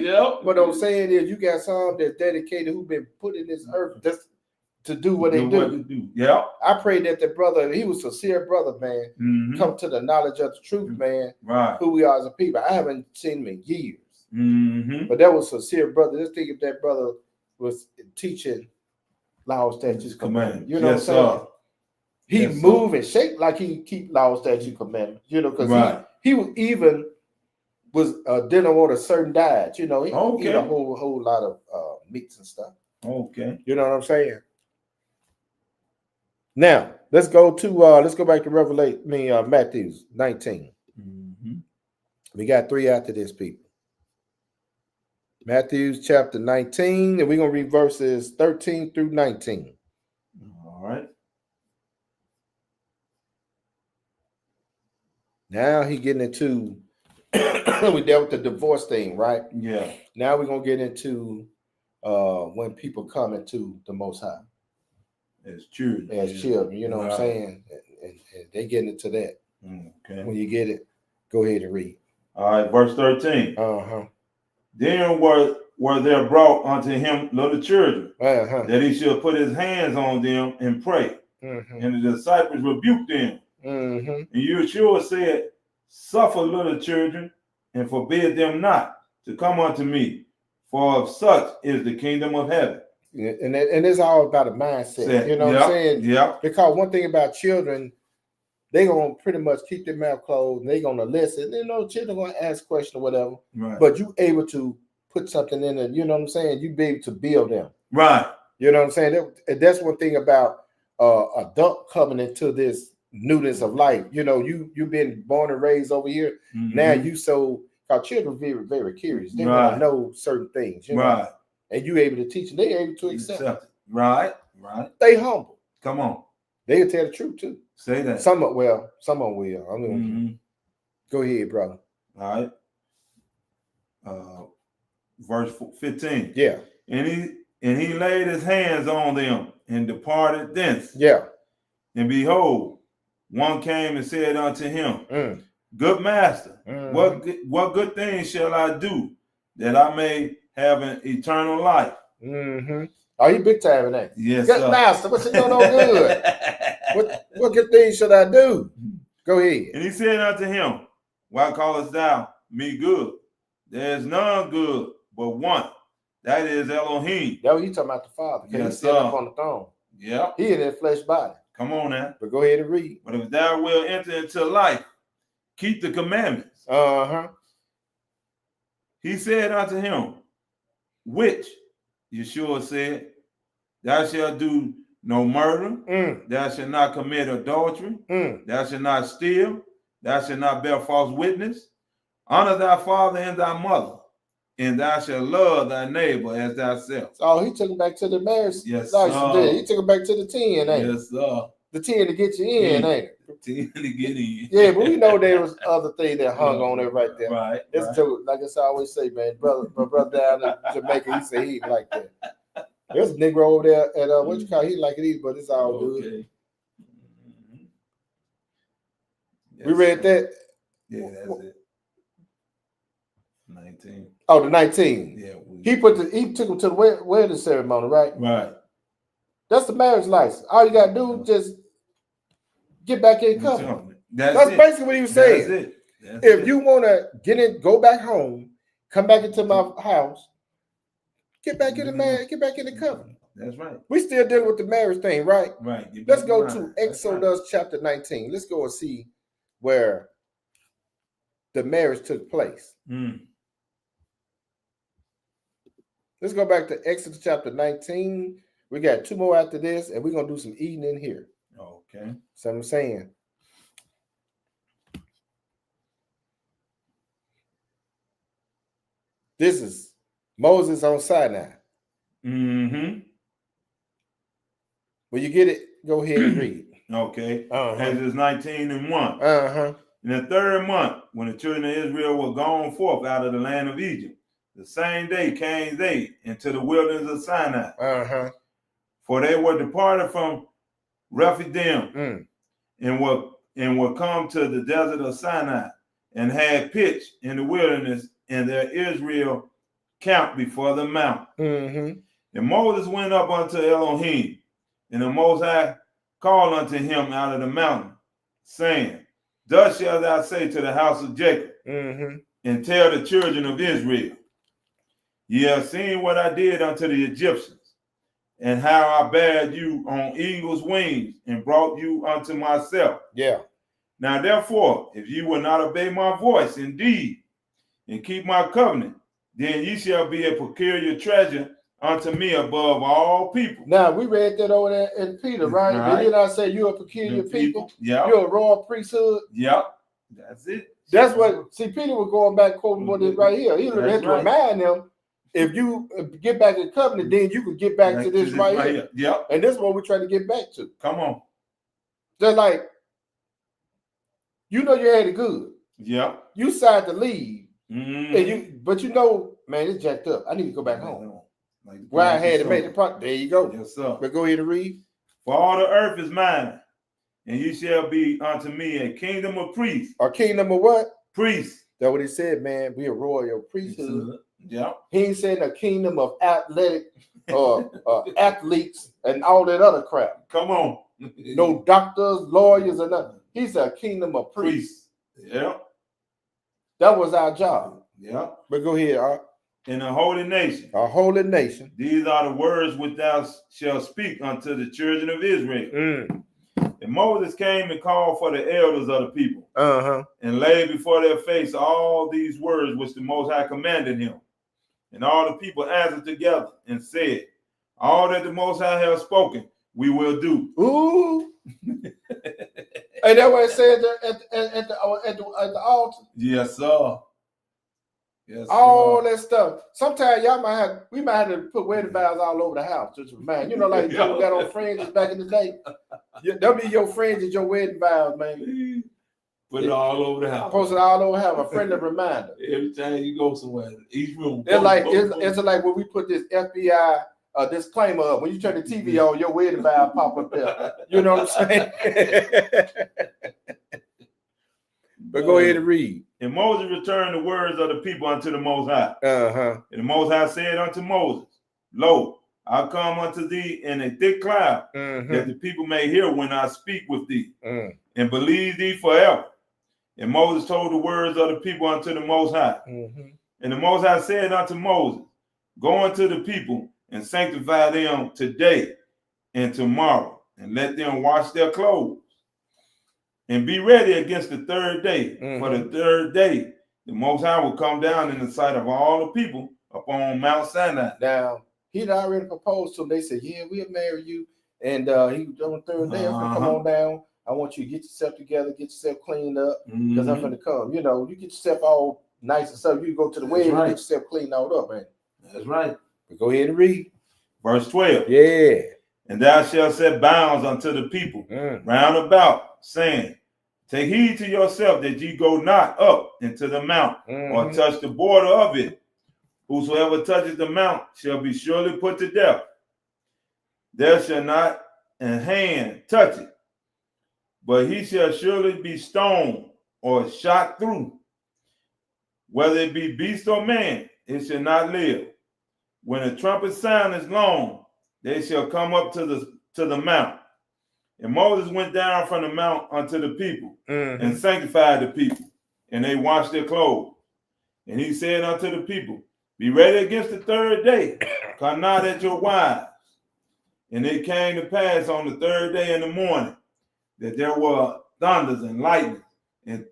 Yep. What I'm saying is, you got some that's dedicated who've been put in this earth just to do what they do. Yep. I pray that the brother, he was a sincere brother, man, come to the knowledge of the truth, man, who we are as a people. I haven't seen him in years, but that was a sincere brother. Just think if that brother was teaching laws, statutes, commandments. You know what I'm saying? He Yes, move and shake like he keep laws, statute, commandments. You know, because Right. he was even was dealing with a certain diet. You know, he eat a Okay. whole lot of meats and stuff. Okay. You know what I'm saying? Now let's go back to Matthew 19. Mm-hmm. We got 3 after this, people. Matthew chapter 19, and we're gonna read verses 13 through 19. All right. Now he getting into we dealt with the divorce thing, right? Yeah. Now we're gonna get into when people come into the Most High As children. as children. You know what I'm Right. saying? And they get into that. Okay. When you get it, go ahead and read. All right. Verse 13. Then were there brought unto him little children, that he should put his hands on them and pray. And the disciples rebuked them. And Yeshua said, suffer little children, and forbid them not to come unto me, for of such is the kingdom of heaven. And it's all about a mindset. You know what I'm saying? Yeah. Because one thing about children, they're gonna pretty much keep their mouth closed, and they're gonna listen. You know, children are gonna ask questions or whatever. Right. But you able to put something in it, you know what I'm saying? You be able to build them. Right. You know what I'm saying? That's one thing about adult coming into this newness of life. You know, you've been born and raised over here. Now you our children very, very curious. They want to know certain things, you know. And you able to teach them, they able to accept it. Right. They humble. Come on. They'll tell the truth too. Say that. Some of them will. I mean, go ahead, brother. All right. Verse 15. Yeah. And he laid his hands on them and departed thence. Yeah. And behold, one came and said unto him, Good master, what good thing shall I do that I may have an eternal life? Oh, you big time in that. Yes, good sir. master. What's it doing no good? What good thing should I do? Go ahead. And he said unto him, Why callest thou me good? There is none good but one. That is Elohim. Yo, you talking about the Father? Because he's sitting up on the throne. Yeah. He in that flesh body. Come on now. But go ahead and read. But if thou wilt enter into life, keep the commandments. He said unto him, which? Yeshua said, Thou shalt do no murder, thou shalt not commit adultery, thou shalt not steal, thou shalt not bear false witness, honor thy father and thy mother, and thou shalt love thy neighbor as thyself. Oh, he took him back to the marriage. Yes, sir. He took him back to the 10, ain't Yes, sir. The 10 to get you in, ain't it? 10 to get in. Yeah, but we know there was other thing that hung on it right there. Right. It's true. Like I always say, man, my brother down in Jamaica, he said he like that. There's a Negro over there at what you call he like it either, but it's all good. Yes, we read that. Yeah, that's it. 19. Oh, the 19. Yeah. He took him to the wedding ceremony, right? Right. That's the marriage license. All you gotta do is just get back in covenant. That's basically what he was saying. That's it. If you want to get in, go back home, come back into my house, get back in the marriage, get back in the covenant. That's right. We still dealing with the marriage thing, right? Right. Let's go to Exodus chapter 19. Let's go and see where the marriage took place. Let's go back to Exodus chapter 19. We got 2 more after this, and we're going to do some eating in here. Okay. So I'm saying. This is Moses on Sinai. When you get it, go ahead and read. Okay. Exodus 19:1. In the 3rd month, when the children of Israel were gone forth out of the land of Egypt, the same day came they into the wilderness of Sinai. For they were departed from Rephidim and were come to the desert of Sinai and had pitched in the wilderness, and their Israel camped before the mount. And Moses went up unto Elohim, and the Most High called unto him out of the mountain, saying, Thus shalt thou say to the house of Jacob, and tell the children of Israel, Ye have seen what I did unto the Egyptians, and how I bare you on eagle's wings and brought you unto myself. Yeah. Now therefore, if you will not obey my voice indeed, and keep my covenant, then ye shall be a peculiar treasure unto me above all people. Now we read that over there in Peter, right? Right. Did I say you're a peculiar people? Yeah. You're a royal priesthood. Yep. That's it. That's what. See, Peter was going back quoting what is right here. He had to remind them, if you get back to the covenant, then you can get back to this right here. Yep. And this is what we're trying to get back to. Come on. Just like, you know, you had it good. Yep. You decided to leave, Mm-hmm. but you know, man, it's jacked up. I need to go back home. Where I had to make the part. There you go. Yes, sir. But go ahead and read. For all the earth is mine, and you shall be unto me a kingdom of priests. Our kingdom of what? Priests. That's what he said, man. We a royal priesthood. Yeah. He ain't saying a kingdom of athletic athletes and all that other crap. Come on. No doctors, lawyers, or nothing. He's a kingdom of priests. Yeah. That was our job. Yeah. But go ahead, In a holy nation. our holy nation. These are the words which thou shalt speak unto the children of Israel. And Moses came and called for the elders of the people, and laid before their face all these words which the Most High commanded him. And all the people answered together and said, all that the Most High has spoken, we will do. Ooh. And that's what it said at the altar. Yes, sir. Yes, All that stuff. Sometimes we might have to put wedding vows all over the house just to remind. You know, like people got on fringes back in the day. They'll be your friends at your wedding vows, man. Put it all over the house. Post it all over, have a friendly reminder. Every time you go somewhere, each room. It's like when we put this FBI disclaimer up. When you turn the TV on, your wedding vow pop up there. You know what I'm saying? But go ahead and read. And Moses returned the words of the people unto the Most High. And the Most High said unto Moses, Lo, I come unto thee in a thick cloud, that the people may hear when I speak with thee, and believe thee forever. And Moses told the words of the people unto the Most High. And the Most High said unto Moses, Go unto the people and sanctify them today and tomorrow, and let them wash their clothes. And be ready against the third day. For the third day, the Most High will come down in the sight of all the people upon Mount Sinai. Now, he'd already proposed to them. They said, yeah, we'll marry you. And he on the third day, I'm going to come on down. I want you to get yourself together, get yourself cleaned up, because I'm going to come. You know, you get yourself all nice and stuff. You go to the wedding and get yourself cleaned out up, man. That's right. But go ahead and read. Verse 12. Yeah. And thou shalt set bounds unto the people round about, saying, Take heed to yourself that ye go not up into the mount, or touch the border of it. Whosoever touches the mount shall be surely put to death. There shall not an hand touch it, but he shall surely be stoned or shot through. Whether it be beast or man, it shall not live. When the trumpet sound is long, they shall come up to the mount. And Moses went down from the mount unto the people, and sanctified the people, and they washed their clothes. And he said unto the people, Be ready against the third day, come not at your wives. And it came to pass on the third day in the morning that there were thunders and lightning and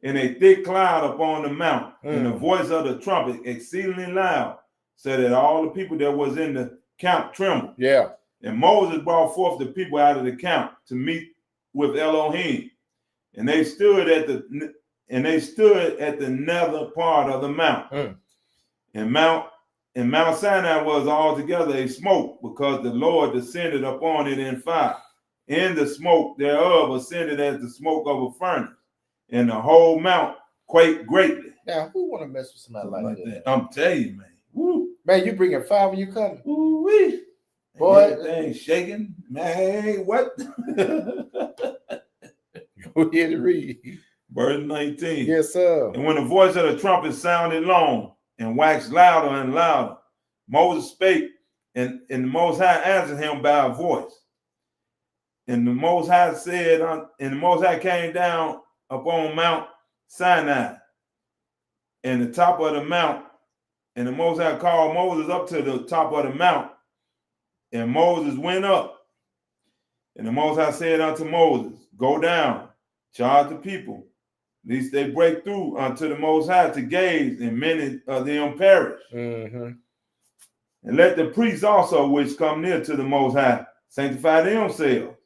a thick cloud upon the mount, and the voice of the trumpet exceedingly loud, so that all the people that was in the camp trembled. Yeah. And Moses brought forth the people out of the camp to meet with Elohim, and they stood at the nether part of the mount. And Mount Sinai was altogether a smoke, because the Lord descended upon it in fire. In the smoke thereof ascended as the smoke of a furnace, and the whole mount quaked greatly. Now, who want to mess with somebody like that? I'm telling you, man. Woo. Man, you bringing fire when you come. Woo-wee. Boy, everything shaking. Man, what? Go ahead and read. Verse 19. Yes, sir. And when the voice of the trumpet sounded long and waxed louder and louder, Moses spake, and the Most High answered him by a voice. And the Most High said, and the Most High came down upon Mount Sinai, and the top of the mount, and the Most High called Moses up to the top of the mount, And Moses went up. And the Most High said unto Moses, go down, charge the people, lest they break through unto the Most High to gaze, and many of them perish. Mm-hmm. And let the priests also which come near to the Most High sanctify themselves,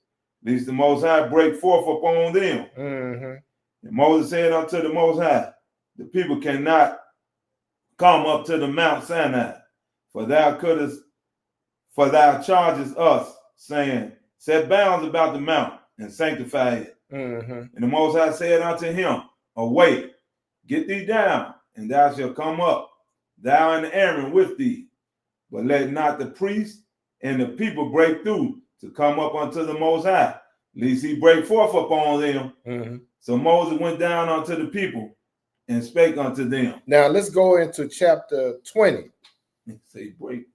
lest the Most High break forth upon them. Mm-hmm. And Moses said unto the Most High, the people cannot come up to the Mount Sinai, for thou chargest us, saying, set bounds about the mount and sanctify it. Mm-hmm. And the Most High said unto him, awake, get thee down, and thou shalt come up, thou and Aaron with thee. But let not the priests and the people break through to come up unto the Most High, lest he break forth upon them. Mm-hmm. So Moses went down unto the people and spake unto them. Now let's go into chapter 20. Say break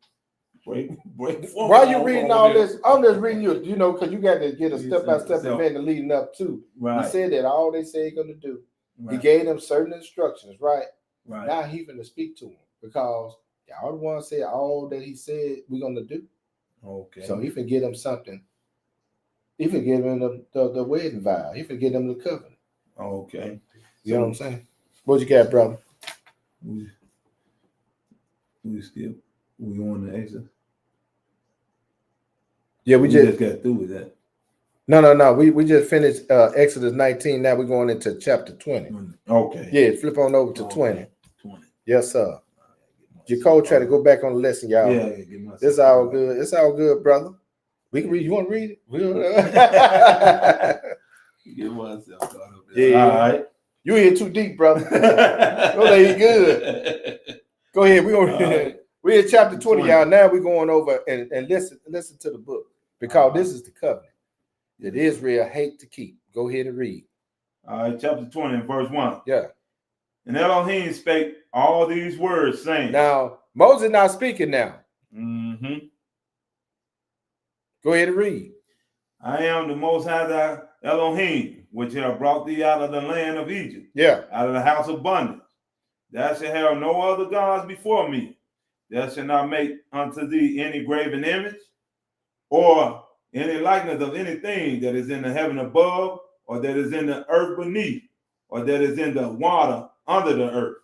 forth. While you're reading all this, I'm just reading you, because you got to get a step-by-step event leading up to. Right. He said that all they say he's going to do. Right. He gave them certain instructions, right? Right. Now he's going to speak to them because y'all the one said all that he said we're going to do. Okay. So he can get them something. He can give them the wedding vow. He can get them the covenant. Okay. You know what I'm saying? What you got, brother? We on the exit. Yeah, We just got through with that. No. We just finished Exodus 19. Now we're going into chapter 20. Okay. Yeah, flip on over to 20. 20. Yes, sir. Your code try to go back on the lesson, y'all. Yeah, It's all good. It's all good, brother. We can read. You want to read it? Get myself caught up there. Yeah. All right. You in too deep, brother. Oh, you good. Go ahead. We're in chapter 20, y'all. Now we're going over and listen to the book because this is the covenant that Israel hate to keep. Go ahead and read. All right, chapter 20, verse 1. Yeah. And Elohim spake all these words, saying. Now, Moses not speaking now. Mm-hmm. Go ahead and read. I am the Most High thy Elohim, which have brought thee out of the land of Egypt, Yeah. out of the house of bondage. Thou shalt have no other gods before me. Thou shalt not make unto thee any graven image, or any likeness of anything that is in the heaven above, or that is in the earth beneath, or that is in the water under the earth.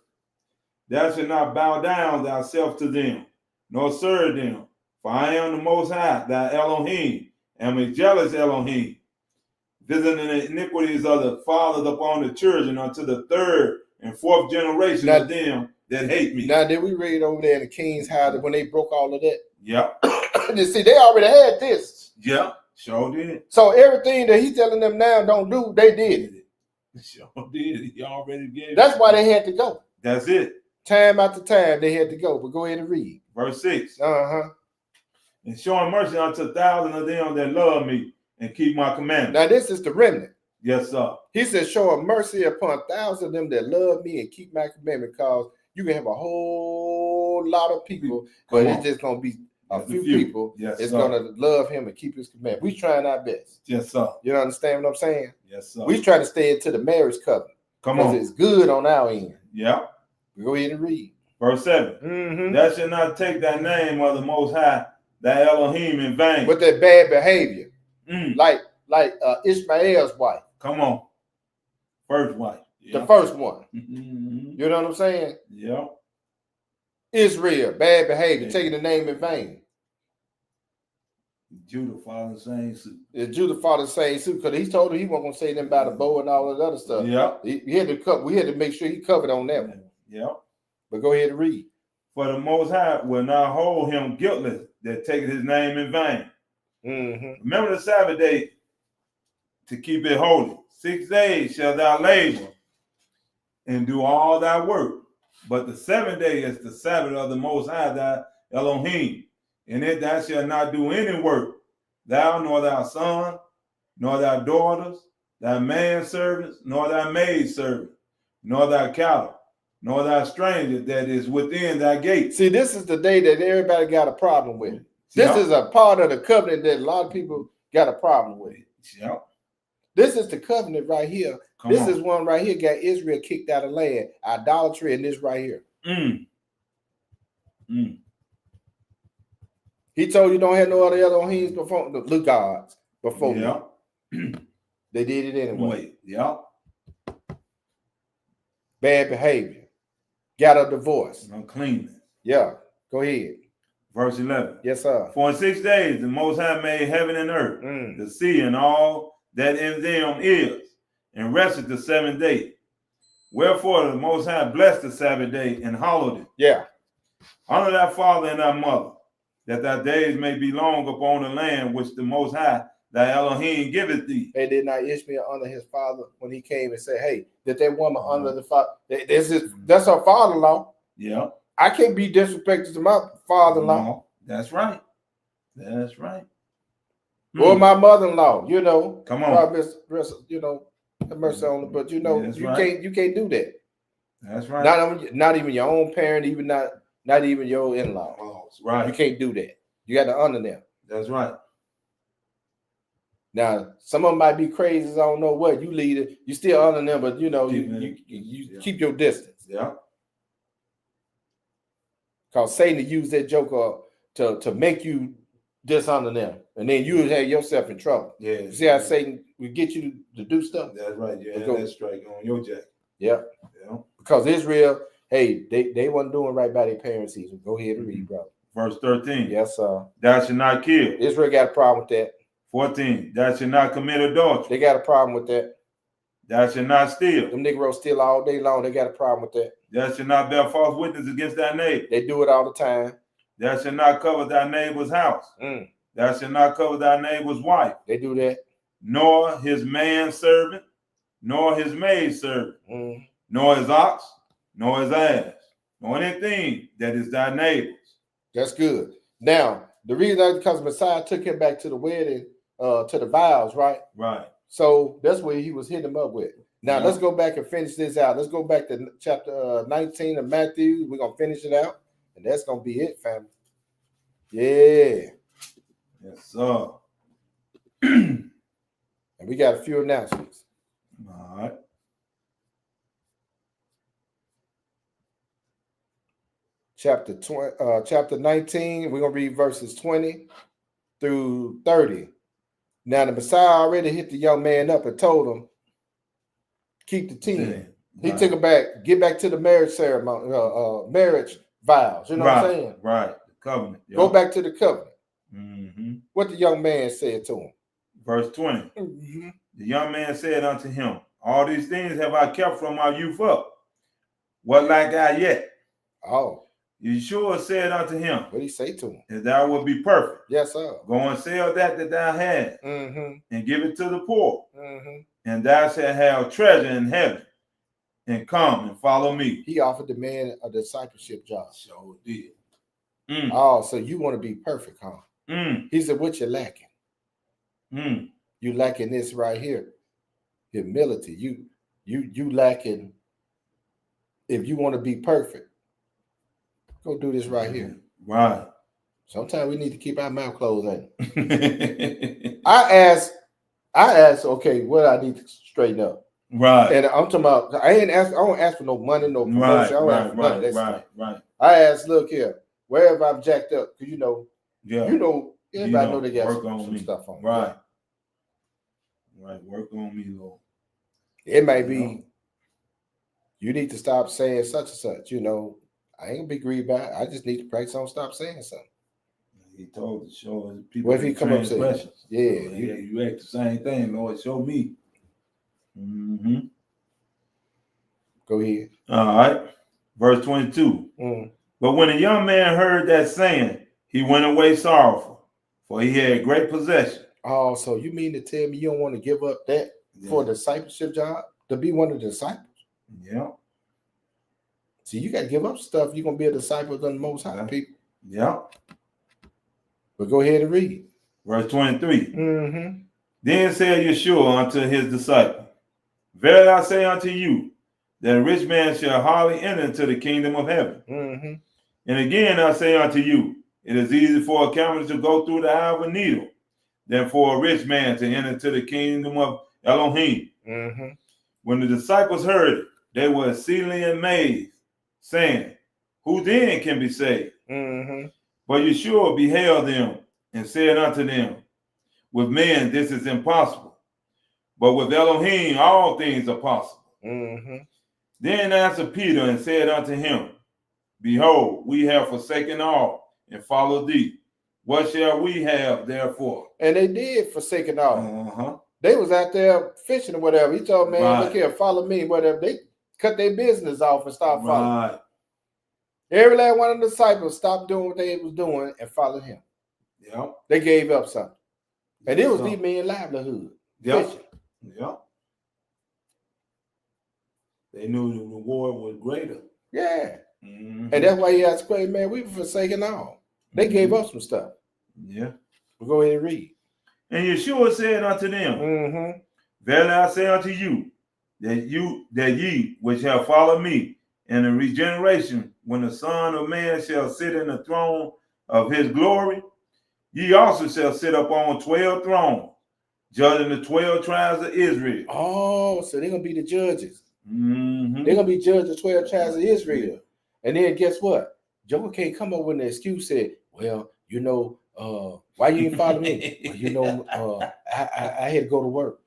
Thou shalt not bow down thyself to them, nor serve them. For I am the Most High, thy Elohim, am a jealous Elohim, visiting the iniquities of the fathers upon the children unto the third and fourth generation of them that hate me. Now, did we read over there in the King's house when they broke all of that? Yep. You see, they already had this. Yep. Sure did. So everything that he's telling them now don't do, they did it. Sure did. He already gave. That's why they had to go. That's it. Time after time they had to go. But go ahead and read. Verse 6. Uh-huh. And showing mercy unto thousands of them that love me and keep my commandments. Now this is the remnant. Yes, sir. He says, showing mercy upon thousands of them that love me and keep my commandment, because you can have a whole lot of people, but it's just going to be a few people that's going to love him and keep his commandment. We trying our best. Yes, sir. You understand what I'm saying? Yes, sir. We try to stay into the marriage covenant. Come on. Because it's good on our end. Yeah. Go ahead and read. Verse 7. Mm-hmm. Thou shalt not take thy name of the Most High, thy Elohim, in vain. With that bad behavior. Like Ishmael's wife. Come on. First wife. Yeah. The first one. Mm-hmm. You know what I'm saying? Yeah. Israel, bad behavior, taking the name in vain. Judah followed the same suit. Judah followed the same suit because he told him he wasn't going to say them about the bow and all that other stuff. Yeah. We had to make sure he covered on that one. Yeah. But go ahead and read. For the Most High will not hold him guiltless that taketh his name in vain. Mm-hmm. Remember the Sabbath day to keep it holy. 6 days shalt thou labor and do all thy work. But the 7th day is the Sabbath of the Most High, thy Elohim. In it thou shalt not do any work, thou nor thy son, nor thy daughters, thy manservants, nor thy maidservant, nor thy cattle, nor thy stranger that is within thy gate. See, this is the day that everybody got a problem with. This is a part of the covenant that a lot of people got a problem with. Yep. This is the covenant right here. This is one right here got Israel kicked out of land. Idolatry and this right here. He told you don't have no other Elohims before the gods before Yeah. me. They did it anyway. Wait. Yeah. Bad behavior. Got a divorce. Uncleanness. Yeah. Go ahead. Verse 11. Yes, sir. For in 6 days the Most High made heaven and earth, Mm. the sea and all that in them is, and rested the 7th day. Wherefore the Most High blessed the Sabbath day and hallowed it. Yeah. Honor thy father and thy mother, that thy days may be long upon the land which the Most High thy Elohim giveth thee. Hey, did not Ishmael honor his father when he came and said, hey, did that woman honor the father? That's her father-in-law. Yeah. I can't be disrespectful to my father-in-law. No, that's right. That's right. Or my mother-in-law, you know. Come on. You know, have mercy on her, but you know, That's you right. can't do that. That's right. Not even your own parent, even not even your in-law. Oh, right. You can't do that. You got to honor them. That's right. Now, some of them might be crazy, I don't know what. You lead it, you still honor them, but you know, you Yeah. keep your distance. Yeah. Because Satan used that joker to make you dishonor them. And then you would have yourself in trouble. Yeah. You see how Satan will get you to do stuff? That's right. You had Go. that strike on your jacket. Yeah. Yeah. Because Israel, hey, they wasn't doing right by their parents either. Go ahead and read, brother. Verse 13. Yes, sir. Thou shalt not kill. Israel got a problem with that. 14. Thou shalt not commit adultery. They got a problem with that. Thou shalt not steal. Them Negroes steal all day long. They got a problem with that. Thou shalt not bear false witness against thy neighbor. They do it all the time. Thou shalt not cover thy neighbor's house. Mm. Thou shalt not cover thy neighbor's wife, They do that. nor his manservant, nor his maidservant, Mm. nor his ox, nor his ass, nor anything that is thy neighbor's. That's good. Now, the reason that because Messiah took him back to the wedding, to the vows, right? Right. So that's what he was hitting him up with. Now, Yeah. let's go back and finish this out. Let's go back to chapter 19 of Matthew. We're going to finish it out. And that's going to be it, family. Yeah. Yes, sir. And we got a few announcements. All right. Chapter 19, we're going to read verses 20 through 30. Now, the Messiah already hit the young man up and told him, keep the 10. Yeah. He Right. took it back, get back to the marriage ceremony, marriage vows. You know what I'm saying? Right. The covenant. Yeah. Go back to the covenant. Mm-hmm. What the young man said to him. Verse 20. Mm-hmm. The young man said unto him, all these things have I kept from my youth up. What lack I yet? Oh, Yeshua said unto him, what did he say to him? that thou wilt be perfect. Yes, sir. Go and sell that thou hast, Mm-hmm. and give it to the poor, Mm-hmm. and thou shalt have treasure in heaven. And come and follow me. He offered the man a discipleship job. So did. Mm. Oh, so you want to be perfect, huh? Mm. He said, what you lacking? Mm. You lacking this right here. Humility. You lacking. If you want to be perfect, go do this right here. Right. Sometimes we need to keep our mouth closed. Ain't it? Right. I asked, okay, what I need to straighten up. And I'm talking about, I don't ask for no money, no promotion. I don't ask for none of that stuff. Right. I asked, look here, wherever I've jacked up, because Yeah. everybody know they got work some on me. stuff on. Right. Right. Work on me, Lord. It may be, you need to stop saying such and such. I ain't gonna be grieved by it. I just need to practice on stop saying something. He told to show his people. What if he come up and say, transgressions. yeah, You act the same thing, Lord. Show me. Mm-hmm. Go ahead. All right. Verse 22. Mm. But when the young man heard that saying, he went away sorrowful, for he had great possession. Oh, so you mean to tell me you don't want to give up that for a discipleship job to be one of the disciples? Yeah. See, you got to give up stuff. You're going to be a disciple of the Most High, people. Yeah. But go ahead and read. Verse 23. Mm-hmm. Then said Yeshua unto his disciple, verily I say unto you, that a rich man shall hardly enter into the kingdom of heaven. Mm-hmm. And again I say unto you, it is easy for a camel to go through the eye of a needle than for a rich man to enter into the kingdom of Elohim. Mm-hmm. When the disciples heard it, they were exceedingly amazed, saying, who then can be saved? Mm-hmm. But Yeshua beheld them and said unto them, with men this is impossible, but with Elohim all things are possible. Mm-hmm. Then answered Peter and said unto him, behold, we have forsaken all and followed thee. What shall we have therefore? And they did forsaken all. Uh-huh. They was out there fishing or whatever. He told man, Right. look here, follow me, whatever. They cut their business off and stopped following. Right. Every last one of the disciples stopped doing what they was doing and followed him. Yep. They gave up something. And it was So, these men livelihood. Yep. Fishing. Yep. They knew the reward was greater. Yeah. Mm-hmm. And that's why he asked, man, we were forsaken all. They gave up some stuff. Yeah. We'll go ahead and read. And Yeshua said unto them, Mm-hmm. verily I say unto you, that ye which have followed me in the regeneration, when the Son of Man shall sit in the throne of his glory, ye also shall sit upon 12 thrones, judging the 12 tribes of Israel. Oh, so they're going to be the judges. Mm-hmm. They're going to be judged the 12 tribes of Israel. And then guess what? Joker can't come up with an excuse, said, well, you know, why you didn't follow me? Well, you know, I had to go to work.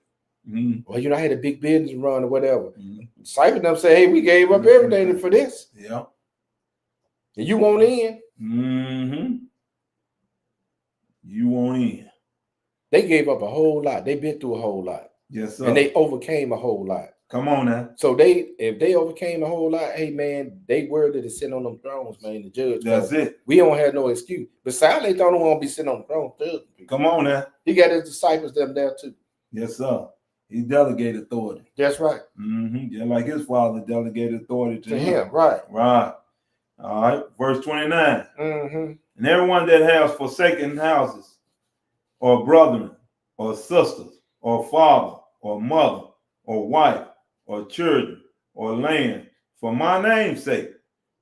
Mm-hmm. Well, you know, I had a big business run or whatever. Mm-hmm. Disciples them say, hey, we gave up everything for this. Yeah. And you won't in. Mm-hmm. You won't in. They gave up a whole lot. They've been through a whole lot. Yes, sir. And they overcame a whole lot. Come on now. So if they overcame a whole lot, hey man, they worthy to sit on them thrones, man, the judge. That's it. We don't have no excuse. Besides, they don't want to be sitting on the throne. Come on now. He got his disciples them there too. Yes, sir. He delegated authority. That's right. Mm-hmm. Just like his father delegated authority to him. Right. Right. All right. Verse 29. Mm-hmm. And everyone that has forsaken houses, or brethren, or sisters, or father, or mother, or wife, or children, or land, for my name's sake,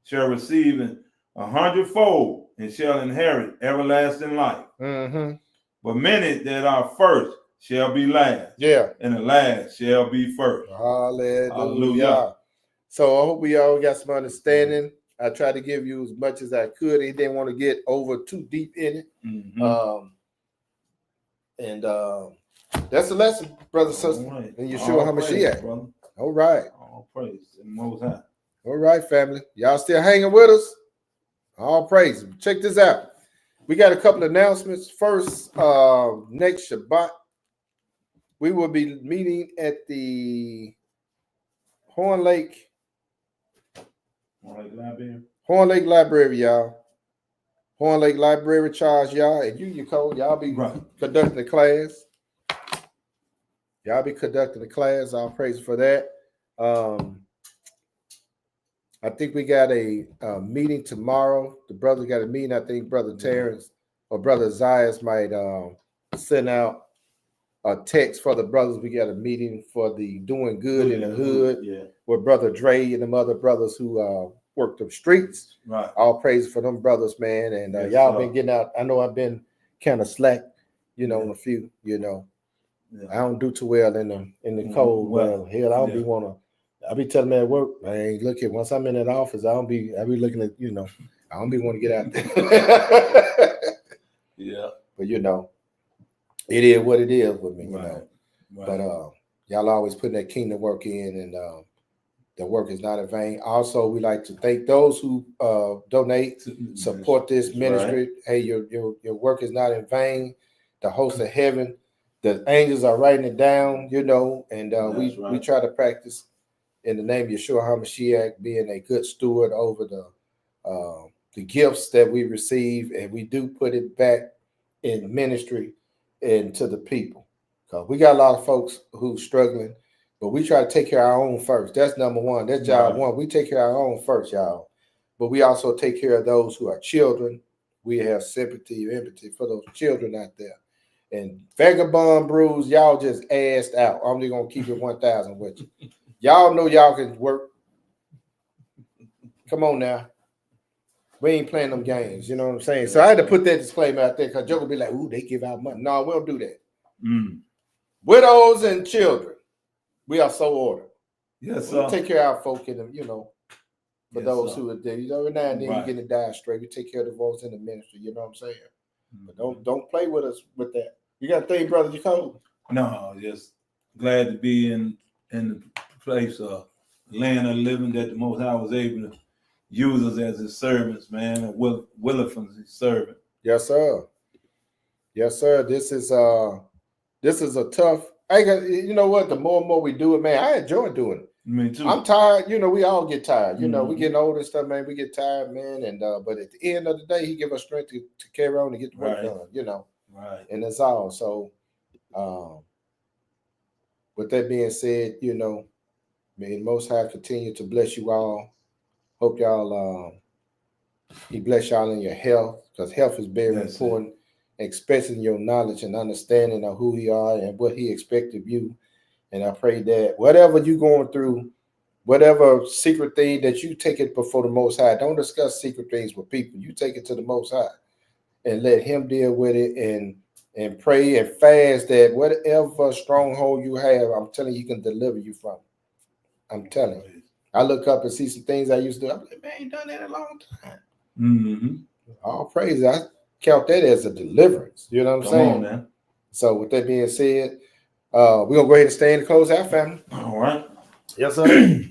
shall receive 100-fold and shall inherit everlasting life. Mm-hmm. But many that are first shall be last. Yeah. And the last shall be first. Hallelujah. Hallelujah. So I hope we all got some understanding. I tried to give you as much as I could. He didn't want to get over too deep in it. Mm-hmm. That's the lesson, brother, sister. Right. And Yeshua HaMashiach. Brother. All right. All praise the Most High. All right, family. Y'all still hanging with us? All praise. Check this out. We got a couple of announcements. First, next Shabbat, we will be meeting at the Horn Lake Library, y'all. Horn Lake Library charge y'all, and you, Nicole, y'all be conducting the class. Y'all be conducting the class. All praise for that. I think we got a meeting tomorrow. The brothers got a meeting. I think Brother Terrence or Brother Zias might send out a text for the brothers. We got a meeting for the Doing Good in the Hood with Brother Dre and them other brothers who work the streets. Right. All praise for them brothers, man. And y'all been getting out. I know I've been kind of slack, on a few, I don't do too well in the cold. Well, hell, I don't be want to. I be telling them at work, man, look here, once I'm in that office, I be looking at, I don't be want to get out there. Yeah. But it is what it is with me, Right. But y'all always putting that kingdom work in, and the work is not in vain. Also, we like to thank those who donate, support this ministry. Right. Hey, your work is not in vain. The host of heaven, the angels are writing it down, and we try to practice in the name of Yeshua HaMashiach, being a good steward over the gifts that we receive, and we do put it back in ministry and to the people. Because we got a lot of folks who's struggling, but we try to take care of our own first. That's number one. That's job one. We take care of our own first, y'all. But we also take care of those who are children. We have sympathy and empathy for those children out there. And Vagabond Brews, y'all just assed out. I'm just going to keep it 1,000 with you. Y'all know y'all can work. Come on now. We ain't playing them games. You know what I'm saying? So I had to put that disclaimer out there because Joe will be like, ooh, they give out money. No, we don't do that. Widows and children, we are so ordered. Yes, we take care of our folk in them, for Yes, those sir. who are there. You know, every now and then Right. you get it died straight. We take care of the votes in the ministry. You know what I'm saying? But Mm-hmm. don't play with us with that. You got a thing, brother Jacob? No, just glad to be in the place of land of living that the Most High was able to use us as his servants, man, and willing from his servant. Yes, sir. Yes, sir. This is a tough. You know what? The more and more we do it, man, I enjoy doing it. Me too. I'm tired. You know, we all get tired. You know, we Mhm. getting older and stuff, man. We get tired, man. And but at the end of the day, he give us strength to carry on and get the work Right. done. You know, Right. and that's all. So, with that being said, you know, may the Most High continue to bless you all. Hope y'all, he bless y'all in your health, because health is very That's important. Expressing your knowledge and understanding of who he are and what he expects of you. And I pray that whatever you're going through, whatever secret thing that you take it before the Most High, don't discuss secret things with people. You take it to the Most High and let him deal with it, and pray and fast that whatever stronghold you have, I'm telling you, he can deliver you from. I'm telling you. I look up and see some things I used to do. I'm like, man, I ain't done that in a long time. Mm-hmm. All praise. I count that as a deliverance. You know what I'm Come saying? on, man. So with that being said, we're going to go ahead and stay in the close out, family. All right. Yes, sir.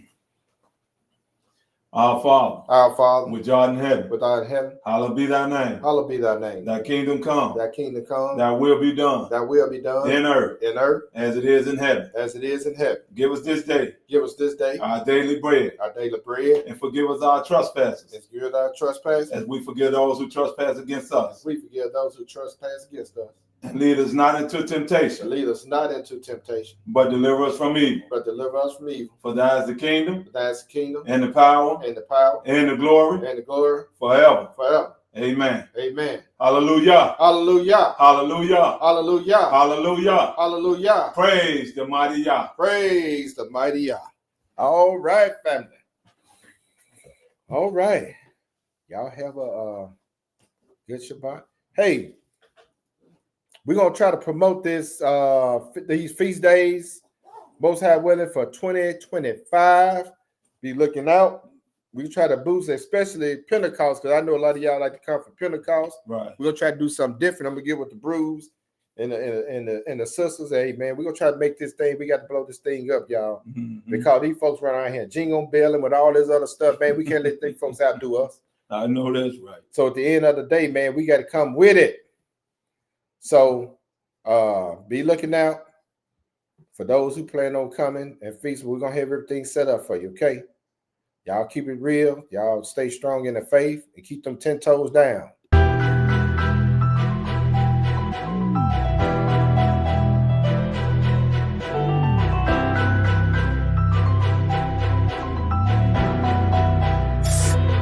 Our Father, Our Father, which art in heaven, which art in heaven, hallowed be thy name. hallowed be thy name. Thy kingdom come. Thy kingdom come. Thy will be done Thy will be done in earth in earth as it is in heaven. as it is in heaven. Give us this day Give us this day our daily bread, our daily bread, and forgive us our trespasses, and forgive our trespasses, as we forgive those who trespass against us. as we forgive those who trespass against us. And lead us not into And temptation, lead us not into temptation, but deliver us from evil. but deliver us from evil. For thine is the kingdom, For thine is the kingdom, and the power, and the power, and the glory, and the glory forever. forever. Amen. Amen. Hallelujah. Hallelujah. Hallelujah. Hallelujah. Hallelujah. Hallelujah. Praise the mighty Yah. Praise the mighty Yah. All right, family. All right. Y'all have a good Shabbat. Hey, we're going to try to promote this these feast days, Most High willing, for 2025. Be looking out. We try to boost, especially Pentecost, because I know a lot of y'all like to come from Pentecost. Right. We're gonna try to do something different. I'm gonna get with the brews and the sisters. Hey man, we're gonna try to make this thing. We got to blow this thing up, y'all. Mhm. Because these folks run around here jingle belling with all this other stuff, man. We can't let these folks outdo us. I know that's right. So at the end of the day, man, we got to come with it. So be looking out for those who plan on coming and feast. We're gonna have everything set up for you, okay? Y'all keep it real. Y'all stay strong in the faith and keep them 10 toes down.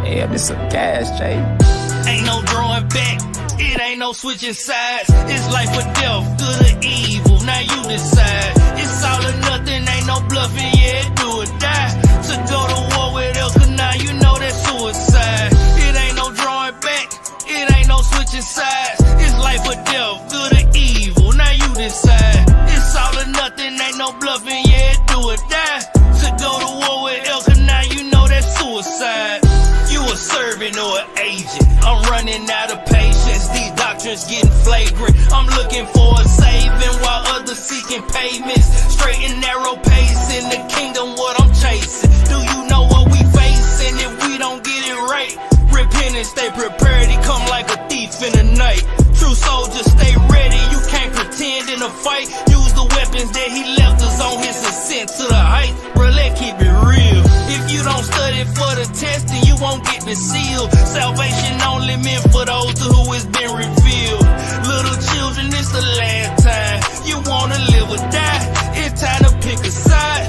Yeah, this some gas, Jay. Ain't no drawing back, it ain't no switching sides. It's life or death, good or evil, now you decide. It's all or nothing, ain't no bluffing, yeah, do or die. To go to war with Elka, now you know that's suicide. It ain't no drawing back, it ain't no switching sides. It's life or death, good or evil, now you decide. It's all or nothing, ain't no bluffing, yeah, do or die. To go to war with Elka, now you know that's suicide. You a servant or an agent, I'm running out of patience. These doctrines getting flagrant. I'm looking for a saving while others seeking payments. Straight and narrow pace in the kingdom, what I'm chasing. Do you know what we facing if we don't get it right? Repentance, stay prepared, he come like a thief in the night. True soldiers, stay ready, you can't pretend in a fight. Use the weapons that he left us on his ascent to the height. Bro, let's keep it real. If you don't study for the test, then you won't get the seal. Salvation only meant for those to who it's been revealed. Little children, it's the last time. You wanna live or die, it's time to pick a side.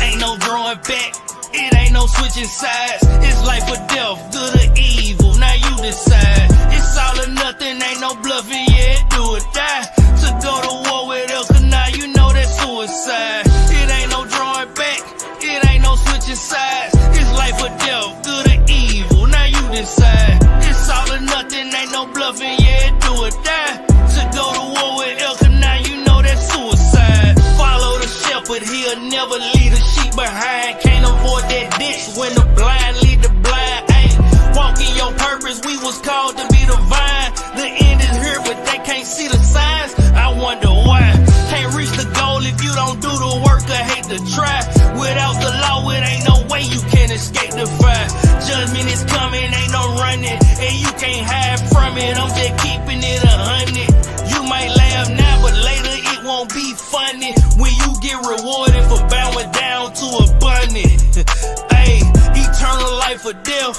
Ain't no drawing back, it ain't no switching sides. It's life or death, good or evil, now you decide. It's all or nothing, ain't no bluffing, yeah, do or die. To go to war with Elka, now you know that's suicide. It ain't no drawing back, it ain't no switching sides. It's life or death, good or evil, now you decide. It's all or nothing, ain't no bluffing, yeah, do or die. To go to war with Elka, now you know that's suicide. Follow the shepherd, he'll never leave the sheep behind. Can't avoid that ditch when the blind lead the blind. Ayy, walking your purpose, we was called to be divine. The end is here, but they can't see the signs. I wonder why. Can't reach the goal if you don't do the work. I hate to try. Without the law, it ain't no way you can escape the fire. Judgment is coming, ain't no running, and you can't hide from it. I'm just keeping it 100. You might laugh now, but later it won't be funny when you get rewarded for bowing down to abundance. Hey, eternal life or death,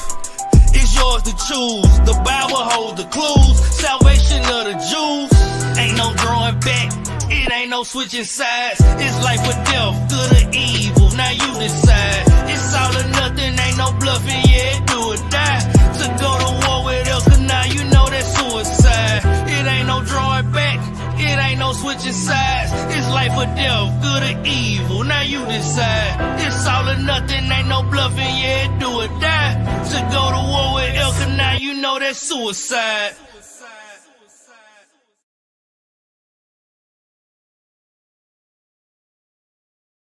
it's yours to choose. The Bible holds the clues, salvation of the Jews. Ain't no drawing back, it ain't no switching sides. It's life or death, good or evil, now you decide. It's all or nothing, ain't no bluffing, yeah, do or die. To go to war with Elka, now you know that's suicide. It ain't no drawing back, it ain't no switching sides. It's life or death, good or evil, now you decide. It's all or nothing, ain't no bluffing, yeah, do or die. To go to war with Elka, now you know that's suicide.